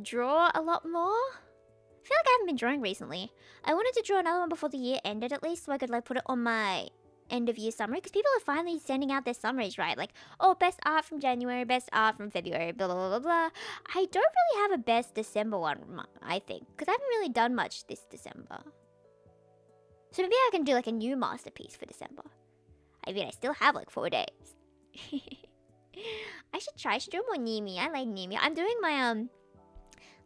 Draw a lot more. I feel like I haven't been drawing recently. I wanted to draw another one before the year ended at least, so I could like put it on my end of year summary, because people are finally sending out their summaries, right? Like, oh, best art from January, best art from February, blah, blah, blah, blah, blah. I don't really have a best December one, I think, because I haven't really done much this December. So maybe I can do like a new masterpiece for December. I mean, I still have like 4 days. I should do more near me. I like near me. I'm doing my,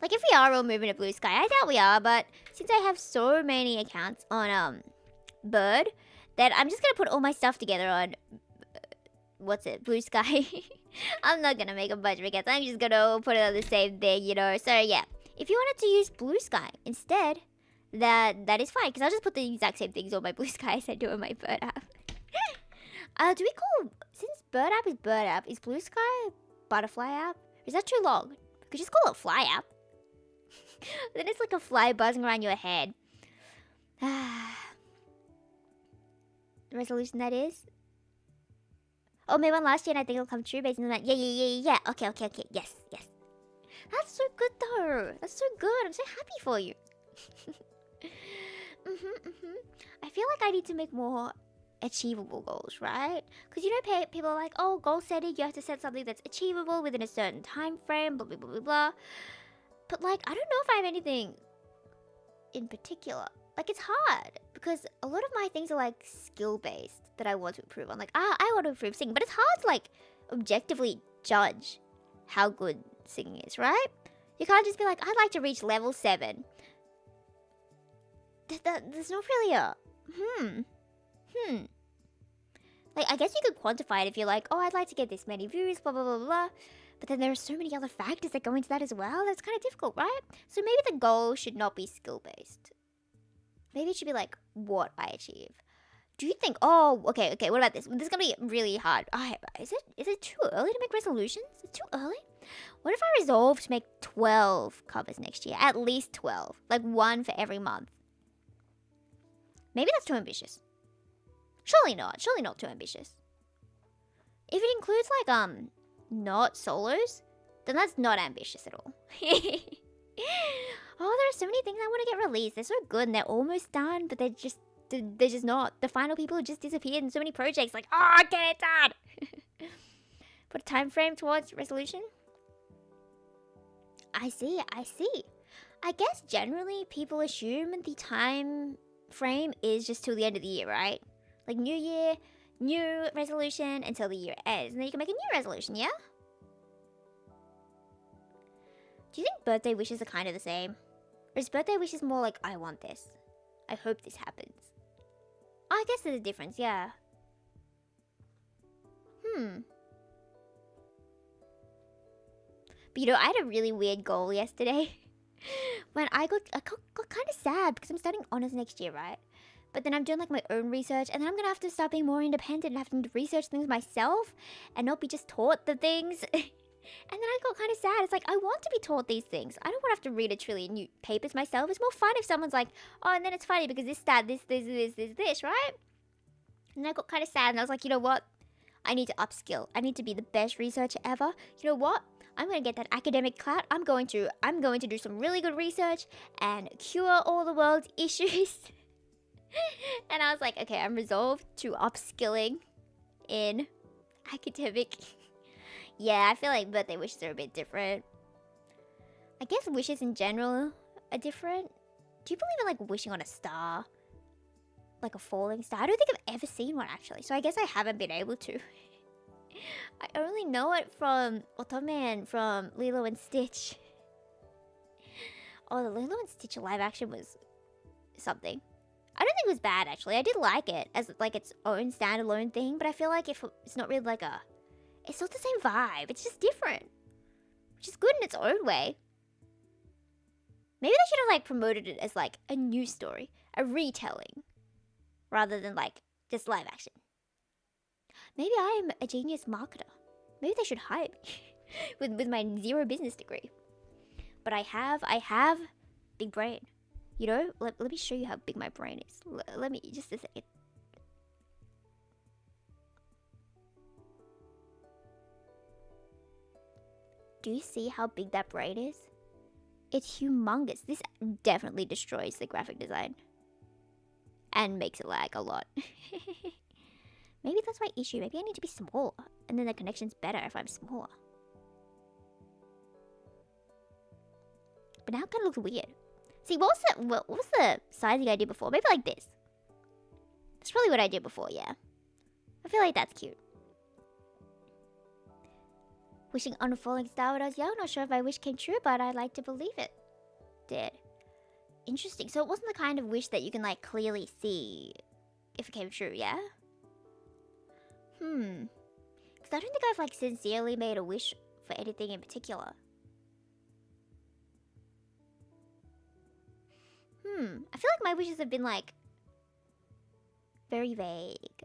like if we are all moving to Blue Sky, I doubt we are, but since I have so many accounts on, Bird, that I'm just gonna put all my stuff together on Blue Sky. I'm not gonna make a bunch of accounts. I'm just gonna put it on the same thing, you know. So yeah, if you wanted to use Blue Sky instead, that is fine, because I'll just put the exact same things on my Blue Sky as I do on my Bird app. Do we call, since Bird app, is Blue Sky Butterfly app? Is that too long? Could you just call it Fly app? Then it's like a fly buzzing around your head. The resolution that is. Oh, made one last year and I think it'll come true based on that. Yeah. Okay. Yes. That's so good though. That's so good. I'm so happy for you. I feel like I need to make more achievable goals, right? Because you know, people are like, oh, goal setting, you have to set something that's achievable within a certain time frame, blah, blah, blah, blah, blah. But like, I don't know if I have anything in particular. Like, it's hard because a lot of my things are like skill-based that I want to improve on. Like, I want to improve singing, but it's hard to like objectively judge how good singing is, right? You can't just be like, I'd like to reach level 7. There's not really a like, I guess you could quantify it if you're like, oh, I'd like to get this many views, blah, blah, blah, blah. But then there are so many other factors that go into that as well. That's kind of difficult, right? So maybe the goal should not be skill-based. Maybe it should be like what I achieve. Do you think, oh, okay, what about this? This is going to be really hard. Is it too early to make resolutions? Is it too early? What if I resolve to make 12 covers next year? At least 12. Like one for every month. Maybe that's too ambitious. Surely not too ambitious. If it includes like, not solos, then that's not ambitious at all. Oh, there are so many things I want to get released. They're so good and they're almost done, but they're just not. The final people have just disappeared in so many projects. Like, oh, get it done. Put a time frame towards resolution. I see. I guess generally people assume the time frame is just till the end of the year, right? Like new year, new resolution until the year ends. And then you can make a new resolution, yeah? Do you think birthday wishes are kind of the same? Or is birthday wishes more like, I want this? I hope this happens. Oh, I guess there's a difference, yeah. But you know, I had a really weird goal yesterday. When I got kind of sad because I'm starting honors next year, right? But then I'm doing like my own research, and then I'm gonna have to start being more independent and having to research things myself and not be just taught the things. And then I got kind of sad. It's like, I want to be taught these things. I don't want to have to read a trillion new papers myself. It's more fun if someone's like, oh, and then it's funny because this, right? And I got kind of sad, and I was like, you know what? I need to upskill. I need to be the best researcher ever. You know what? I'm going to get that academic clout. I'm going to do some really good research and cure all the world's issues. And I was like, okay, I'm resolved to upskilling in academic. Yeah, I feel like birthday wishes are a bit different. I guess wishes in general are different. Do you believe in like wishing on a star? Like a falling star? I don't think I've ever seen one actually, so I guess I haven't been able to. I only know it from Otome from Lilo and Stitch. Oh, the Lilo and Stitch live action was something. I don't think it was bad actually. I did like it as like its own standalone thing, but I feel like if it's not really like a... It's not the same vibe. It's just different. Which is good in its own way. Maybe they should have like promoted it as like a new story. A retelling. Rather than like just live action. Maybe I am a genius marketer. Maybe they should hire me. with my 0 business degree. But I have big brain. You know? Let me show you how big my brain is. Let me, just a second. Do you see how big that brain is? It's humongous. This definitely destroys the graphic design. And makes it lag a lot. Maybe that's my issue. Maybe I need to be smaller. And then the connection's better if I'm smaller. But now it kind of looks weird. See, what was the sizing I did before? Maybe like this. That's probably what I did before, yeah. I feel like that's cute. Wishing on a falling star when I was young. Not sure if my wish came true, but I'd like to believe it did. Interesting. So it wasn't the kind of wish that you can like clearly see if it came true, yeah? Because I don't think I've like sincerely made a wish for anything in particular. I feel like my wishes have been like very vague.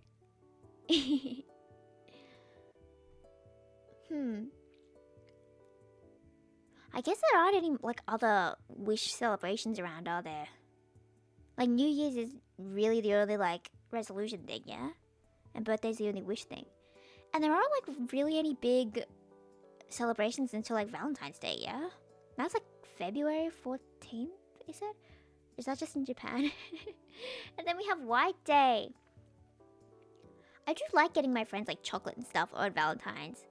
I guess there aren't any like other wish celebrations around, are there? Like New Year's is really the only like resolution thing, yeah? And birthday's the only wish thing. And there aren't like really any big celebrations until like Valentine's Day, yeah? That's like February 14th, is it? Is that just in Japan? And then we have White Day. I do like getting my friends like chocolate and stuff on Valentine's.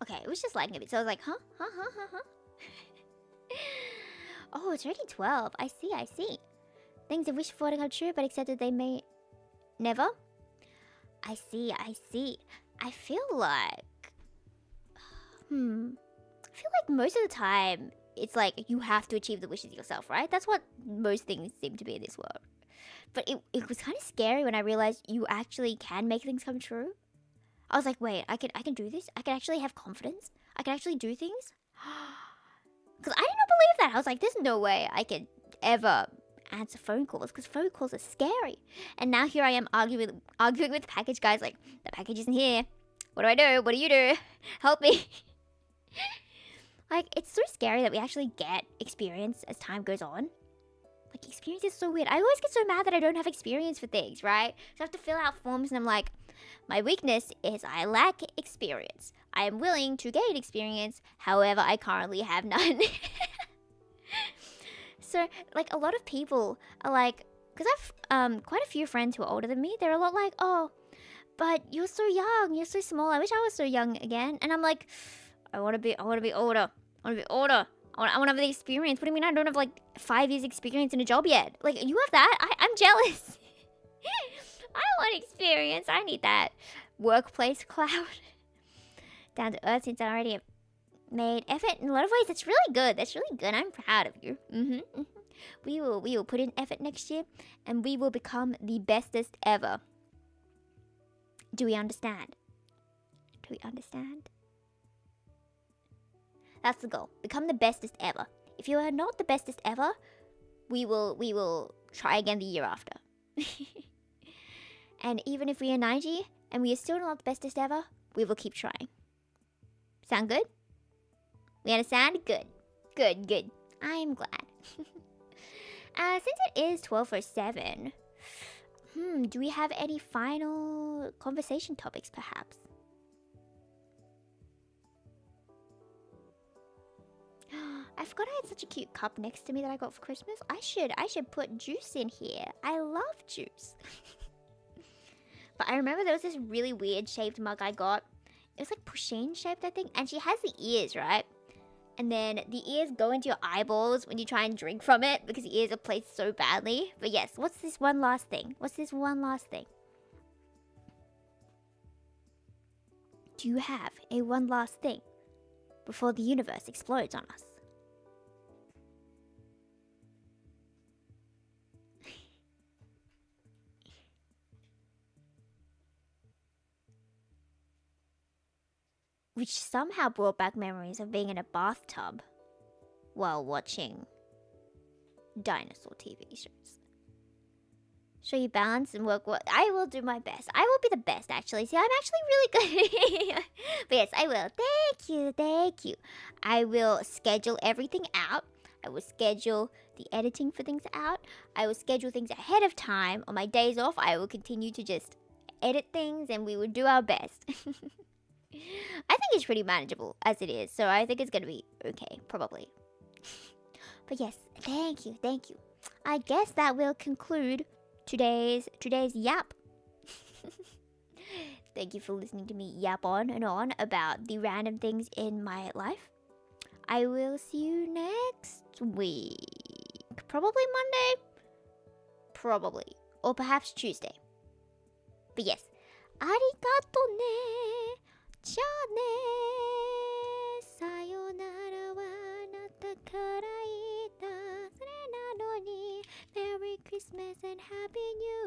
Okay, it was just lagging a bit, so I was like, huh? Oh, it's already 12. I see. Things I wish for to come true, but accepted they may never. I see. I feel like... I feel like most of the time, it's like you have to achieve the wishes yourself, right? That's what most things seem to be in this world. But it was kind of scary when I realized you actually can make things come true. I was like, wait, I can do this? I can actually have confidence? I can actually do things? Because I did not believe that. I was like, there's no way I could ever answer phone calls because phone calls are scary. And now here I am arguing with package guys like, the package isn't here. What do I do? What do you do? Help me. Like, it's so scary that we actually get experience as time goes on. Like, experience is so weird. I always get so mad that I don't have experience for things, right? So I have to fill out forms and I'm like, my weakness is I lack experience. I am willing to gain experience, however, I currently have none. So, like, a lot of people are like, because I've quite a few friends who are older than me, they're a lot like, oh, but you're so young, you're so small. I wish I was so young again. And I'm like, I want to be older. I want to be older. I want to have the experience. What do you mean I don't have like 5 years experience in a job yet? Like, you have that? I'm jealous. I want experience. I need that workplace cloud. Down to earth, since I already have made effort in a lot of ways. That's really good. That's really good. I'm proud of you. We will put in effort next year and we will become the bestest ever. Do we understand? Do we understand? That's the goal. Become the bestest ever. If you are not the bestest ever, we will try again the year after. And even if we are 90 and we are still not the bestest ever, we will keep trying. Sound good? We understand? Good. Good, good. I'm glad. Since it is 12:07, do we have any final conversation topics, perhaps? I forgot I had such a cute cup next to me that I got for Christmas. I should put juice in here. I love juice. But I remember there was this really weird shaped mug I got. It was like pusheen shaped, I think. And she has the ears, right? And then the ears go into your eyeballs when you try and drink from it because the ears are placed so badly. But yes, what's this one last thing? What's this one last thing? Do you have a one last thing before the universe explodes on us? Which somehow brought back memories of being in a bathtub while watching dinosaur TV shows. Show you balance and work. I will do my best. I will be the best, actually. See, I'm actually really good. But yes, I will. Thank you, thank you. I will schedule everything out. I will schedule the editing for things out. I will schedule things ahead of time. On my days off, I will continue to just edit things and we will do our best. I think it's pretty manageable as it is, so I think it's gonna be okay, probably. But yes, thank you, thank you. I guess that will conclude today's yap. Thank you for listening to me yap on and on about the random things in my life. I will see you next week. Probably Monday. Probably. Or perhaps Tuesday. But yes. Arigato ne. じゃあねさよならはあなたから言ったそれなのに Merry Christmas and Happy New